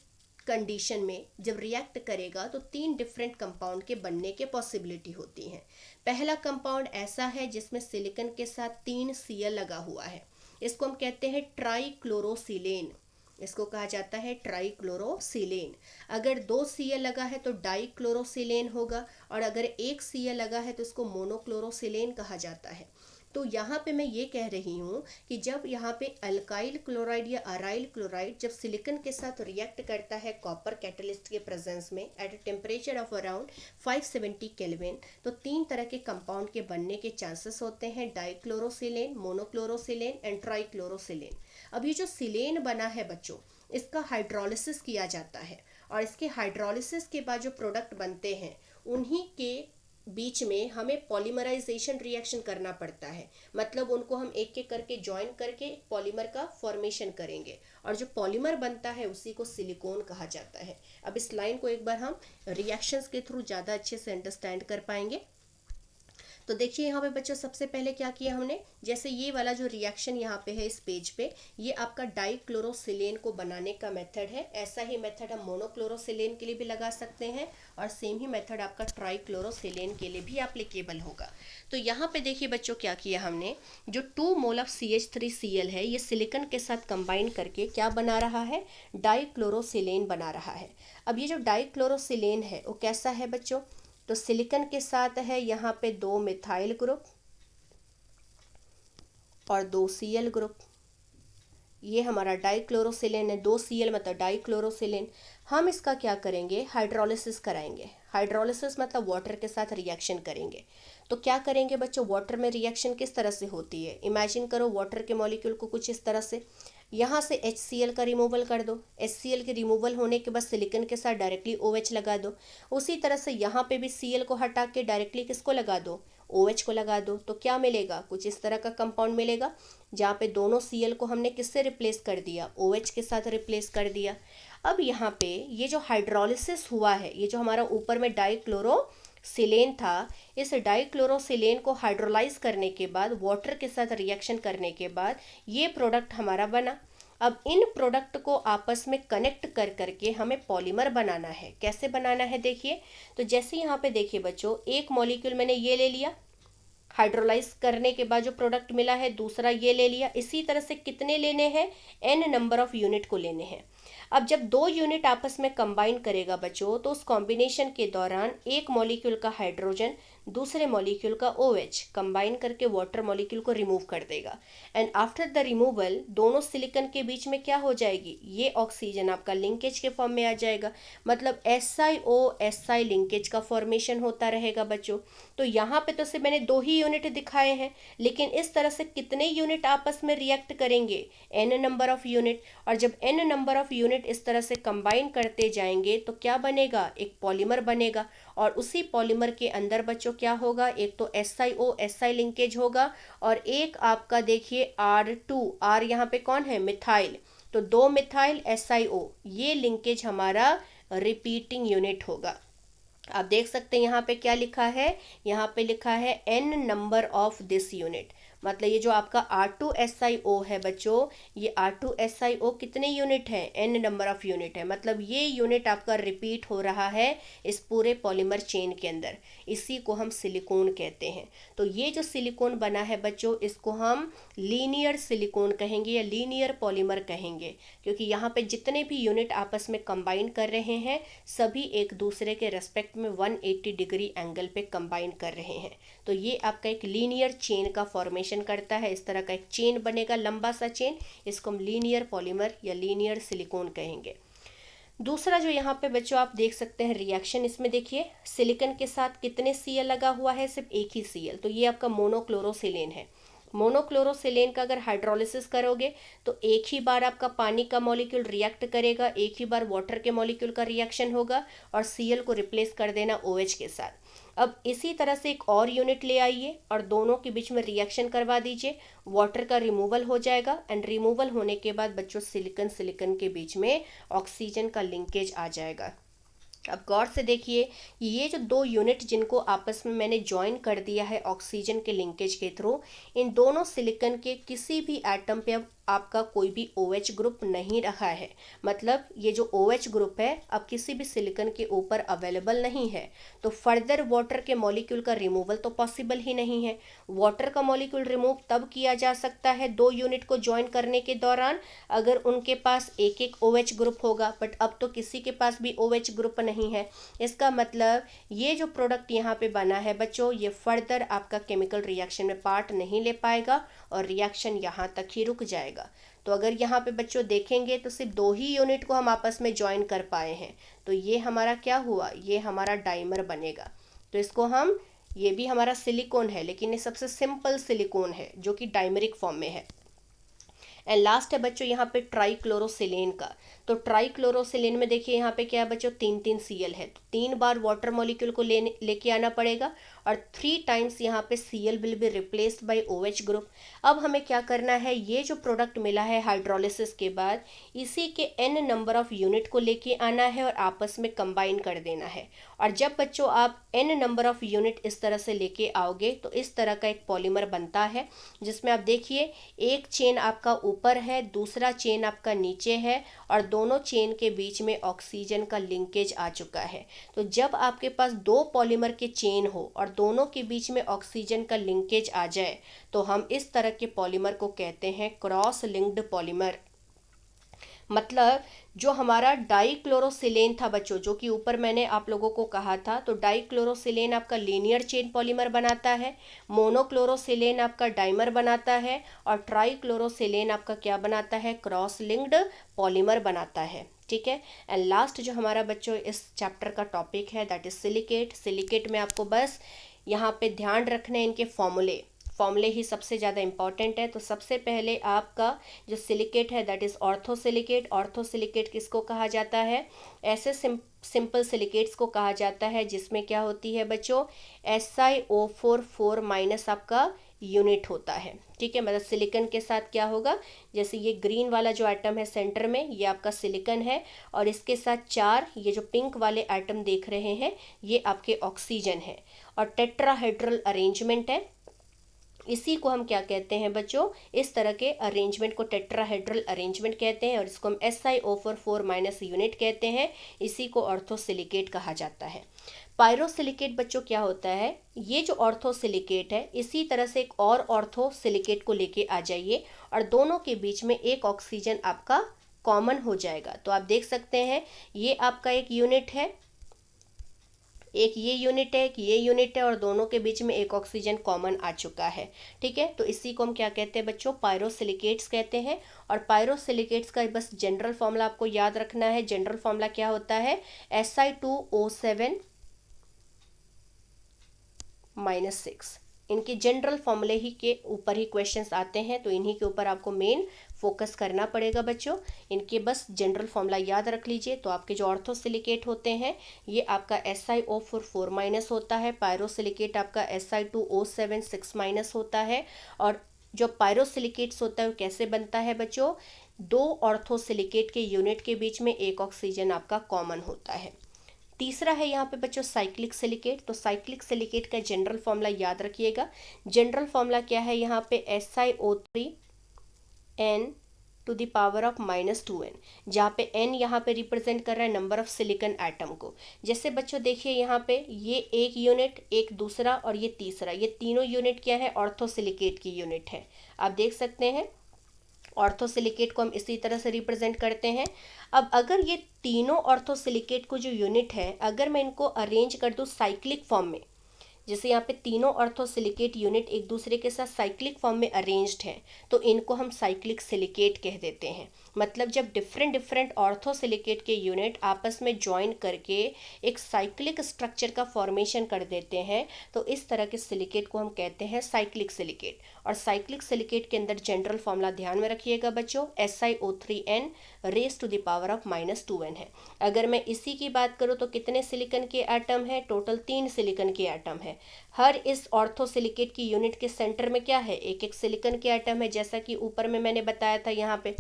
[SPEAKER 1] कंडीशन में जब रिएक्ट करेगा तो 3 डिफरेंट कंपाउंड के बनने के पॉसिबिलिटी होती हैं। पहला कंपाउंड ऐसा है जिसमें सिलिकॉन के साथ 3 Cl लगा हुआ है, इसको हम कहते हैं ट्राइक्लोरोसिलेन, इसको कहा जाता है ट्राइक्लोरोसिलेन। अगर 2 Cl लगा है तो डाइक्लोरोसिलेन होगा, और अगर 1 Cl लगा है तो इसको मोनोक्लोरोसिलेन कहा जाता है। तो यहाँ पे मैं ये कह रही हूँ कि जब यहाँ पे अल्काइल क्लोराइड या अराइल क्लोराइड जब सिलिकॉन के साथ रिएक्ट करता है कॉपर कैटलिस्ट के प्रेजेंस में at a temperature of around 570 kelvin, तो 3 तरह के कंपाउंड के बनने के चांसेस होते हैं, डाइक्लोरोसिलेन, मोनोक्लोरोसिलेन एंड ट्राइक्लोरोसिलेन। अब ये जो सिलेन बना है बच्चों, इसका हाइड्रोलिसिस किया जाता है, और इसके हाइड्रोलिसिस के बाद जो प्रोडक्ट बनते हैं उन्हीं के बीच में हमें पॉलीमराइजेशन रिएक्शन करना पड़ता है, मतलब उनको हम एक एक करके ज्वाइन करके पॉलीमर का फॉर्मेशन करेंगे, और जो पॉलीमर बनता है उसी को सिलिकॉन कहा जाता है। अब इस लाइन को एक बार हम रिएक्शंस के थ्रू ज़्यादा अच्छे से अंडरस्टैंड कर पाएंगे। तो देखिए यहाँ पे बच्चों सबसे पहले क्या किया हमने, जैसे ये वाला जो रिएक्शन यहाँ पे है इस पेज पे, ये आपका डाइक्लोरोसिलेन को बनाने का मेथड है। ऐसा ही मेथड हम मोनोक्लोरोसिलेन के लिए भी लगा सकते हैं और सेम ही मेथड आपका ट्राइक्लोरोसिलेन के लिए भी एप्लीकेबल होगा। तो यहाँ पे देखिए बच्चों क्या किया हमने, जो 2 मोल ऑफ CH3Cl है ये सिलिकॉन के साथ कंबाइन करके क्या बना रहा है, डाइक्लोरोसिलेन बना रहा है। अब ये जो डाइक्लोरोसिलेन है वो कैसा है बच्चों, तो सिलिकॉन के साथ है यहाँ पे 2 मिथाइल ग्रुप और 2 Cl ग्रुप। ये हमारा डाइक्लोरोसिलेन है, 2 Cl मतलब डाइक्लोरोसिलेन। हम इसका क्या करेंगे, हाइड्रोलिसिस कराएंगे। हाइड्रोलिसिस मतलब वाटर के साथ रिएक्शन करेंगे। तो क्या करेंगे बच्चों, वाटर में रिएक्शन किस तरह से होती है, इमेजिन करो वाटर के मॉलिक्यूल को कुछ इस तरह से, यहाँ से HCl का रिमूवल कर दो, HCl के रिमूवल होने के बाद सिलिकॉन के साथ डायरेक्टली OH लगा दो। उसी तरह से यहाँ पे भी Cl को हटा के डायरेक्टली किसको लगा दो, OH को लगा दो। तो क्या मिलेगा, कुछ इस तरह का कंपाउंड मिलेगा, जहाँ पे दोनों Cl को हमने किससे रिप्लेस कर दिया, OH के साथ रिप्लेस कर दिया। अब यहाँ पे ये जो हाइड्रोलिसिस हुआ है, ये जो हमारा ऊपर में डाइक्लोरोसिलेन था, इस डाइक्लोरोसिलेन को हाइड्रोलाइज करने के बाद, वाटर के साथ रिएक्शन करने के बाद ये प्रोडक्ट हमारा बना। अब इन प्रोडक्ट को आपस में कनेक्ट कर करके हमें पॉलीमर बनाना है। कैसे बनाना है देखिए, तो जैसे यहाँ पे देखिए बच्चों, एक मॉलिक्यूल मैंने ये ले लिया, हाइड्रोलाइज करने के बाद जो प्रोडक्ट मिला है, दूसरा ये ले लिया। इसी तरह से कितने लेने हैं, n नंबर ऑफ यूनिट को लेने हैं। अब जब 2 यूनिट आपस में कंबाइन करेगा बच्चों, तो उस कॉम्बिनेशन के दौरान एक मॉलिक्यूल का हाइड्रोजन दूसरे मॉलिक्यूल का OH कंबाइन करके वाटर मॉलिक्यूल को रिमूव कर देगा। एंड आफ्टर द रिमूवल दोनों सिलिकॉन के बीच में क्या हो जाएगी, ये ऑक्सीजन आपका लिंकेज के फॉर्म में आ जाएगा। मतलब SiO-Si लिंकेज का फॉर्मेशन होता रहेगा बच्चों। तो यहाँ पे तो सिर्फ मैंने 2 ही यूनिट दिखाए हैं, लेकिन इस तरह से कितने यूनिट आपस में रिएक्ट करेंगे, n नंबर ऑफ यूनिट। और जब n नंबर ऑफ यूनिट इस तरह से कंबाइन करते जाएंगे तो क्या बनेगा, एक पॉलीमर बनेगा। और उसी पॉलीमर के अंदर बच्चों क्या होगा, एक तो SiO-Si लिंकेज होगा और एक आपका देखिए R2, R यहाँ पे कौन है, मिथाइल। तो 2 मिथाइल SiO, ये लिंकेज हमारा रिपीटिंग यूनिट होगा। आप देख सकते हैं यहाँ पे क्या लिखा है, यहाँ पे लिखा है n number of this unit. मतलब ये जो आपका R2SiO है बच्चों, ये R2SiO कितने यूनिट है, n नंबर ऑफ यूनिट है। मतलब ये यूनिट आपका रिपीट हो रहा है इस पूरे पॉलीमर चेन के अंदर। इसी को हम सिलिकॉन कहते हैं। तो ये जो सिलिकॉन बना है बच्चों, इसको हम लीनियर सिलिकॉन कहेंगे या लीनियर पॉलीमर कहेंगे, क्योंकि यहाँ पे जितने भी यूनिट आपस में कंबाइन कर रहे हैं सभी एक दूसरे के रेस्पेक्ट में 180 डिग्री एंगल पे कंबाइन कर रहे हैं। तो ये आपका एक लीनियर चेन का फॉर्मेशन करता है। इस तरह का एक चेन बनेगा, लंबा सा चेन, इसको हम लीनियर पॉलीमर या लीनियर सिलिकॉन कहेंगे। दूसरा जो यहाँ पे बच्चों आप देख सकते हैं रिएक्शन, इसमें देखिए सिलिकॉन के साथ कितने Cl लगा हुआ है, सिर्फ एक ही Cl। तो ये आपका मोनोक्लोरोसिलेन है। मोनोक्लोरोसिलेन का अगर हाइड्रोलिसिस करोगे तो एक ही बार आपका पानी का मॉलिक्यूल रिएक्ट करेगा, एक ही बार वाटर के मॉलिक्यूल का रिएक्शन होगा और Cl को रिप्लेस कर देना OH के साथ। अब इसी तरह से एक और यूनिट ले आइए और दोनों के बीच में रिएक्शन करवा दीजिए, वाटर का रिमूवल हो जाएगा। एंड रिमूवल होने के बाद बच्चों सिलिकॉन के बीच में ऑक्सीजन का लिंकेज आ जाएगा। अब गौर से देखिए, ये जो 2 यूनिट जिनको आपस में मैंने ज्वाइन कर दिया है ऑक्सीजन के लिंकेज के थ्रू, इन दोनों सिलिकॉन के किसी भी एटम पे अब आपका कोई भी OH ग्रुप नहीं रहा है। मतलब ये जो OH ग्रुप है अब किसी भी सिलिकॉन के ऊपर अवेलेबल नहीं है। तो फर्दर वाटर के मॉलिक्यूल का रिमूवल तो पॉसिबल ही नहीं है। वाटर का मॉलिक्यूल रिमूव तब किया जा सकता है 2 यूनिट को ज्वाइन करने के दौरान, अगर उनके पास एक एक OH ग्रुप होगा। बट अब तो किसी के पास भी OH ग्रुप नहीं है। इसका मतलब ये जो प्रोडक्ट यहाँ पे बना है बच्चों, ये फर्दर आपका केमिकल रिएक्शन में पार्ट नहीं ले पाएगा और रिएक्शन यहाँ तक ही रुक जाएगा। तो अगर यहाँ पे बच्चों देखेंगे तो सिर्फ 2 ही यूनिट को हम आपस में ज्वाइन कर पाए हैं। तो ये हमारा क्या हुआ, ये हमारा डाइमर बनेगा। तो इसको हम, ये भी हमारा सिलिकॉन है लेकिन ये सबसे सिंपल सिलिकॉन है जो कि डाइमरिक फॉर्म में है। एंड लास्ट है बच्चों यहाँ पे ट्राइक्लोरोसिलेन का। तो ट्राइक्लोरोसिलेन में देखिए यहाँ पे क्या है बच्चों, 3 Cl है, तो 3 बार वाटर मॉलिक्यूल को लेके आना पड़ेगा और 3 टाइम्स यहाँ पे Cl will be replaced by OH group. अब हमें क्या करना है, ये जो प्रोडक्ट मिला है हाइड्रोलिसिस के बाद, इसी के n नंबर ऑफ यूनिट को लेके आना है और आपस में कंबाइन कर देना है। और जब बच्चों आप n नंबर ऑफ यूनिट इस तरह से लेके आओगे तो इस तरह का एक पॉलीमर बनता है, जिसमें आप देखिए एक चेन आपका ऊपर है, दूसरा चेन आपका नीचे है और दोनों चेन के बीच में ऑक्सीजन का लिंकेज आ चुका है। तो जब आपके पास 2 पॉलीमर के चेन हो और दोनों के बीच में ऑक्सीजन का लिंकेज आ जाए तो हम इस तरह के पॉलीमर को कहते हैं क्रॉस लिंक्ड पॉलीमर। मतलब जो हमारा डाइक्लोरोसिलेन था बच्चों, जो कि ऊपर मैंने आप लोगों को कहा था, तो डाइक्लोरोसिलेन आपका लीनियर चेन पॉलीमर बनाता है, मोनोक्लोरोसिलेन आपका डाइमर बनाता है और ट्राइक्लोरोसिलेन आपका क्या बनाता है, क्रॉस लिंक्ड पॉलीमर बनाता है। ठीक है। एंड लास्ट जो हमारा बच्चों इस चैप्टर का टॉपिक है दैट इज सिलिकेट। सिलिकेट में आपको बस यहाँ पे ध्यान रखना है इनके फॉर्मूले ही सबसे ज़्यादा इंपॉर्टेंट है। तो सबसे पहले आपका जो सिलिकेट है दैट इज़ ऑर्थोसिलिकेट। ऑर्थोसिलिकेट किसको कहा जाता है, ऐसे सिंपल सिलिकेट्स को कहा जाता है जिसमें क्या होती है बच्चों, SiO4 माइनस आपका यूनिट होता है। ठीक है, मतलब सिलिकन के साथ क्या होगा, जैसे ये ग्रीन वाला जो एटम है सेंटर में, ये आपका सिलिकन है और इसके साथ 4 ये जो पिंक वाले एटम देख रहे हैं ये आपके ऑक्सीजन है और टेट्राहेड्रल अरेंजमेंट है। इसी को हम क्या कहते हैं बच्चों, इस तरह के अरेंजमेंट को टेट्राहेड्रल अरेंजमेंट कहते हैं और इसको हम SiO4 माइनस यूनिट कहते हैं। इसी को ऑर्थोसिलिकेट कहा जाता है। पायरोसिलिकेट बच्चों क्या होता है, ये जो ऑर्थोसिलिकेट है इसी तरह से एक और ऑर्थोसिलिकेट को लेके आ जाइए और दोनों के बीच में एक ऑक्सीजन आपका कॉमन हो जाएगा। तो आप देख सकते हैं ये आपका एक यूनिट है, एक ये यूनिट है, एक ये यूनिट है और दोनों के बीच में एक ऑक्सीजन कॉमन आ चुका है। ठीक है, तो इसी को हम क्या कहते हैं बच्चों, पायरोसिलिकेट्स कहते हैं। और पायरोसिलिकेट्स का बस जनरल फॉर्मूला आपको याद रखना है। जनरल फॉर्मूला क्या होता है, Si2O7 -6। इनके जनरल फॉर्मूले ही के ऊपर ही क्वेश्चंस आते हैं, तो इन्हीं के ऊपर आपको मेन फोकस करना पड़ेगा बच्चों। इनके बस जनरल फॉर्मूला याद रख लीजिए। तो आपके जो ऑर्थोसिलिकेट होते हैं ये आपका SiO4 माइनस होता है, पायरोसिलिकेट आपका Si2O7 6 माइनस होता है। और जो पायरोसिलिकेट्स होता है वो कैसे बनता है बच्चों, 2 ऑर्थोसिलिकेट के यूनिट के बीच में एक ऑक्सीजन आपका कॉमन होता है। तीसरा है यहाँ पे बच्चों साइक्लिक सिलिकेट। तो साइक्लिक सिलिकेट का जनरल फॉर्मूला याद रखिएगा। जनरल फॉर्मूला क्या है यहाँ पे, SiO3n to the power of -2n, जहाँ पे n यहाँ पे रिप्रेजेंट कर रहा है नंबर ऑफ सिलिकन एटम को। जैसे बच्चों देखिए यहाँ पे ये एक यूनिट, एक दूसरा और ये तीसरा, ये तीनों यूनिट क्या है, ऑर्थोसिलिकेट की यूनिट है। आप देख सकते हैं ऑर्थोसिलिकेट को हम इसी तरह से रिप्रेजेंट करते हैं। अब अगर ये तीनों ऑर्थोसिलिकेट को जो यूनिट है, अगर मैं इनको अरेंज कर दूँ साइक्लिक फॉर्म में, जैसे यहाँ पे तीनों ऑर्थोसिलिकेट यूनिट एक दूसरे के साथ साइक्लिक फॉर्म में अरेंज्ड हैं, तो इनको हम साइक्लिक सिलिकेट कह देते हैं। मतलब जब डिफरेंट ऑर्थोसिलिकेट के यूनिट आपस में ज्वाइन करके एक साइक्लिक स्ट्रक्चर का फॉर्मेशन कर देते हैं, तो इस तरह के सिलिकेट को हम कहते हैं साइक्लिक सिलिकेट। और साइक्लिक सिलिकेट के अंदर जनरल फॉर्मूला ध्यान में रखिएगा बच्चों, SiO3n raise to the power of -2n है। अगर मैं इसी की बात करूँ तो कितने सिलिकन के एटम है, टोटल 3 सिलिकन के एटम है। हर इस ऑर्थोसिलिकेट की यूनिट के सेंटर में क्या है, एक एक सिलिकन के एटम है, जैसा कि ऊपर में मैंने बताया था। यहाँ पे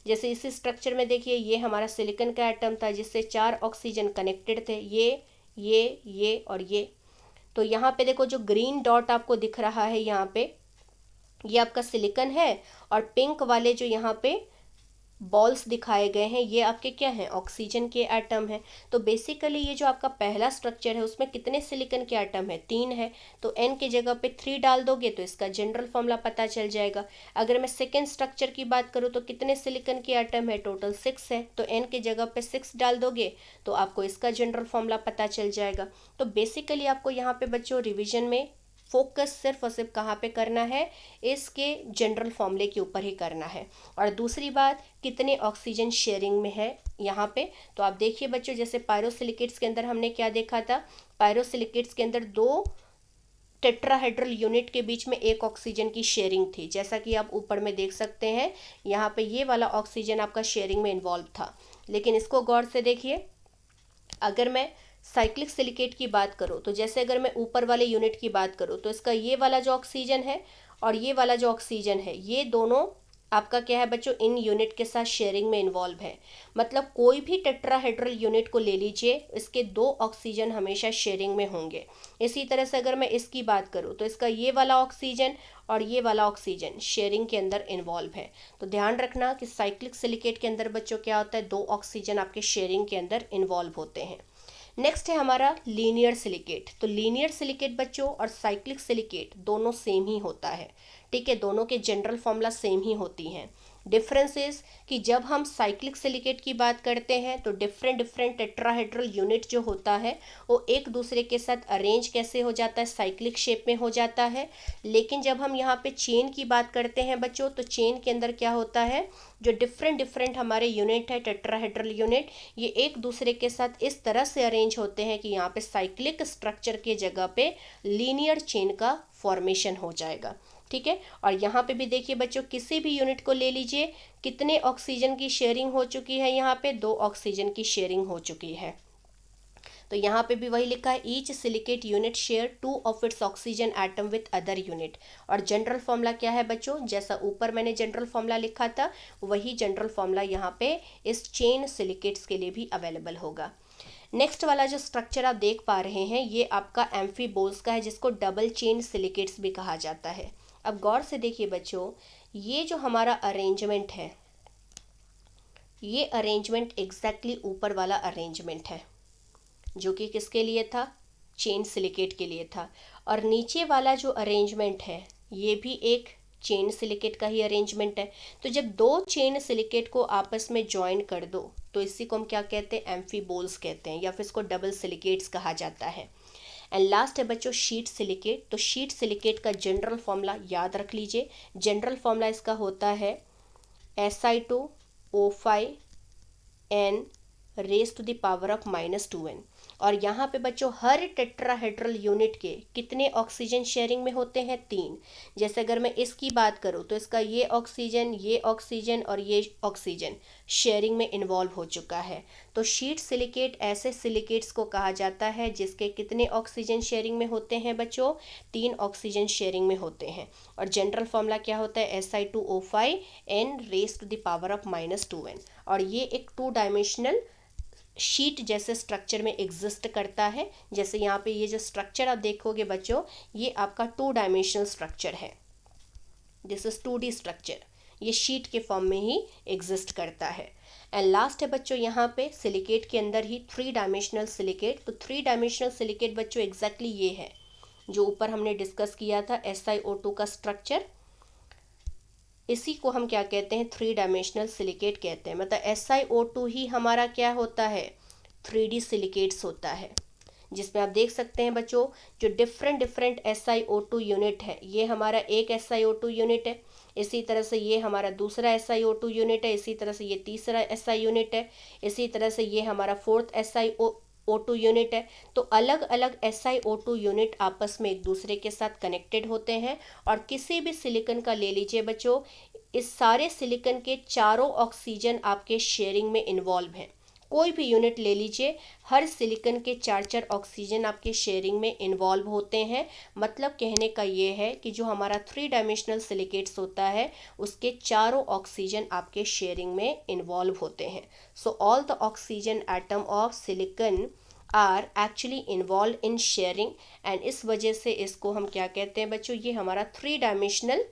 [SPEAKER 1] जैसे इसी स्ट्रक्चर में देखिए ये हमारा सिलिकन का एटम था जिससे 4 ऑक्सीजन कनेक्टेड थे, ये और ये। तो यहाँ पे देखो जो ग्रीन डॉट आपको दिख रहा है यहाँ पे, ये आपका सिलिकन है और पिंक वाले जो यहाँ पे बॉल्स दिखाए गए हैं ये आपके क्या हैं, ऑक्सीजन के एटम हैं। तो बेसिकली ये जो आपका पहला स्ट्रक्चर है उसमें कितने सिलिकन के एटम है, 3 है। तो n की जगह पे 3 डाल दोगे तो इसका जनरल फॉर्मूला पता चल जाएगा। अगर मैं सेकेंड स्ट्रक्चर की बात करूँ तो कितने सिलिकन के एटम है, टोटल 6 है। तो n की जगह पे 6 डाल दोगे तो आपको इसका जनरल फॉर्मूला पता चल जाएगा। तो बेसिकली आपको यहाँ पे बच्चों रिविजन में फोकस सिर्फ और सिर्फ कहाँ पे करना है, इसके जनरल फॉर्मूले के ऊपर ही करना है। और दूसरी बात, कितने ऑक्सीजन शेयरिंग में है यहाँ पे। तो आप देखिए बच्चों जैसे पायरोसिलिकेट्स के अंदर हमने क्या देखा था, पायरोसिलिकेट्स के अंदर 2 टेट्राहेड्रल यूनिट के बीच में एक ऑक्सीजन की शेयरिंग थी, जैसा कि आप ऊपर में देख सकते हैं। यहाँ पे ये वाला ऑक्सीजन आपका शेयरिंग में इन्वॉल्व था। लेकिन इसको गौर से देखिए, अगर मैं साइक्लिक सिलिकेट की बात करूँ तो जैसे अगर मैं ऊपर वाले यूनिट की बात करूँ तो इसका ये वाला जो ऑक्सीजन है और ये वाला जो ऑक्सीजन है, ये दोनों आपका क्या है बच्चों, इन यूनिट के साथ शेयरिंग में इन्वॉल्व है। मतलब कोई भी टेट्राहेड्रल यूनिट को ले लीजिए, इसके 2 ऑक्सीजन हमेशा शेयरिंग में होंगे। इसी तरह से अगर मैं इसकी बात करूँ तो इसका ये वाला ऑक्सीजन और ये वाला ऑक्सीजन शेयरिंग के अंदर इन्वॉल्व है। तो ध्यान रखना कि साइक्लिक सिलिकेट के अंदर बच्चों क्या होता है, 2 ऑक्सीजन आपके शेयरिंग के अंदर इन्वॉल्व होते हैं। नेक्स्ट है हमारा लीनियर सिलिकेट। तो लीनियर सिलिकेट बच्चों और साइक्लिक सिलिकेट दोनों सेम ही होता है, ठीक है, दोनों के जनरल फॉर्मूला सेम ही होती हैं। डिफरेंस इज कि जब हम साइक्लिक सिलिकेट की बात करते हैं तो डिफरेंट डिफरेंट टेट्राहेड्रल यूनिट जो होता है वो एक दूसरे के साथ अरेंज कैसे हो जाता है, साइक्लिक शेप में हो जाता है। लेकिन जब हम यहाँ पे चेन की बात करते हैं बच्चों, तो चेन के अंदर क्या होता है, जो डिफरेंट डिफरेंट हमारे यूनिट है टेट्राहेड्रल यूनिट, ये एक दूसरे के साथ इस तरह से अरेंज होते हैं कि यहाँ पे साइक्लिक स्ट्रक्चर के जगह पे लीनियर चेन का फॉर्मेशन हो जाएगा, ठीक है। और यहाँ पे भी देखिए बच्चों, किसी भी यूनिट को ले लीजिए, कितने ऑक्सीजन की शेयरिंग हो चुकी है, यहाँ पे 2 ऑक्सीजन की शेयरिंग हो चुकी है। तो यहाँ पे भी वही लिखा है, each silicate unit share 2 of its oxygen atom with other unit. और जनरल फॉर्मूला क्या है बच्चों, जैसा ऊपर मैंने जनरल फॉर्मूला लिखा था वही जनरल फॉर्मूला यहाँ पे इस चेन सिलिकेट्स के लिए भी अवेलेबल होगा। नेक्स्ट वाला जो स्ट्रक्चर आप देख पा रहे हैं ये आपका एम्फीबोल्स का है, जिसको डबल चेन सिलिकेट्स भी कहा जाता है। अब गौर से देखिए बच्चों, ये जो हमारा अरेंजमेंट है, ये अरेंजमेंट एग्जैक्टली ऊपर वाला अरेंजमेंट है जो कि किसके लिए था, चेन सिलिकेट के लिए था। और नीचे वाला जो अरेंजमेंट है ये भी एक चेन सिलिकेट का ही अरेंजमेंट है। तो जब 2 चेन सिलिकेट को आपस में ज्वाइन कर दो तो इसी को हम क्या कहते हैं, एम्फीबोल्स कहते हैं, या फिर इसको डबल सिलिकेट्स कहा जाता है। एंड लास्ट है बच्चों शीट सिलिकेट। तो शीट सिलिकेट का जनरल फॉर्मूला याद रख लीजिए। जनरल फॉर्मूला इसका होता है Si2O5n raise to the power of -2n। और यहाँ पे बच्चों हर टेट्राहेड्रल यूनिट के कितने ऑक्सीजन शेयरिंग में होते हैं, 3। जैसे अगर मैं इसकी बात करूँ तो इसका ये ऑक्सीजन और ये ऑक्सीजन शेयरिंग में इन्वॉल्व हो चुका है। तो शीट सिलिकेट ऐसे सिलिकेट्स को कहा जाता है जिसके कितने ऑक्सीजन शेयरिंग में होते हैं बच्चों, 3 ऑक्सीजन शेयरिंग में होते हैं। और जनरल फॉर्मूला क्या होता है, Si2O5n raise to the power of -2n। और ये एक 2 डायमेंशनल शीट जैसे स्ट्रक्चर में एग्जिस्ट करता है। जैसे यहाँ पे ये जो स्ट्रक्चर आप देखोगे बच्चों, ये आपका 2 डायमेंशनल स्ट्रक्चर है, दिस इज 2D स्ट्रक्चर, ये शीट के फॉर्म में ही एग्जिस्ट करता है। एंड लास्ट है बच्चों यहाँ पे सिलिकेट के अंदर ही 3 डायमेंशनल सिलिकेट। तो 3 डायमेंशनल सिलिकेट बच्चों एग्जैक्टली ये है जो ऊपर हमने डिस्कस किया था, SiO2 का स्ट्रक्चर, इसी को हम क्या कहते हैं, 3 डायमेंशनल सिलिकेट कहते हैं। मतलब SiO2 ही हमारा क्या होता है, 3D सिलिकेट्स होता है, जिसमें आप देख सकते हैं बच्चों जो डिफरेंट डिफरेंट SiO2 यूनिट है, ये हमारा एक SiO2 यूनिट है, इसी तरह से ये हमारा दूसरा SiO2 यूनिट है, इसी तरह से ये तीसरा SI यूनिट है, इसी तरह से ये हमारा 4th SiO2 यूनिट है। तो अलग अलग SiO2 यूनिट आपस में एक दूसरे के साथ कनेक्टेड होते हैं। और किसी भी सिलिकॉन का ले लीजिए बच्चों, इस सारे सिलिकॉन के चारों ऑक्सीजन आपके शेयरिंग में इन्वॉल्व हैं। कोई भी यूनिट ले लीजिए, हर सिलिकॉन के 4 ऑक्सीजन आपके शेयरिंग में इन्वॉल्व होते हैं। मतलब कहने का ये है कि जो हमारा 3 डायमेंशनल सिलिकेट्स होता है उसके चारों ऑक्सीजन आपके शेयरिंग में इन्वॉल्व होते हैं। So all the oxygen atom of silicon are actually involve in sharing. And इस वजह से इसको हम क्या कहते हैं बच्चों, ये हमारा 3 डायमेंशनल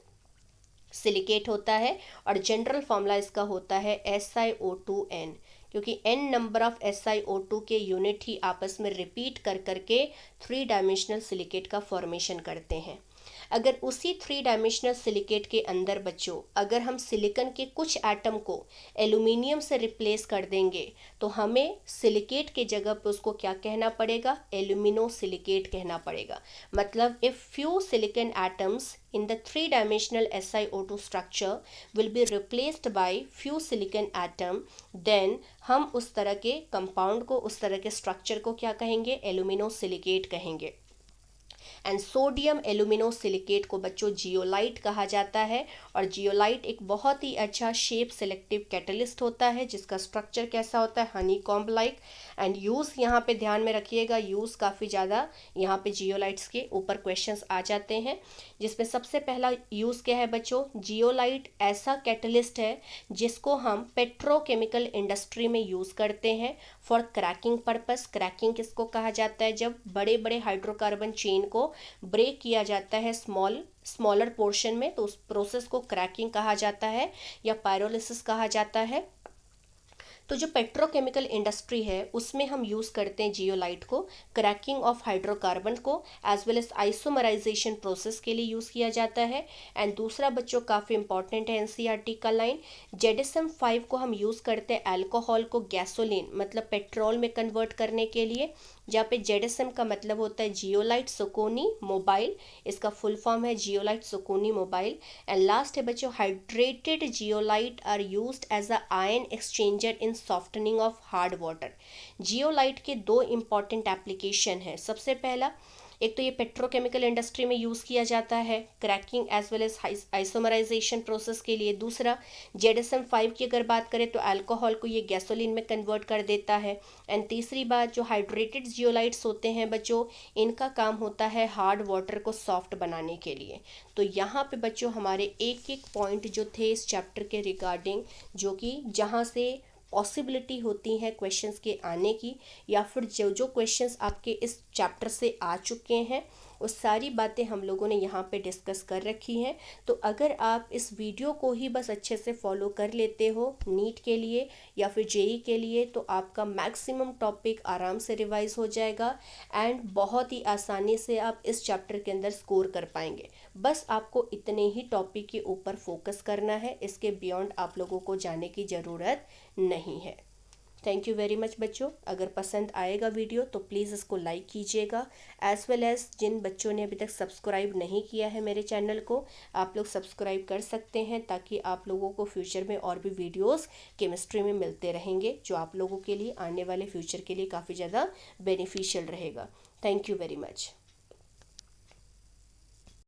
[SPEAKER 1] सिलिकेट होता है। और जनरल फॉर्मूला इसका होता है SiO2n, क्योंकि n नंबर ऑफ SiO2 के यूनिट ही आपस में रिपीट कर करके 3 डायमेंशनल सिलिकेट का फॉर्मेशन करते हैं। अगर उसी 3 डायमेंशनल सिलिकेट के अंदर बच्चों अगर हम सिलिकॉन के कुछ एटम को एल्यूमिनियम से रिप्लेस कर देंगे तो हमें सिलिकेट के जगह पे उसको क्या कहना पड़ेगा, एल्यूमिनो सिलिकेट कहना पड़ेगा। मतलब if few silicon atoms in the 3-dimensional SiO2 structure will be replaced by few silicon atom, then हम उस तरह के कंपाउंड को, उस तरह के स्ट्रक्चर को क्या कहेंगे, एल्यूमिनो सिलिकेट कहेंगे। एंड सोडियम एल्यूमिनो सिलिकेट को बच्चों जियोलाइट कहा जाता है। और जियोलाइट एक बहुत ही अच्छा शेप सेलेक्टिव कैटलिस्ट होता है जिसका स्ट्रक्चर कैसा होता है, Honey comb like. And use यहाँ पे ध्यान में रखिएगा, यूज़ काफ़ी ज़्यादा यहाँ पे जियोलाइट्स के ऊपर क्वेश्चंस आ जाते हैं, जिसमें सबसे पहला यूज़ क्या है बच्चों, जियोलाइट ऐसा कैटलिस्ट है जिसको हम पेट्रोकेमिकल इंडस्ट्री में यूज़ करते हैं फॉर क्रैकिंग पर्पस। क्रैकिंग किसको कहा जाता है, जब बड़े बड़े हाइड्रोकार्बन चेन को ब्रेक किया जाता है स्मॉलर पोर्शन में, तो उस प्रोसेस को क्रैकिंग कहा जाता है या पायरोलिसिस कहा जाता है। तो जो पेट्रोकेमिकल इंडस्ट्री है उसमें हम यूज़ करते हैं जियोलाइट को क्रैकिंग ऑफ हाइड्रोकार्बन को as well as isomerisation process के लिए यूज़ किया जाता है। एंड दूसरा बच्चों काफ़ी इंपॉर्टेंट है एनसीईआरटी का लाइन, जेडिसम-5 को हम यूज़ करते हैं अल्कोहल को गैसोलीन मतलब पेट्रोल में कन्वर्ट करने के लिए, जहाँ पे जेडिसम का मतलब होता है जियोलाइट सुकोनी मोबाइल, इसका फुल फॉर्म है zeolite Socony Mobil. And last है बच्चों hydrated zeolite are used as a ion exchanger in softening of hard water. Zeolite के दो इंपॉर्टेंट एप्लीकेशन है, सबसे पहला एक तो ये पेट्रोकेमिकल इंडस्ट्री में यूज़ किया जाता है cracking as well as isomerisation process के लिए, दूसरा जेडिसम-5 की अगर बात करें तो अल्कोहल को ये गैसोलीन में कन्वर्ट कर देता है। एंड तीसरी बात जो हाइड्रेटेड जियोलाइट्स होते हैं बच्चों, इनका काम होता है हार्ड वाटर को सॉफ्ट बनाने के लिए। तो यहाँ पे बच्चों हमारे एक एक पॉइंट जो थे इस चैप्टर के रिगार्डिंग, जो कि जहाँ से पॉसिबिलिटी होती है क्वेश्चंस के आने की, या फिर जो जो क्वेश्चंस आपके इस चैप्टर से आ चुके हैं वो सारी बातें हम लोगों ने यहाँ पे डिस्कस कर रखी हैं। तो अगर आप इस वीडियो को ही बस अच्छे से फॉलो कर लेते हो नीट के लिए या फिर जेई के लिए, तो आपका मैक्सिमम टॉपिक आराम से रिवाइज हो जाएगा एंड बहुत ही आसानी से आप इस चैप्टर के अंदर स्कोर कर पाएंगे। बस आपको इतने ही टॉपिक के ऊपर फोकस करना है, इसके बियॉन्ड आप लोगों को जाने की ज़रूरत नहीं है। थैंक यू वेरी मच बच्चों, अगर पसंद आएगा वीडियो तो प्लीज़ इसको लाइक कीजिएगा, एज वेल एज जिन बच्चों ने अभी तक सब्सक्राइब नहीं किया है मेरे चैनल को, आप लोग सब्सक्राइब कर सकते हैं ताकि आप लोगों को फ्यूचर में और भी वीडियोस केमिस्ट्री में मिलते रहेंगे जो आप लोगों के लिए आने वाले फ्यूचर के लिए काफ़ी ज़्यादा बेनिफिशियल रहेगा। Thank you very much.